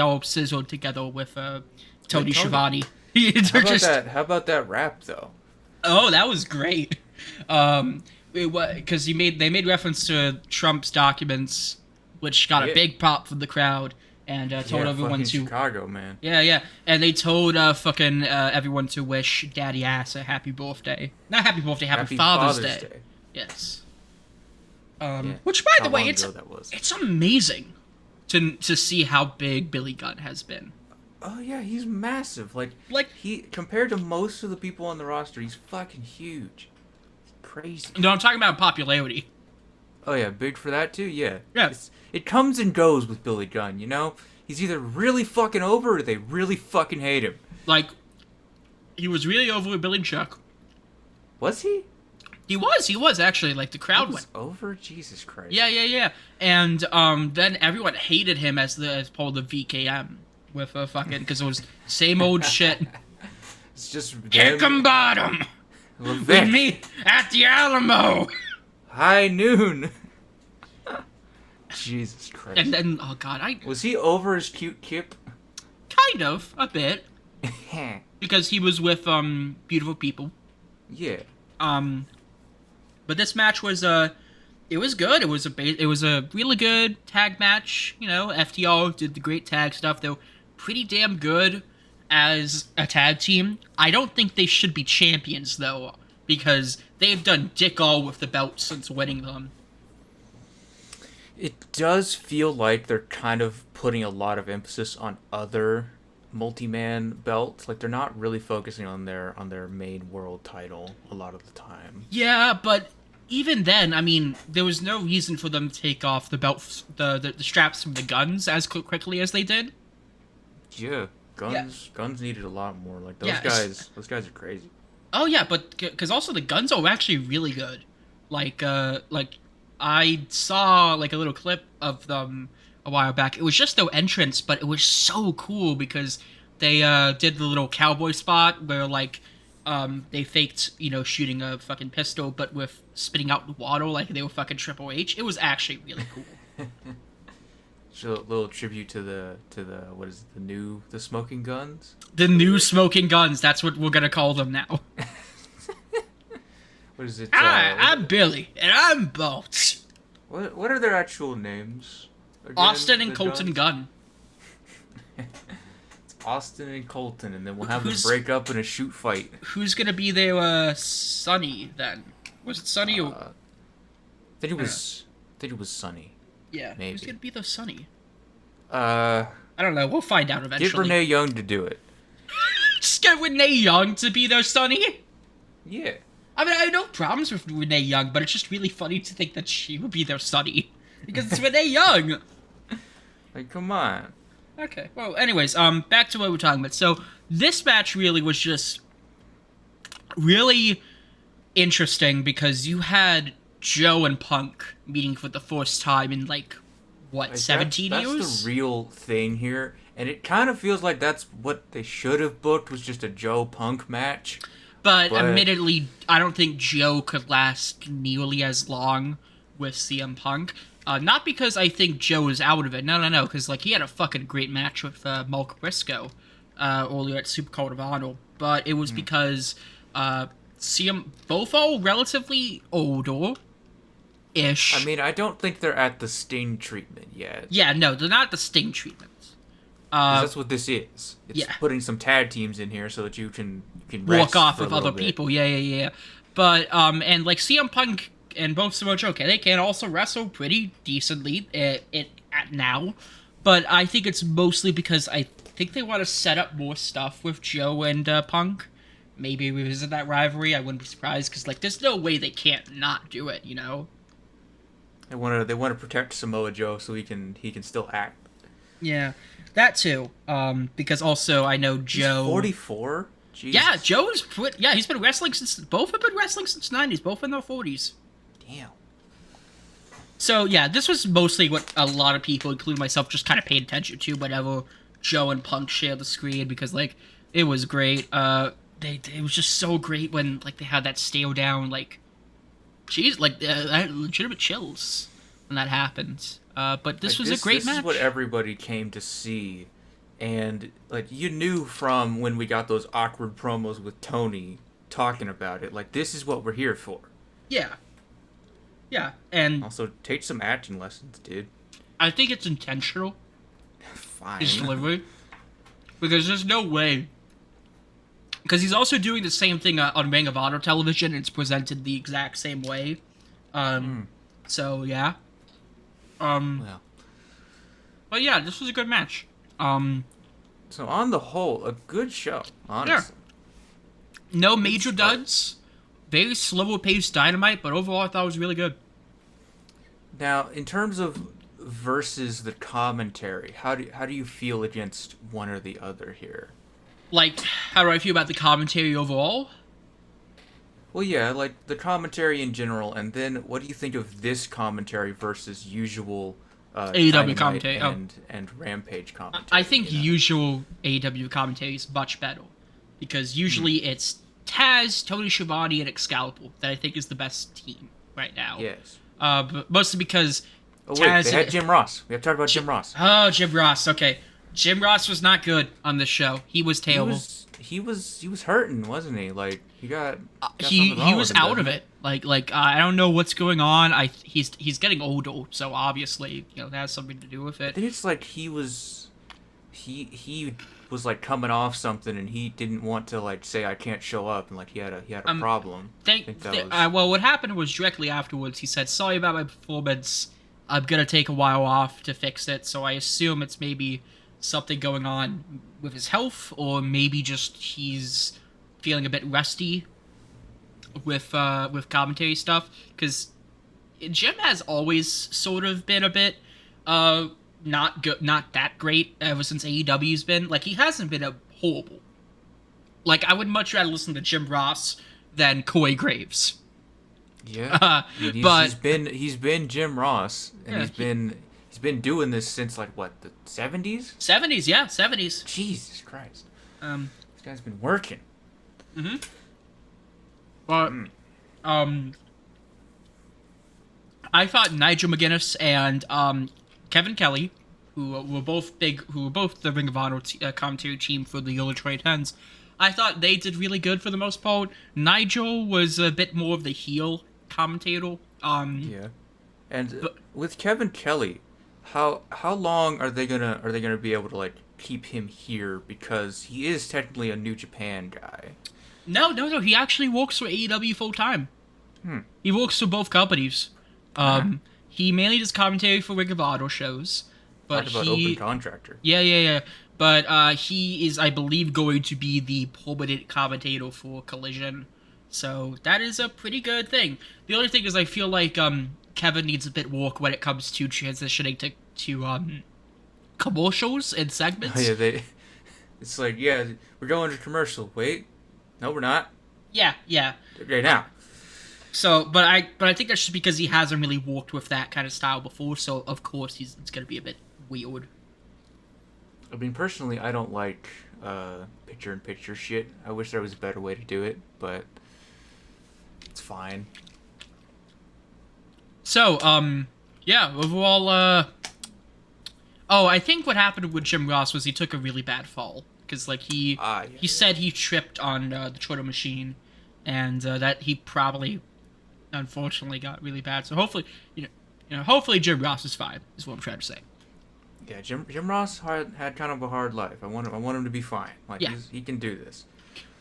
all scissored together with Tony Schiavone. How about that rap though? Oh, that was great. Because they made reference to Trump's documents, which got a big pop from the crowd, and told everyone to Chicago, man. Yeah, and they told everyone to wish Daddy Ass a happy birthday. Not happy birthday, happy Father's Day. Yes. Which, by the way, it's amazing to see how big Billy Gunn has been. Oh yeah, he's massive. Like he compared to most of the people on the roster, he's fucking huge. It's crazy. No, I'm talking about popularity. Oh yeah, big for that too. Yeah. Yeah. It comes and goes with Billy Gunn. You know, he's either really fucking over or they really fucking hate him. Like, he was really over with Billy Chuck. Was he? He was actually. Like, the crowd went over. Jesus Christ. Yeah. And then everyone hated him as part of the VKM with fucking, because it was same old shit. It's just kick 'em bottom with me at the Alamo. High noon. Jesus Christ. And then, oh God, was he over his cute Kip? Kind of, a bit. Because he was with beautiful people. Yeah. But this match was it was good. It was a really good tag match. You know, FTR did the great tag stuff. They were pretty damn good as a tag team. I don't think they should be champions though, because they've done dick all with the belts since winning them. It does feel like they're kind of putting a lot of emphasis on other multi-man belts. Like they're not really focusing on their main world title a lot of the time. Yeah, but even then, I mean, there was no reason for them to take off the belts, the straps from the Guns as quickly as they did. Yeah, Guns needed a lot more. Like those guys are crazy. Oh yeah, but because also the Guns are actually really good. Like I saw like a little clip of them a while back. It was just their entrance, but it was so cool because they did the little cowboy spot where like they faked, shooting a fucking pistol, but with spitting out water like they were fucking Triple H. It was actually really cool. So a little tribute to the what is it, the smoking guns? The new smoking guns. That's what we're gonna call them now. What is it? Hi, I'm Billy, and I'm Bolt. What are their actual names? Again, Austin and Colton guns? Gunn. It's Austin and Colton, and then we'll have them break up in a shoot fight. Who's gonna be their Sonny then? Was it Sonny or? I think it was. I think it was Sonny. Yeah. Maybe. Who's gonna be the Sonny? I don't know. We'll find out eventually. Get Renee Young to do it. Just get Renee Young to be their Sonny. Yeah. I mean, I have no problems with Renee Young, but it's just really funny to think that she would be their Sonny because it's Renee Young. Like, come on. Okay. Well, anyways, back to what we're talking about. So this match really was just really interesting because you had Joe and Punk meeting for the first time in like 17 years? That's the real thing here, and it kind of feels like that's what they should have booked, was just a Joe Punk match. But admittedly, I don't think Joe could last nearly as long with CM Punk. Not because I think Joe is out of it. No, because like he had a fucking great match with Mark Briscoe earlier at Supercard of Honor. But it was because CM both are relatively older-ish. I mean, I don't think they're at the Sting treatment yet. Yeah, no, they're not the Sting treatment. That's what this is. It's putting some tag teams in here so that you can walk off with other people. Yeah. But and like CM Punk and both Samoa Joe, they can also wrestle pretty decently at now. But I think it's mostly because I think they want to set up more stuff with Joe and Punk. Maybe revisit that rivalry. I wouldn't be surprised because like there's no way they can't not do it. They want to protect Samoa Joe so he can still act. Yeah. That too, because also I know Joe. He's 44. Jesus. Yeah, Joe's he's been wrestling since both have been wrestling since '90s, both in their 40s. Damn. So yeah, this was mostly what a lot of people, including myself, just kind of paid attention to whenever Joe and Punk shared the screen because like it was great. It was just so great when like they had that stare down, like, jeez, like I had legitimate chills when that happened. But this was a great match. This is what everybody came to see. And, like, you knew from when we got those awkward promos with Tony talking about it, like, this is what we're here for. Yeah. Yeah, and... Also, take some acting lessons, dude. I think it's intentional. Fine. His delivery. Because there's no way... Because he's also doing the same thing on Ring of Honor television, and it's presented the exact same way. So, yeah. Well. But yeah, this was a good match. So on the whole, a good show, honestly. Yeah. No major duds. Very slower paced Dynamite, but overall I thought it was really good. Now, in terms of versus the commentary, how do you feel against one or the other here? Like, how do I feel about the commentary overall? Well, yeah, like the commentary in general, and then what do you think of this commentary versus usual AEW commentary and Rampage commentary? I think usual AEW commentary is much better because usually it's Taz, Tony Schiavone, and Excalibur that I think is the best team right now. Yes. But mostly because Taz they had Jim Ross. We have to talk about Jim Ross. Oh, Jim Ross. Okay, Jim Ross was not good on this show. He was terrible. He was hurting, wasn't he? Like he was out of it. Like I don't know what's going on. He's getting older, so obviously that has something to do with it. I think it's like he was like coming off something and he didn't want to like say I can't show up and like he had a problem. Well, what happened was directly afterwards he said sorry about my performance. I'm gonna take a while off to fix it. So I assume it's maybe something going on with his health, or maybe just he's feeling a bit rusty with commentary stuff. Because Jim has always sort of been a bit not good, not that great ever since AEW's been. Like he hasn't been horrible. Like I would much rather listen to Jim Ross than Corey Graves. Yeah, he's been Jim Ross, and he's been doing this since like what, the 70s? 70s, yeah, 70s. Jesus Christ. This guy's been working. Mm-hmm. But I thought Nigel McGuinness and Kevin Kelly, who were both the Ring of Honor commentary team for the Yola Trade Hands, I thought they did really good for the most part. Nigel was a bit more of the heel commentator. Yeah. And with Kevin Kelly, how long are they gonna be able to like keep him here, because he is technically a New Japan guy? No. He actually works for AEW full time. He works for both companies. He mainly does commentary for Ring of Honor shows, but Talk about open contractor. Yeah. But he is, I believe, going to be the permanent commentator for Collision. So that is a pretty good thing. The only thing is, I feel like Kevin needs a bit work when it comes to transitioning to commercials and segments. Oh, yeah, it's like, yeah, we're going to commercial. Wait, no, we're not. Yeah. Okay, now. So, but I think that's just because he hasn't really worked with that kind of style before. So of course it's gonna be a bit weird. I mean, personally, I don't like picture-in-picture shit. I wish there was a better way to do it, but it's fine. So, yeah, overall, I think what happened with Jim Ross was he took a really bad fall. Because, like, he said he tripped on the Twitter machine, and that he probably, unfortunately, got really bad. So hopefully, hopefully Jim Ross is fine, is what I'm trying to say. Yeah, Jim Ross had kind of a hard life. I want him to be fine. Like, yeah. he can do this.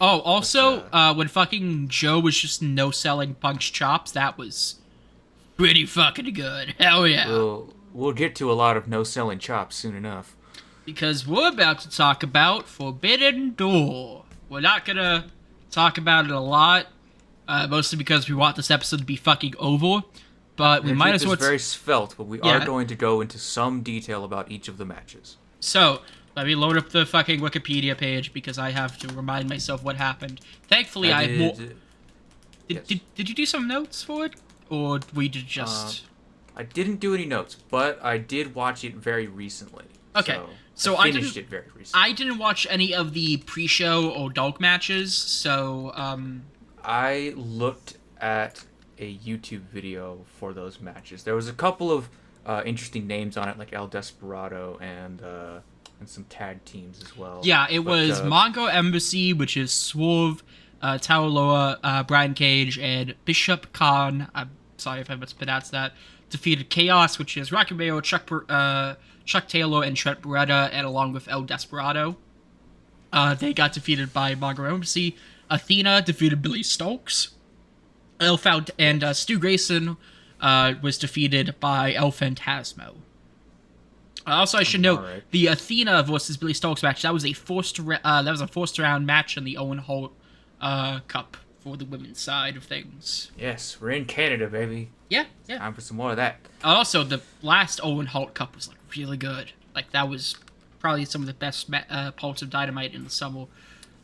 Oh, also, when fucking Joe was just no-selling Punk's chops, that was pretty fucking good. Hell yeah. We'll get to a lot of no-selling chops soon enough. Because we're about to talk about Forbidden Door. We're not gonna talk about it a lot, mostly because we want this episode to be fucking over. But we might as well. It's very svelte, but we are going to go into some detail about each of the matches. So, let me load up the fucking Wikipedia page because I have to remind myself what happened. Thankfully, I have more. Did you do some notes for it? Or we did just. I didn't do any notes, but I did watch it very recently. Okay. So I finished it very recently. I didn't watch any of the pre-show or dog matches, so. I looked at a YouTube video for those matches. There was a couple of interesting names on it, like El Desperado and some tag teams as well. Yeah, it was Mongo Embassy, which is Swerve, Taoloa, Brian Cage, and Bishop Khan. I'm sorry if I mispronounced that. Defeated Chaos, which is Rocky Mayo, Chuck Taylor, and Trent Beretta, and along with El Desperado. They got defeated by Mongo Embassy. Athena defeated Billy Stokes. And Stu Grayson was defeated by El Phantasmo. Also, I should note the Athena versus Billy Stokes match. That was a forced round match in the Owen Hart Cup for the women's side of things. Yes, we're in Canada, baby. Yeah. Time for some more of that. Also, the last Owen Hart Cup was like really good. Like that was probably some of the best parts of Dynamite in the summer.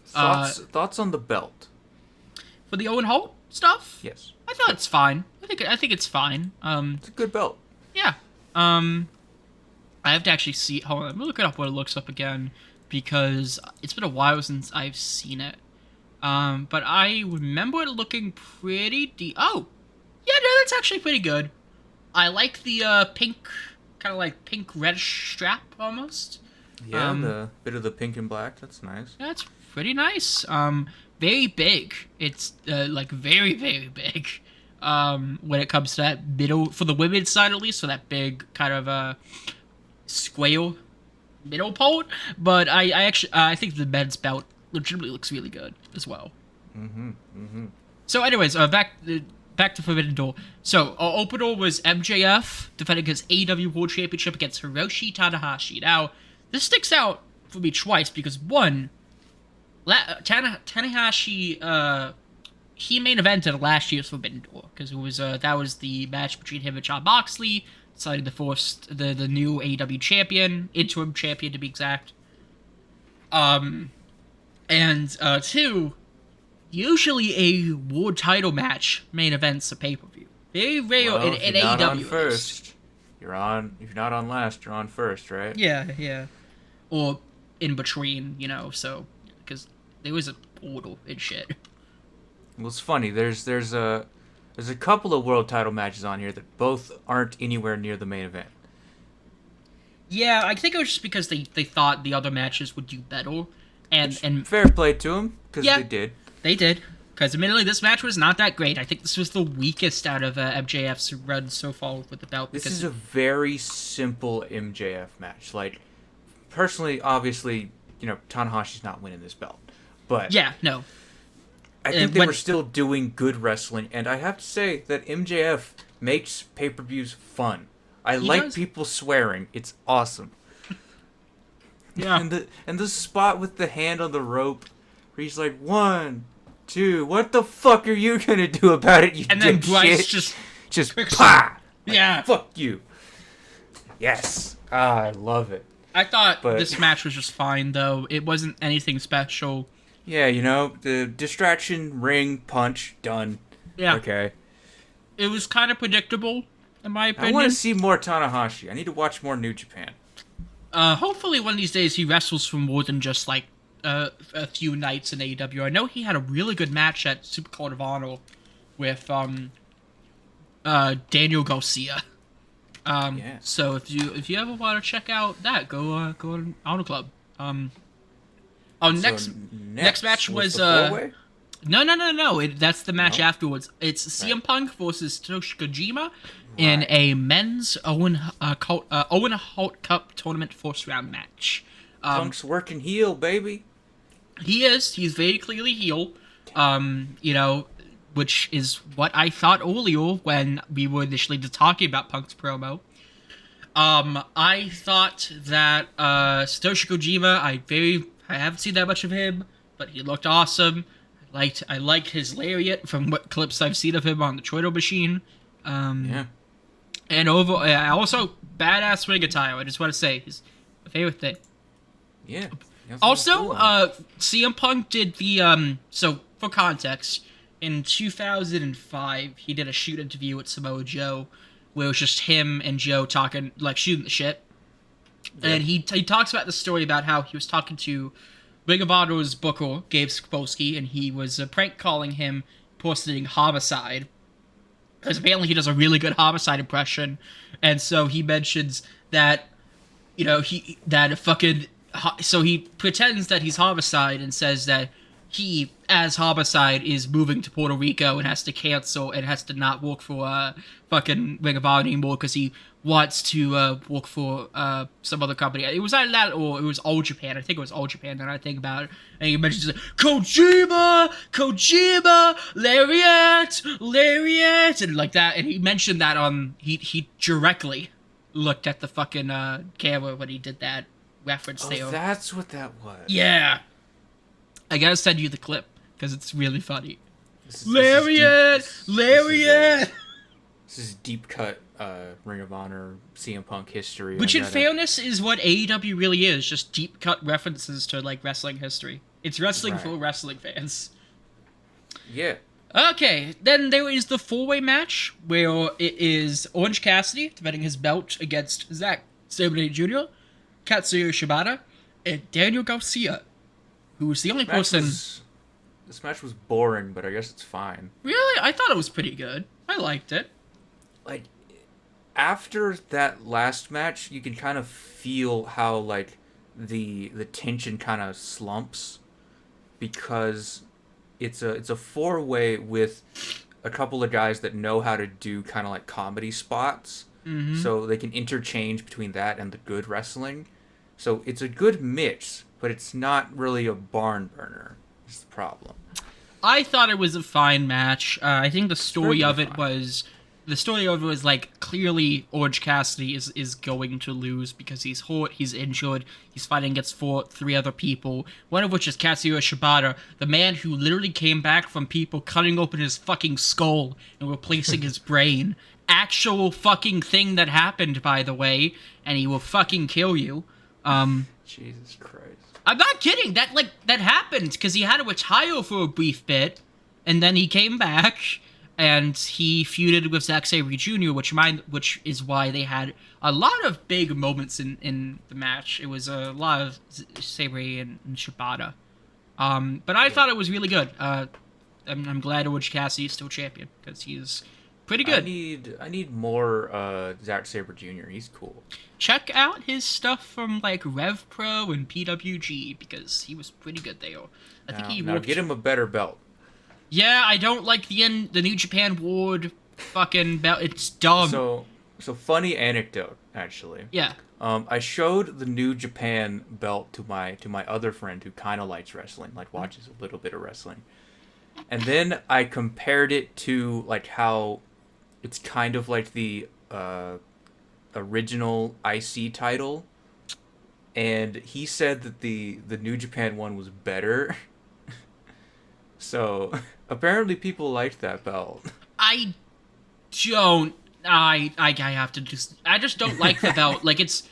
Thoughts on the belt for the Owen Hart stuff? Yes. I thought it's fine. I think it's fine. It's a good belt. Yeah. I have to actually see. Hold on, let me look it up. What it looks up again, because it's been a while since I've seen it. But I remember it looking pretty Oh, yeah, no, that's actually pretty good. I like the pink, kind of like pink reddish strap almost. Yeah, the bit of the pink and black. That's nice. Yeah, it's pretty nice. Very big. It's like very, very big. When it comes to that middle, for the women's side at least, for that big kind of square middle part. But I think the men's belt legitimately looks really good as well. So, anyways, back to Forbidden Door. So, our opener was MJF defending his AEW World Championship against Hiroshi Tanahashi. Now, this sticks out for me twice because one, Tanahashi he main evented last year's Forbidden Door because it was that was the match between him and Jon Moxley, deciding to force the new AEW champion, interim champion to be exact. And two, usually a world title match main events a pay-per-view. Very rare in AEW. Not on first. You're on. If you're not on last, you're on first, right? Yeah. Or in between, so because there was an order and shit. Well, it's funny. There's a couple of world title matches on here that both aren't anywhere near the main event. Yeah, I think it was just because they thought the other matches would do better, and Fair play to them, because yeah, they did. They did. Because admittedly, this match was not that great. I think this was the weakest out of MJF's run so far with the belt. This is a very simple MJF match. Like, personally, obviously, Tanahashi's not winning this belt. But yeah, no. I think they were still doing good wrestling, and I have to say that MJF makes pay-per-views fun. I like people swearing. It's awesome. Yeah. And the spot with the hand on the rope, where he's like, 1, 2, what the fuck are you gonna do about it, you and then Bryce shit? Just pah! Yeah. Fuck you. Yes. I love it. I thought this match was just fine, though. It wasn't anything special. Yeah, the distraction, ring, punch, done. Yeah. Okay. It was kind of predictable, in my opinion. I want to see more Tanahashi. I need to watch more New Japan. Hopefully one of these days he wrestles for more than just, like, a few nights in AEW. I know he had a really good match at Super Card of Honor with, Daniel Garcia. Yeah. So if you ever want to check out that, go on Honor Club. Next match was four-way? No. That's the match afterwards. It's CM Punk versus Satoshi Kojima in a men's Owen Hart Cup tournament first round match. Punk's working heel, baby. He is. He's very clearly heel. Which is what I thought earlier when we were initially talking about Punk's promo. I thought that Satoshi Kojima, I haven't seen that much of him, but he looked awesome. I liked his lariat from what clips I've seen of him on the Twitter machine. Yeah. And also badass ring attire. I just want to say, his favorite thing. Yeah. Also, CM Punk did the So for context, in 2005, he did a shoot interview with Samoa Joe, where it was just him and Joe talking, like shooting the shit. Yeah. And he talks about the story about how he was talking to Ring of Honor's booker, Gabe Sapolsky, and he was prank calling him, posting homicide. Because apparently he does a really good homicide impression. And so he mentions that, so he pretends that he's homicide and says that he, as homicide, is moving to Puerto Rico and has to cancel and has to not work for fucking Ring of Honor anymore because he wants to work for some other company. It was either that or it was All Japan. I think it was All Japan now that I think about it. And he mentions Kojima, Lariat, and like that. And he mentioned that on, he directly looked at the fucking camera when he did that reference there. That's what that was. Yeah. I gotta send you the clip because it's really funny. Lariat! This is deep cut Ring of Honor CM Punk history. Which, in fairness, is what AEW really is, just deep cut references to like wrestling history. It's wrestling for wrestling fans. Yeah. Okay, then there is the four-way match where it is Orange Cassidy defending his belt against Zack Sabre Jr., Katsuya Shibata, and Daniel Garcia, who was the only person... This match was boring, but I guess it's fine. Really? I thought it was pretty good. I liked it. Like, after that last match, you can kind of feel how, like, the tension kind of slumps, because it's a four-way with a couple of guys that know how to do kind of like comedy spots, so they can interchange between that and the good wrestling. So it's a good mix, but it's not really a barn burner. Is the problem. I thought it was a fine match. I think the story of it was like clearly Orange Cassidy is going to lose because he's hurt, he's injured, he's fighting against three other people, one of which is Katsuya Shibata, the man who literally came back from people cutting open his fucking skull and replacing his brain. Actual fucking thing that happened, by the way, and he will fucking kill you. Jesus Christ. I'm not kidding. That happened because he had to retire for a brief bit, and then he came back, and he feuded with Zack Sabre Jr., which is why they had a lot of big moments in the match. It was a lot of Sabre and Shibata. But I thought it was really good. I'm glad Orange Cassidy is still champion because he's pretty I good. need more Zack Sabre Jr. He's cool. Check out his stuff from like Rev Pro and PWG because he was pretty good there. I think he now get him a better belt. Yeah, I don't like the New Japan World fucking belt. It's dumb. So funny anecdote actually. Yeah. I showed the New Japan belt to my other friend who kind of likes wrestling, like watches a little bit of wrestling, and then I compared it to like how it's kind of like the original IC title, and he said that the New Japan one was better. So apparently people liked that belt. I don't. I have to just. I just don't like the belt. Like it's.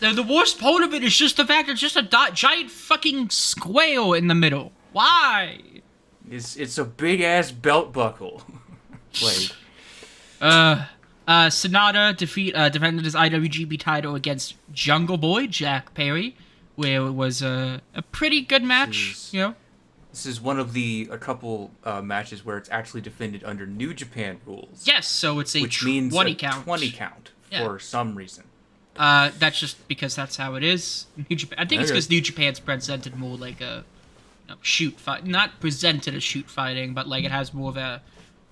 The worst part of it is just the fact it's just a giant fucking square in the middle. Why? It's a big ass belt buckle. Like. Sonata defended his IWGP title against Jungle Boy Jack Perry, where it was a pretty good match. This is one of a couple matches where it's actually defended under New Japan rules. Yes, so it's which means 20 a count. 20 count for some reason. That's just because that's how it is. New Japan. I think it's because New Japan's presented more like a shoot fight, not presented as shoot fighting, but like it has more of a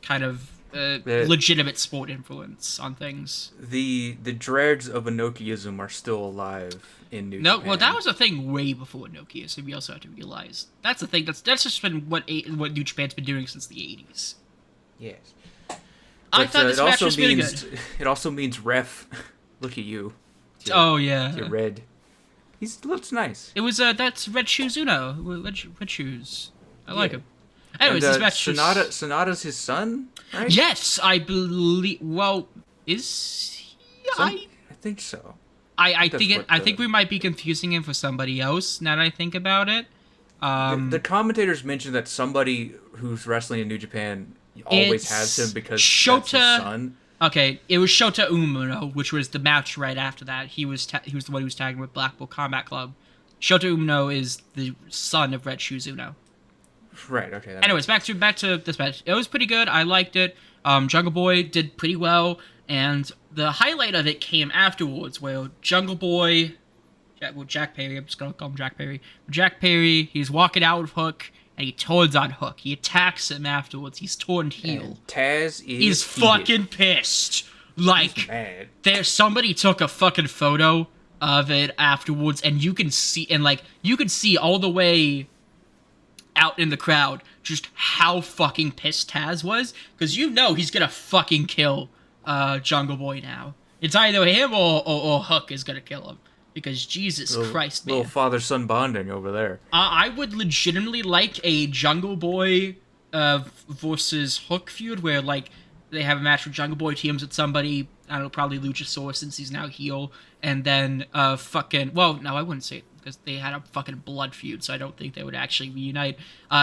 kind of legitimate sport influence on things. The dreads of Enochiism are still alive in New Japan. Well, that was a thing way before Enochiism. We also have to realize that's the thing. That's just been what New Japan's been doing since the 80s. Yes. I thought this match was really good. It also means ref. Look at you. Yeah. You're red. He looks nice. It was that's Red Shoes Uno. Red Shoes. I like him. Anyways, and, this match Sonata's his son, right? Yes, I believe. Well, is he? I think so. I think we might be confusing him for somebody else. Now that I think about it, the commentators mentioned that somebody who's wrestling in New Japan always has him because that's his son. Okay, it was Shota Umino, which was the match right after that. He was the one who was tagging with Blackpool Combat Club. Shota Umino is the son of Red Shoes Uno. Right. Okay. Anyways, back to this match. It was pretty good. I liked it. Jungle Boy did pretty well, and the highlight of it came afterwards, where Jungle Boy, Jack Perry. I'm just gonna call him Jack Perry. Jack Perry. He's walking out with Hook. And he turns on Hook. He attacks him afterwards. He's turned heel. And Taz is He's heated. fucking pissed. Like, mad. Somebody took a fucking photo of it afterwards, and you can see all the way out in the crowd just how fucking pissed Taz was, because he's gonna fucking kill Jungle Boy now. It's either him or Hook is gonna kill him. Because Jesus Christ, man. Little father-son bonding over there. I would legitimately like a Jungle Boy versus Hook feud where, like, they have a match where Jungle Boy teams with somebody, I don't know, probably Luchasaurus since he's now heel, and then well, no, I wouldn't say it, because they had a fucking blood feud, so I don't think they would actually reunite.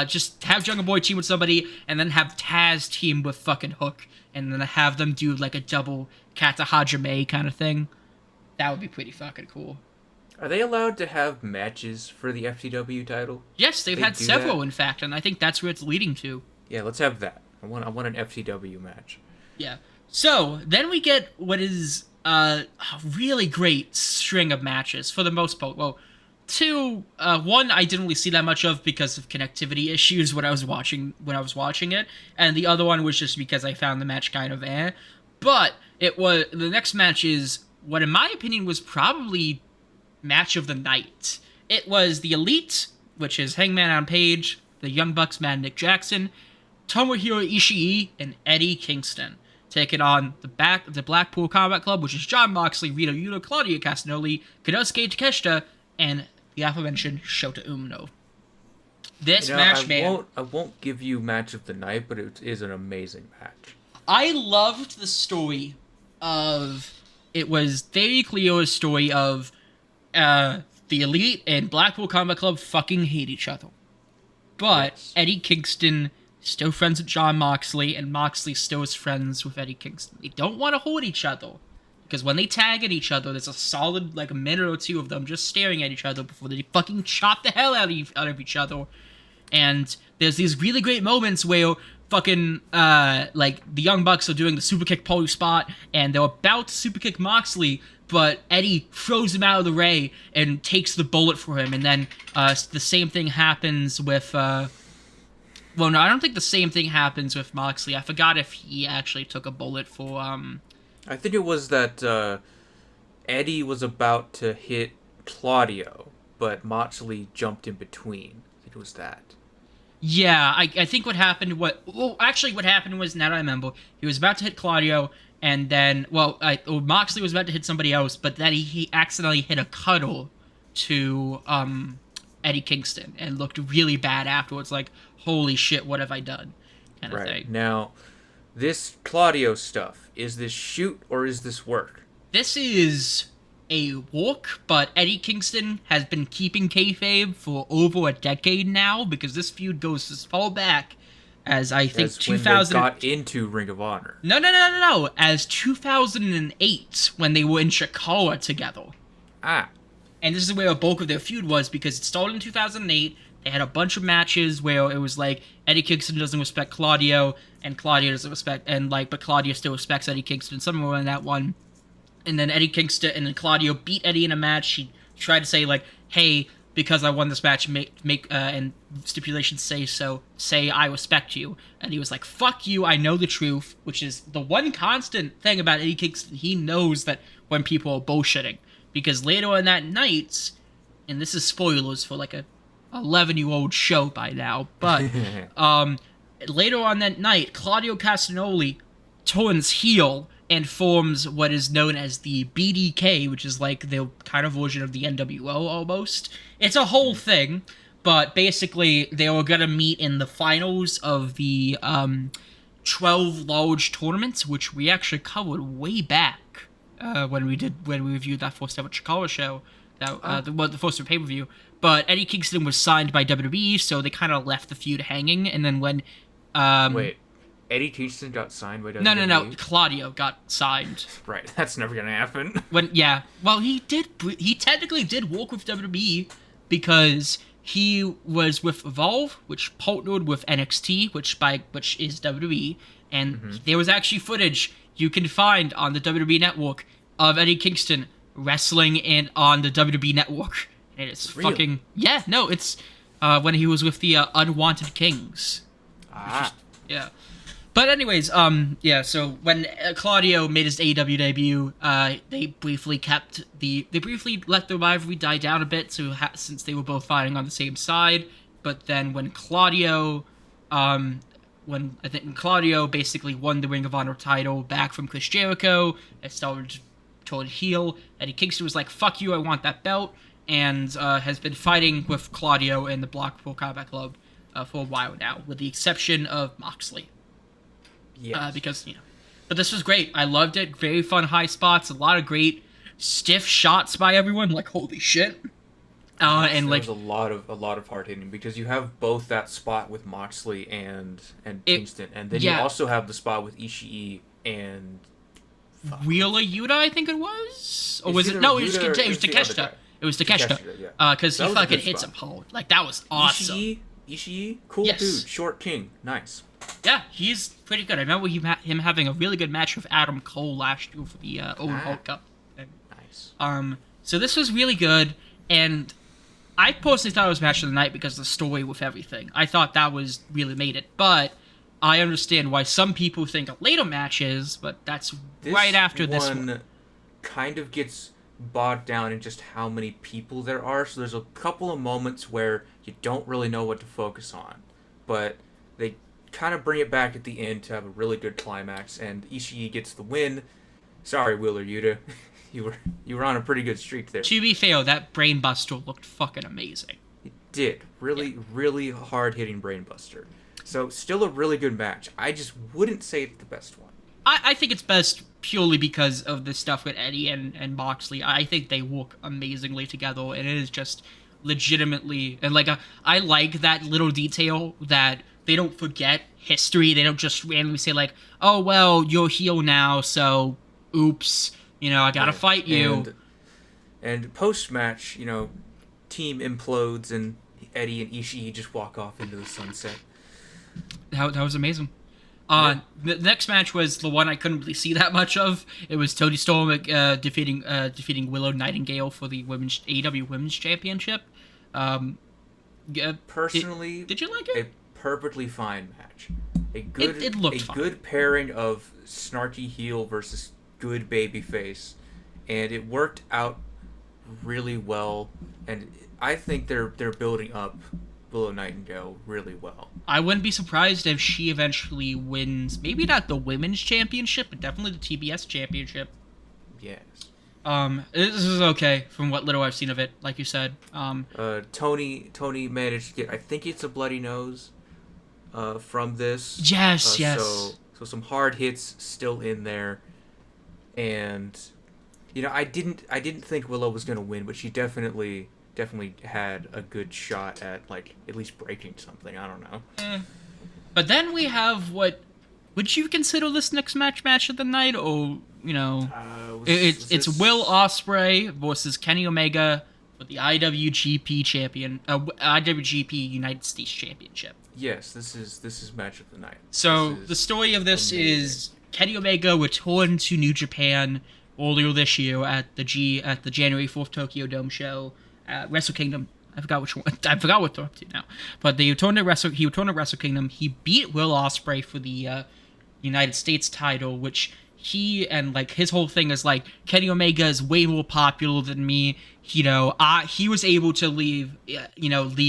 Just have Jungle Boy team with somebody, and then have Taz team with fucking Hook, and then have them do, like, a double Kata Hajime kind of thing. That would be pretty fucking cool. Are they allowed to have matches for the FTW title? Yes, they've had several, in fact, and I think that's where it's leading to. Yeah, let's have that. I want an FTW match. Yeah. So, then we get what is a really great string of matches, for the most part. Well, one I didn't really see that much of because of connectivity issues when I was watching it, and the other one was just because I found the match kind of But the next match is what, in my opinion, was probably match of the night. It was the Elite, which is Hangman Adam Page, the Young Bucks man Nick Jackson, Tomohiro Ishii, and Eddie Kingston, taking on the Blackpool Combat Club, which is Jon Moxley, Rito Yuta, Claudio Castagnoli, Konosuke Takeshita, and the aforementioned Shota Umino. This match, I won't give you match of the night, but it is an amazing match. I loved the story it was very clear a story of the Elite and Blackpool Combat Club fucking hate each other. But yes. Eddie Kingston is still friends with Jon Moxley, and Moxley still is friends with Eddie Kingston. They don't want to hold each other, because when they tag at each other, there's a solid, like, a minute or two of them just staring at each other before they fucking chop the hell out of each other. And there's these really great moments where fucking like the Young Bucks are doing the super kick Polo spot, and they're about to super kick Moxley, but Eddie throws him out of the ray and takes the bullet for him. And then the same thing happens with well, no, I don't think the same thing happens with Moxley. I forgot if he actually took a bullet for I think it was that Eddie was about to hit Claudio, but Moxley jumped in between. I think it was that. Yeah, I think what happened, what happened was, now that I remember, he was about to hit Claudio, and then, Moxley was about to hit somebody else, but then he accidentally hit a cuddle to Eddie Kingston, and looked really bad afterwards, like, holy shit, what have I done, kind of thing. Now, this Claudio stuff, is this shoot or is this work? This is a walk, but Eddie Kingston has been keeping kayfabe for over a decade now, because this feud goes as far back as I think 2000. When they got into Ring of Honor. No. As 2008, when they were in Chicago together. Ah. And this is where a bulk of their feud was, because it started in 2008. They had a bunch of matches where it was like Eddie Kingston doesn't respect Claudio, and Claudio doesn't respect, but Claudio still respects Eddie Kingston. Somewhere in that one. And then Eddie Kingston and then Claudio beat Eddie in a match. He tried to say, like, hey, because I won this match, and stipulations say I respect you. And he was like, fuck you, I know the truth, which is the one constant thing about Eddie Kingston. He knows that when people are bullshitting. Because later on that night, and this is spoilers for like a 11-year-old show by now, but later on that night, Claudio Castagnoli turns heel and forms what is known as the BDK, which is like the kind of version of the NWO almost. It's a whole thing, but basically they were gonna meet in the finals of the 12 large tournaments, which we actually covered way back when we reviewed that first ever Chicago show, the first ever pay-per-view. But Eddie Kingston was signed by WWE, so they kind of left the feud hanging, and then when wait, Eddie Kingston got signed by WWE? No. Claudio got signed. Right, that's never gonna happen. Well, he did. He technically did work with WWE because he was with Evolve, which partnered with NXT, which is WWE, and there was actually footage you can find on the WWE network of Eddie Kingston wrestling on the WWE network. And it's fucking it's when he was with the Unwanted Kings. Yeah. But anyways, so when Claudio made his AEW debut, they briefly let the rivalry die down a bit, since they were both fighting on the same side. But then when Claudio basically won the Ring of Honor title back from Chris Jericho, it started to turn heel. Eddie Kingston was like, "Fuck you, I want that belt," and has been fighting with Claudio in the Blackpool Combat Club for a while now, with the exception of Moxley. Yes. Because, but this was great. I loved it. Very fun high spots. A lot of great stiff shots by everyone. Like, holy shit. And like, there was a lot of hard hitting, because you have both that spot with Moxley and Kingston, and then you also have the spot with Ishii and Wheeler Yuta, I think it was, or was it? No, it was Takeshita. It was Takeshita. Because he fucking hits him hard. Like, that was awesome. Ishii, cool dude, short king, nice. Yeah, he's pretty good. I remember him having a really good match with Adam Cole last year for the Overall Cup. Nice. So this was really good, and I personally thought it was match of the night because of the story with everything. I thought that was really made it, but I understand why some people think a later match is, but that's right after this one. Kind of gets bogged down in just how many people there are, so there's a couple of moments where you don't really know what to focus on, but they kind of bring it back at the end to have a really good climax, and Ishii gets the win. Sorry, Wheeler Yuta. You were on a pretty good streak there. To be fair, that Brainbuster looked fucking amazing. It did. Really hard-hitting Brainbuster. So, still a really good match. I just wouldn't say it's the best one. I think it's best purely because of the stuff with Eddie and Moxley. I think they work amazingly together, and it is just legitimately... And, like, I like that little detail that they don't forget history. They don't just randomly say, like, oh, well, you're heel now, so oops, I gotta fight you. And post-match, team implodes, and Eddie and Ishii just walk off into the sunset. That was amazing. Yeah. The next match was the one I couldn't really see that much of. It was Toni Storm defeating Willow Nightingale for the women's AEW Women's Championship. Yeah, Personally, did you like it? A perfectly fine match. A good It looked fine. good pairing of snarky heel versus good babyface, and it worked out really well. And I think they're building up Willow Nightingale really well. I wouldn't be surprised if she eventually wins, maybe not the Women's Championship, but definitely the TBS Championship. Yes. This is okay from what little I've seen of it, like you said. Tony managed to get, I think it's a bloody nose, from this. Yes, yes. So some hard hits still in there, and I didn't think Willow was gonna win, but she definitely had a good shot at at least breaking something. I don't know. But then we have what would you consider this next match of the night, or it's Will Ospreay versus Kenny Omega for the IWGP IWGP United States Championship. Yes, this is match of the night. So the story of this is Kenny Omega returned to New Japan earlier this year at the January 4th Tokyo Dome show at Wrestle Kingdom. I forgot which one. I forgot what they're up to now. But he returned to Wrestle Kingdom. He beat Will Ospreay for the United States title, which he and his whole thing is Kenny Omega is way more popular than me. He was able to leave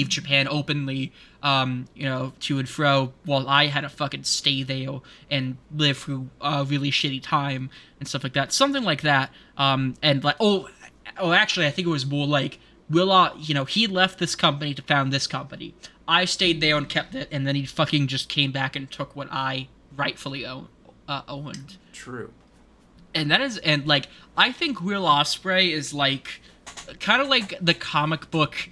Japan openly, to and fro, while I had to fucking stay there and live through a really shitty time and stuff like that. Something like that. Actually, I think it was more he left this company to found this company. I stayed there and kept it, and then he fucking just came back and took what I rightfully owned. True. And I think Will Ospreay is kind of like the comic book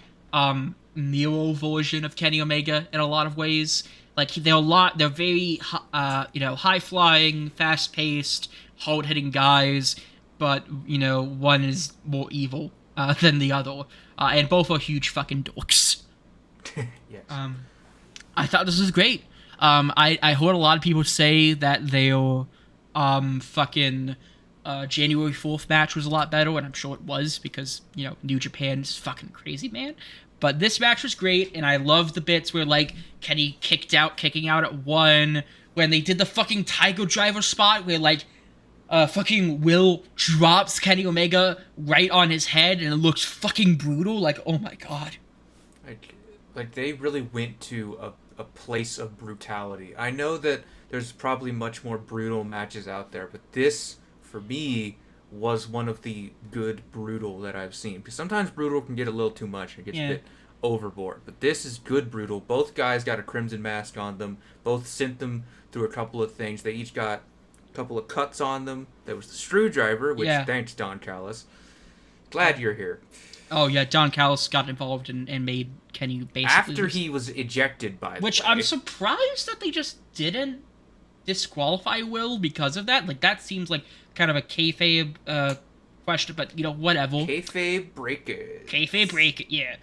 Nero version of Kenny Omega in a lot of ways. They're very high flying, fast paced, hard hitting guys, but one is more evil than the other, and both are huge fucking dorks. Yes. I thought this was great. I heard a lot of people say that their January 4th match was a lot better, and I'm sure it was because, New Japan is fucking crazy, man. But this match was great, and I love the bits where, Kenny kicking out at one, when they did the fucking Tiger Driver spot where, fucking Will drops Kenny Omega right on his head, and it looks fucking brutal. Oh my god. They really went to a place of brutality. I know that there's probably much more brutal matches out there, but this, for me, was one of the good brutal that I've seen. Because sometimes brutal can get a little too much. It gets a bit overboard. But this is good brutal. Both guys got a crimson mask on them. Both sent them through a couple of things. They each got a couple of cuts on them. There was the screwdriver, which thanks Don Callis. Glad you're here. Oh yeah, Don Callis got involved and made Kenny basically after he was ejected, by the way. Which I'm surprised that they just didn't disqualify Will because of that. That seems like kind of a kayfabe question, but whatever. Kayfabe break it, yeah.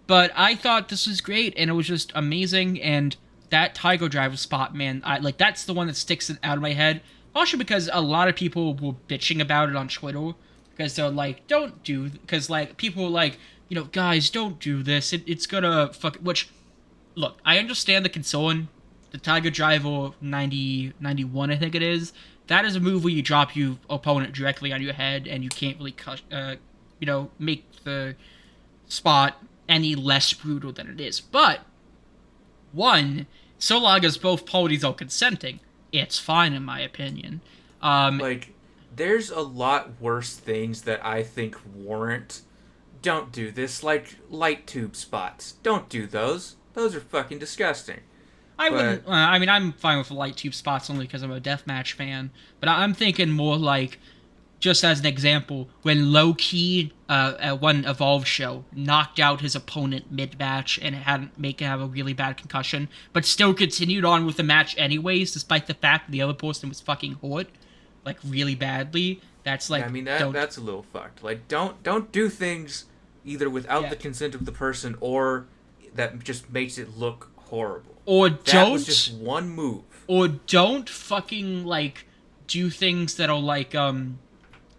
But I thought this was great, and it was just amazing. And that Tiger Driver spot, man, that's the one that sticks out of my head. Also because a lot of people were bitching about it on Twitter. Because they're don't do... Because, people were guys, don't do this. It's gonna fuck... Which, look, I understand the concern. The Tiger Driver 91, I think it is. That is a move where you drop your opponent directly on your head, and you can't really, make the spot any less brutal than it is. But, one, so long as both parties are consenting, it's fine, in my opinion. There's a lot worse things that I think warrant. Don't do this, light tube spots. Don't do those. Those are fucking disgusting. I wouldn't. I'm fine with light tube spots only because I'm a deathmatch fan. But I'm thinking more just as an example, when Low Key at one Evolve show knocked out his opponent mid-match and make him have a really bad concussion, but still continued on with the match anyways, despite the fact that the other person was fucking hurt. Really badly. That's that's a little fucked. Don't do things either without Yeah. the consent of the person or that just makes it look horrible. Or That was don't, just one move. or don't fucking like do things that are like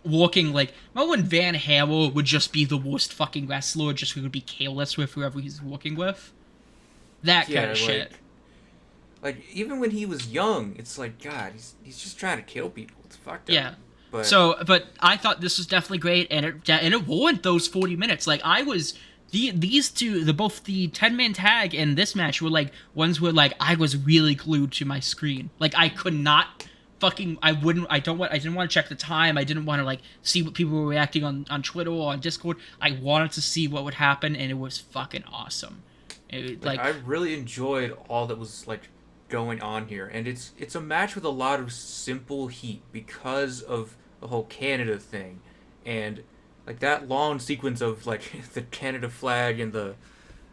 walking like. Remember when Van Halen would just be the worst fucking wrestler, just who would be careless with whoever he's working with? That kind of shit. Like even when he was young, it's like God, he's just trying to kill people. It's fucked up. Yeah. But But I thought this was definitely great, and it ruined those 40 minutes. Like I was, these two, both the 10-man tag and this match were like ones where like I was really glued to my screen. Like I could not fucking, I didn't want to check the time. I didn't want to like see what people were reacting on Twitter or on Discord. I wanted to see what would happen, and it was fucking awesome. I really enjoyed all that was like going on here, and it's a match with a lot of simple heat because of the whole Canada thing, and like that long sequence of like the Canada flag and the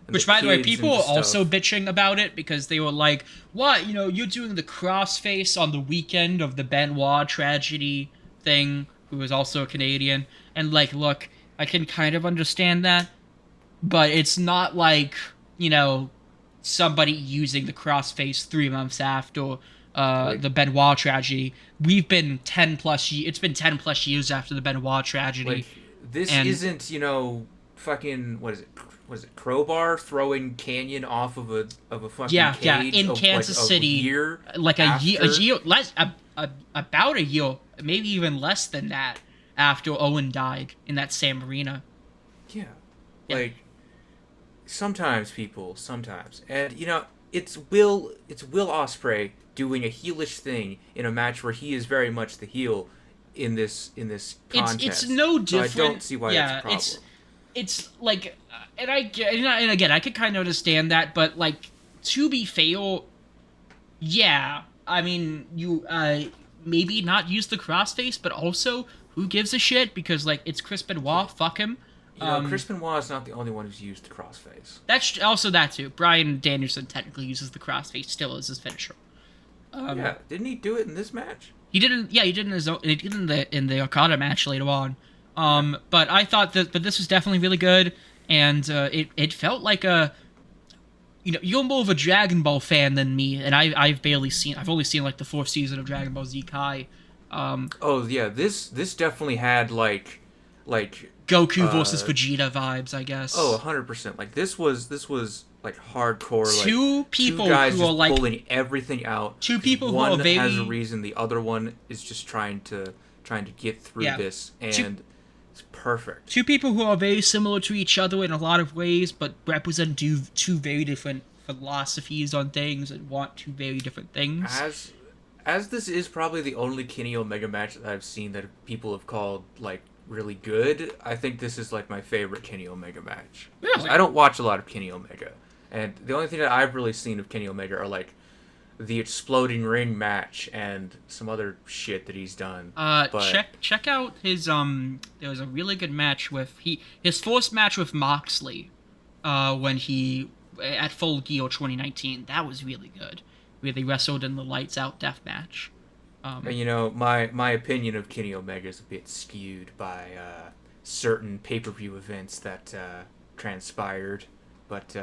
which, by the way, kids and people the were stuff. also bitching about it because they were like, "What? You know, you're doing the crossface on the weekend of the Benoit tragedy thing," who was also a Canadian. And like, look, I can kind of understand that, but it's not like, you know, somebody using the crossface 3 months after the Benoit tragedy. We've been 10 plus. It's been 10 plus years after the Benoit tragedy. Like this isn't, you know, fucking what is it? Was it Crowbar throwing Canyon off of a fucking cage in of, Kansas like, City, a year like after? a year less, about a year, maybe even less than that, after Owen died in that same arena. Yeah. Like sometimes, and you know, it's Will Ospreay doing a heelish thing in a match where he is very much the heel in this contest. It's no different. So I don't see why that's a problem. It's like, and again, I could kind of understand that, but like, to be fair, yeah, I mean, you maybe not use the crossface, but also who gives a shit, because like it's Chris Benoit, fuck him. You know, Chris Benoit is not the only one who's used the crossface. That's also that too. Bryan Danielson technically uses the crossface still as his finisher. Yeah, didn't he do it in this match? He didn't. Yeah, he did in his own. He did in the Okada match later on. But I thought that this was definitely really good, and it felt like a. You know, you're more of a Dragon Ball fan than me, and I've only seen like the 4th season of Dragon Ball Z Kai. Oh yeah, this definitely had like Goku versus Vegeta vibes, I guess. Oh, 100%. Like this was like hardcore. Two people two guys who just are like pulling everything out. Two people one who are very has a reason, the other one is just trying to get through this, and it's perfect. Two people who are very similar to each other in a lot of ways, but represent two very different philosophies on things and want two very different things. As this is probably the only Kenny Omega match that I've seen that people have called like really good, I think this is like my favorite Kenny Omega match. Really? I don't watch a lot of Kenny Omega, and the only thing that I've really seen of Kenny Omega are like the exploding ring match and some other shit that he's done. Check out his there was a really good match with his first match with Moxley, when he at Full Gear 2019. That was really good. Where they wrestled in the lights out death match. And you know, my opinion of Kenny Omega is a bit skewed by certain pay-per-view events that transpired, but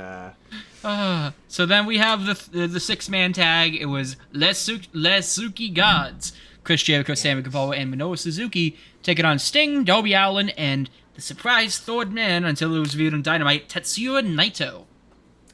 so then we have the 6-man tag. It was Les Suzuki Gods, Chris Jericho, Sammy Guevara, and Minoru Suzuki taking on Sting, Darby Allin, and the surprise third man until it was revealed on Dynamite, Tetsuya Naito.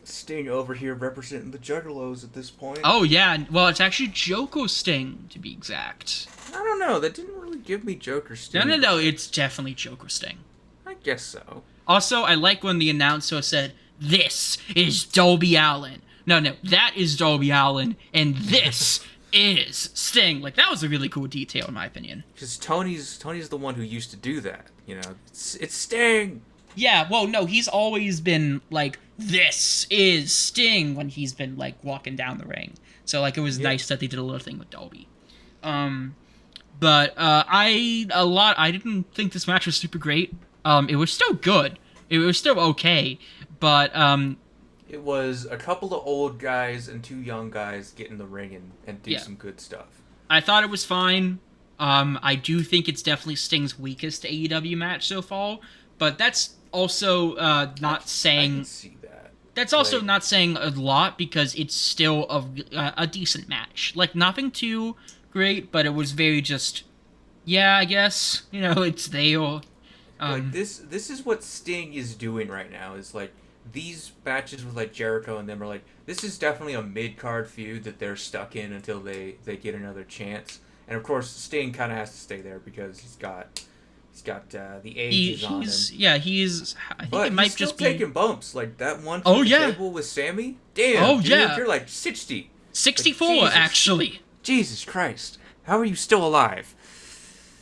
Sting over here representing the Juggalos at this point. Oh yeah, well it's actually Joker Sting to be exact. I don't know, that didn't really give me Joker Sting. No, it's definitely Joker Sting. I guess so. Also, I like when the announcer said, "This is Darby Allin." No, that is Darby Allin, and this is Sting. Like, that was a really cool detail, in my opinion. Because Tony's the one who used to do that, you know? It's Sting! Yeah, well, no, he's always been, like, "This is Sting," when he's been, like, walking down the ring. So, like, it was nice that they did a little thing with Darby. But I didn't think this match was super great. It was still good. It was still okay, but it was a couple of old guys and 2 young guys get in the ring and do some good stuff. I thought it was fine. I do think it's definitely Sting's weakest AEW match so far, but that's also not I can saying see that. that's also Like, not saying a lot because it's still a decent match. Like nothing too great, but it was very just yeah, I guess it's there. like Um, this is what Sting is doing right now. Is like these matches with like Jericho and them are like this is definitely a mid card feud that they're stuck in until they get another chance. And of course, Sting kind of has to stay there because he's got the ages on him. he's I think it But he's might still just be taking bumps. Like that one oh from the yeah table with Sammy. Damn, oh dude, yeah you're like 60. Like, 64 Jesus. actually. Jesus Christ. How are you still alive?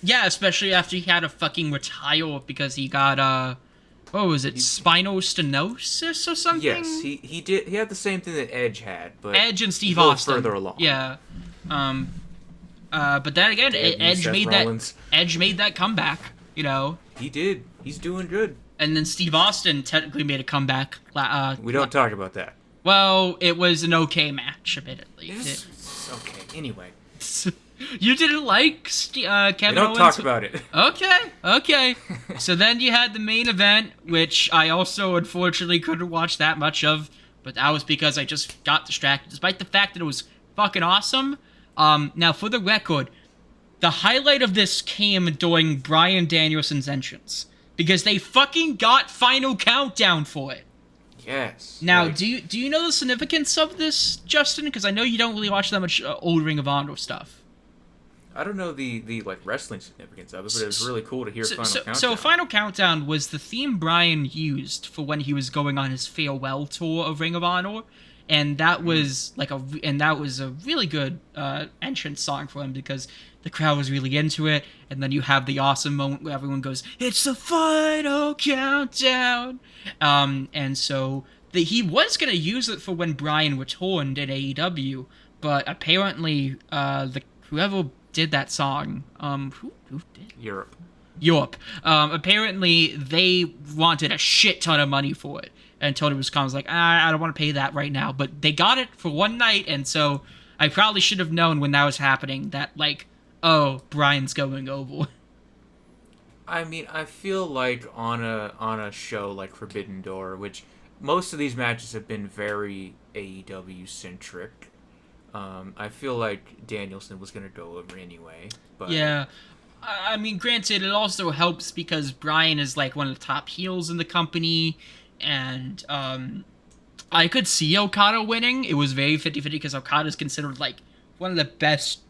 Yeah, especially after he had to fucking retire because he got what was it, spinal stenosis or something? Yes, he did. He had the same thing that Edge had, but Edge and Steve a little Austin. further along. Yeah. But then again, Damn you, Edge Seth made Rollins. that Edge made that comeback, He did. He's doing good. and then Steve Austin technically made a comeback. We don't talk about that. Well, it was an okay match, admittedly. It's okay. Anyway, You didn't like Kevin we don't Owens? talk about it. Okay. So then you had the main event, which I also unfortunately couldn't watch that much of, but that was because I just got distracted, despite the fact that it was fucking awesome. Now, for the record, the highlight of this came during Bryan Danielson's entrance, because they fucking got Final Countdown for it. Yes. Now, like, do you know the significance of this, Justin? Because I know you don't really watch that much old Ring of Honor stuff. I don't know the like wrestling significance of it, but it was really cool to hear Final Countdown. So Final Countdown was the theme Bryan used for when he was going on his farewell tour of Ring of Honor, and that was a really good entrance song for him because the crowd was really into it, and then you have the awesome moment where everyone goes, "It's the Final Countdown," and so he was gonna use it for when Bryan returned in AEW, but apparently whoever did that song. Who did? Europe. Apparently, they wanted a shit ton of money for it. And Tony was like, I don't want to pay that right now. But they got it for one night, and so I probably should have known when that was happening that, like, oh, Bryan's going over. I mean, I feel like on a show like Forbidden Door, which most of these matches have been very AEW centric. I feel like Danielson was going to go over anyway. But yeah. I mean, granted, it also helps because Bryan is, like, one of the top heels in the company, and I could see Okada winning. It was very 50-50 because Okada is considered, like, one of the best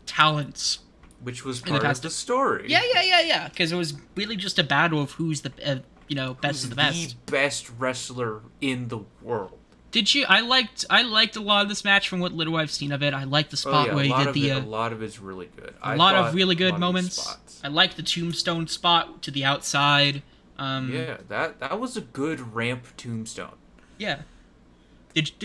talents. Which was part of the story. Yeah. Because it was really just a battle of who's the, best of the best. The best wrestler in the world. Did you? I liked a lot of this match from what little I've seen of it. I liked the spot where he did a lot of it's really good. A lot of really good moments. I liked the tombstone spot to the outside. Yeah, that was a good ramp tombstone. Yeah.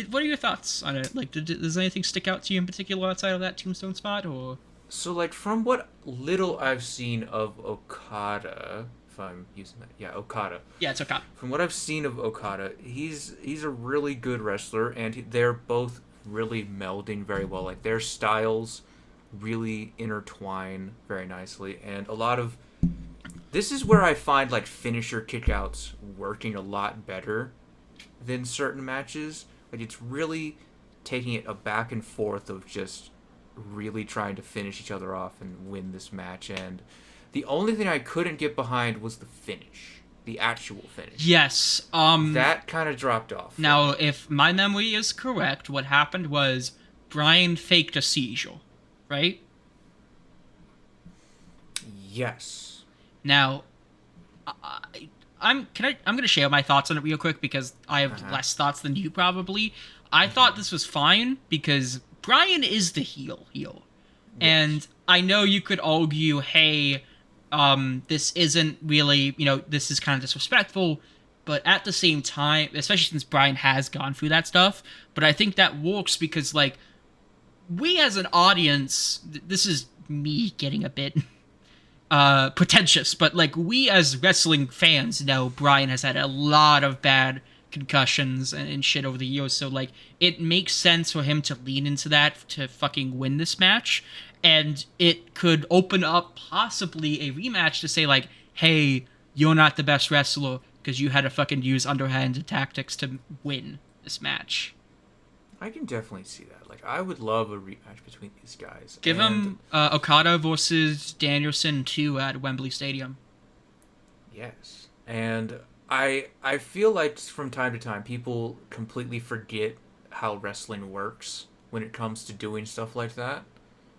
What are your thoughts on it? Like, does anything stick out to you in particular outside of that tombstone spot, or? So, like, from what little I've seen of Okada, if I'm using that, yeah, Okada. Yeah, it's Okada. From what I've seen of Okada, he's a really good wrestler, and they're both really melding very well. Like, their styles really intertwine very nicely, and a lot of this is where I find like finisher kickouts working a lot better than certain matches. Like, it's really taking it a back and forth of just really trying to finish each other off and win this match. And the only thing I couldn't get behind was the finish, the actual finish. Yes. That kind of dropped off. Now, if my memory is correct, what happened was Bryan faked a seizure, right? Yes. Now, I'm gonna share my thoughts on it real quick because I have less thoughts than you probably. I thought this was fine because Bryan is the heel. Yes. And I know you could argue, hey, this isn't really, this is kind of disrespectful, but at the same time, especially since Bryan has gone through that stuff, but I think that works because, like, we as an audience, this is me getting a bit pretentious, but, like, we as wrestling fans know Bryan has had a lot of bad concussions and shit over the years, so, like, it makes sense for him to lean into that to fucking win this match, and it could open up possibly a rematch to say, like, hey, you're not the best wrestler, because you had to fucking use underhand tactics to win this match. I can definitely see that. Like, I would love a rematch between these guys. Give him Okada versus Danielson 2 at Wembley Stadium. Yes. And I feel like from time to time people completely forget how wrestling works when it comes to doing stuff like that.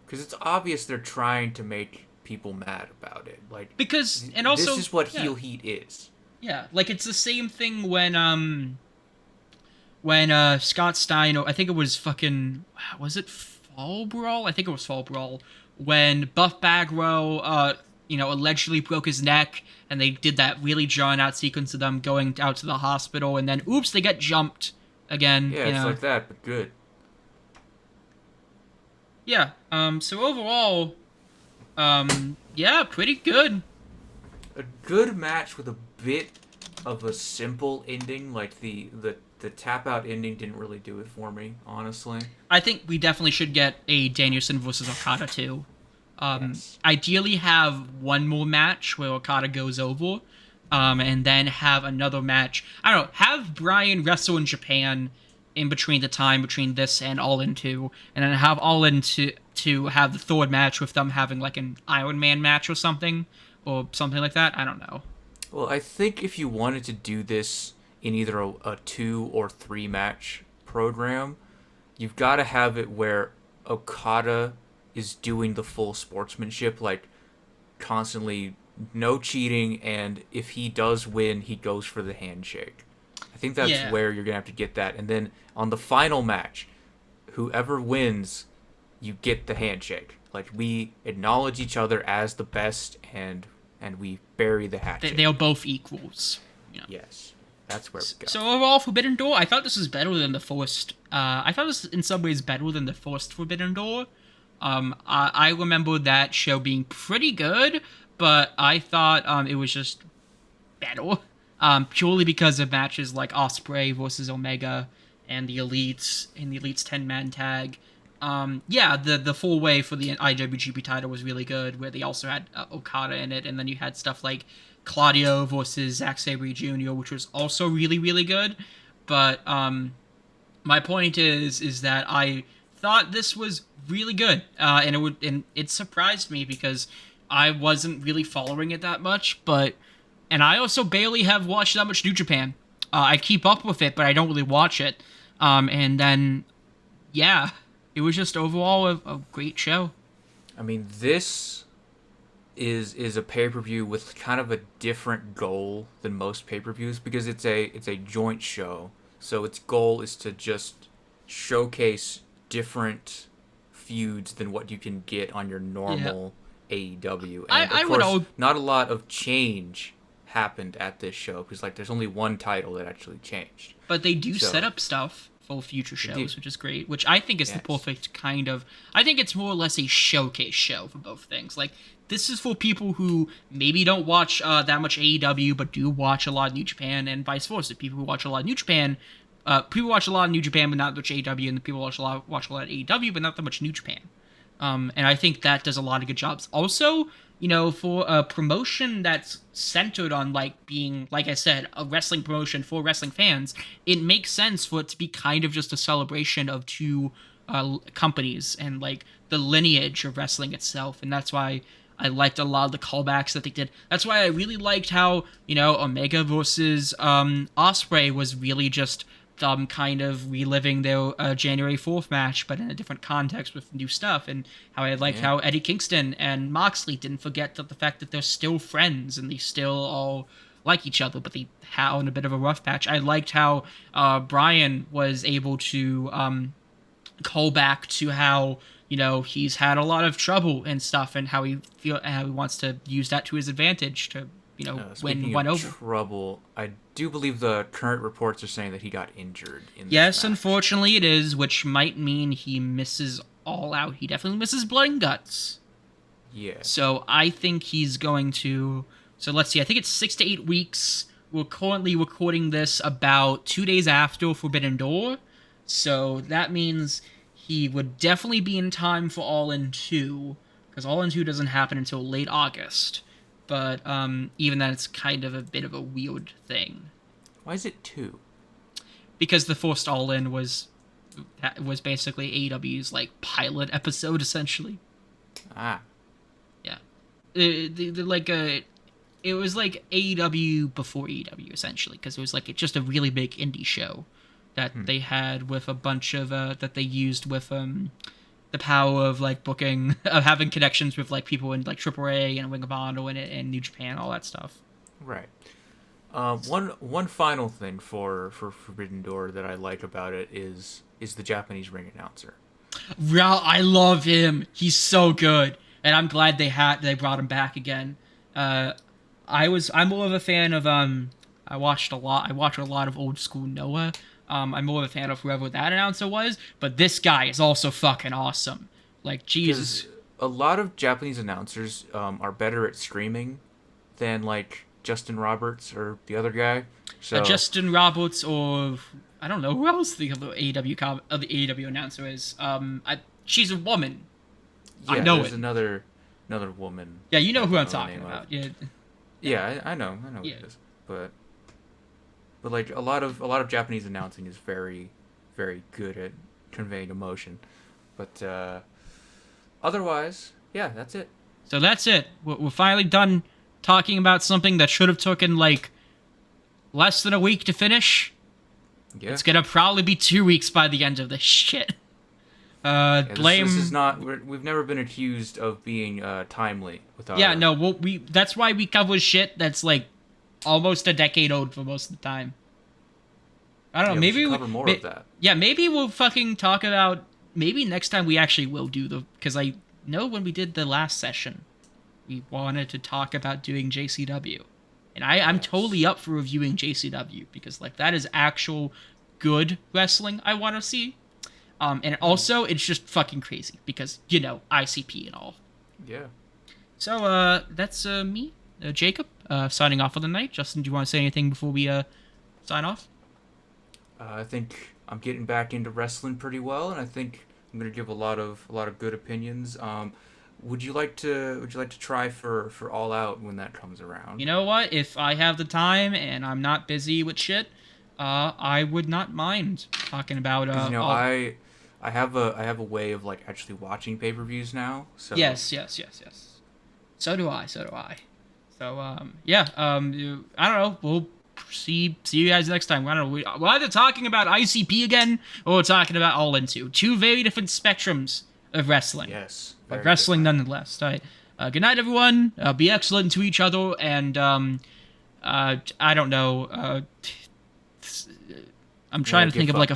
Because it's obvious they're trying to make people mad about it. Like, because, and also, this is what heel heat is. Yeah, like it's the same thing when Scott Steiner, I think it was was it Fall Brawl? I think it was Fall Brawl, when Buff Bagwell allegedly broke his neck, and they did that really drawn out sequence of them going out to the hospital, and then oops, they get jumped again. Yeah, it's like that, but good. Yeah. So overall, yeah, pretty good. A good match with a bit of a simple ending, like the tap out ending didn't really do it for me, honestly. I think we definitely should get a Danielson versus Okada too. Yes. Ideally have one more match where Okada goes over, and then have another match. I don't know, have Bryan wrestle in Japan in between the time between this and All In 2, and then have All In to have the third match with them having like an Iron Man match or something like that. I don't know. Well, I think if you wanted to do this in either a 2 or 3 match program, you've got to have it where Okada is doing the full sportsmanship, like constantly no cheating, and if he does win, he goes for the handshake. I think that's where you're going to have to get that. And then on the final match, whoever wins, you get the handshake. Like, we acknowledge each other as the best, and we bury the hatchet. They're both equals. You know? Yes. That's where we go. So overall, Forbidden Door, I thought this was better than the first. I thought this in some ways better than the first Forbidden Door. I remember that show being pretty good, but I thought it was just better. Purely because of matches like Ospreay versus Omega and the Elites in the Elites 10-man tag. The full way for the IWGP title was really good, where they also had Okada in it, and then you had stuff like Claudio versus Zack Sabre Jr., which was also really, really good. But my point is that I thought this was really good, and it surprised me because I wasn't really following it that much, and I also barely have watched that much New Japan. I keep up with it, but I don't really watch it. And then, yeah, it was just overall a great show. I mean, this is a pay-per-view with kind of a different goal than most pay-per-views, because it's a joint show. So its goal is to just showcase different feuds than what you can get on your normal AEW. And of course, not a lot of change happened at this show, because like there's only one title that actually changed. But they do set up stuff for future shows, which is great, which I think is the perfect kind of... I think it's more or less a showcase show for both things. Like, this is for people who maybe don't watch that much AEW, but do watch a lot of New Japan, and vice versa. People who watch a lot of New Japan... people watch a lot of New Japan, but not much AEW, and the people watch a lot of AEW, but not that much New Japan. And I think that does a lot of good jobs. Also, for a promotion that's centered on, like, being, like I said, a wrestling promotion for wrestling fans, it makes sense for it to be kind of just a celebration of two companies and, like, the lineage of wrestling itself. And that's why I liked a lot of the callbacks that they did. That's why I really liked how, Omega versus Ospreay was really just them kind of reliving their January 4th match, but in a different context with new stuff, and how I liked how Eddie Kingston and Moxley didn't forget the fact that they're still friends and they still all like each other, but they had a bit of a rough patch. I liked how Bryan was able to call back to how he's had a lot of trouble and stuff, and how he wants to use that to his advantage to win one over. Trouble. I do believe the current reports are saying that he got injured in this Yes, match. Unfortunately it is, which might mean he misses All Out. He definitely misses Blood and Guts. Yeah. So I think he's going to... So let's see, I think it's 6 to 8 weeks. We're currently recording this about 2 days after Forbidden Door. So that means he would definitely be in time for All In 2, because All In 2 doesn't happen until late August. but even then, it's kind of a bit of a weird thing. Why is it 2? Because the Forced All-In was basically AEW's like pilot episode, essentially. Ah. Yeah. It was like AEW before AEW, essentially, because it was like just a really big indie show that they had with a bunch of that they used with the power of like booking of having connections with like people in like AAA and Ring of Honor and New Japan, all that stuff. Right. One final thing for Forbidden Door that I like about it is the Japanese ring announcer. I love him. He's so good, and I'm glad they brought him back again. I'm more of a fan of I watched a lot of old school Noah. I'm more of a fan of whoever that announcer was, but this guy is also fucking awesome. Like, Jesus. A lot of Japanese announcers are better at streaming than like Justin Roberts or the other guy. So Justin Roberts, or I don't know who else the AEW announcer is. She's a woman. Yeah, I know there's another woman. Yeah, you know who I'm talking about. Yeah. Yeah, I know who it is. But like a lot of Japanese announcing is very, very good at conveying emotion. But otherwise, yeah, that's it. So that's it. We're finally done talking about something that should have taken like less than a week to finish. Yeah. It's gonna probably be 2 weeks by the end of this shit. Blame. This is not. We've never been accused of being timely with our. Yeah, no. That's why we cover shit that's like almost a decade old for most of the time. I don't know. Maybe we should cover more of that. Yeah, maybe we'll fucking talk about. Maybe next time we actually will do because I know when we did the last session, we wanted to talk about doing JCW, and I'm totally up for reviewing JCW because like that is actual good wrestling I want to see. And also, it's just fucking crazy because, you know, ICP and all. Yeah. So, that's me, Jacob, signing off for the night. Justin, do you want to say anything before we sign off? I think I'm getting back into wrestling pretty well, and I think I'm gonna give a lot of good opinions. Would you like to try for All Out when that comes around? You know what? If I have the time and I'm not busy with shit, I would not mind talking about. I have a way of like actually watching pay-per-views now. So yes. So do I. So yeah. I don't know. We'll see you guys next time. I don't know. We're either talking about ICP again or we're talking about All In two very different spectrums of wrestling. Yes. But wrestling nonetheless. All right. Good night, everyone. Be excellent to each other, and I don't know. I'm trying to think of like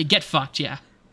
get fucked. Yeah.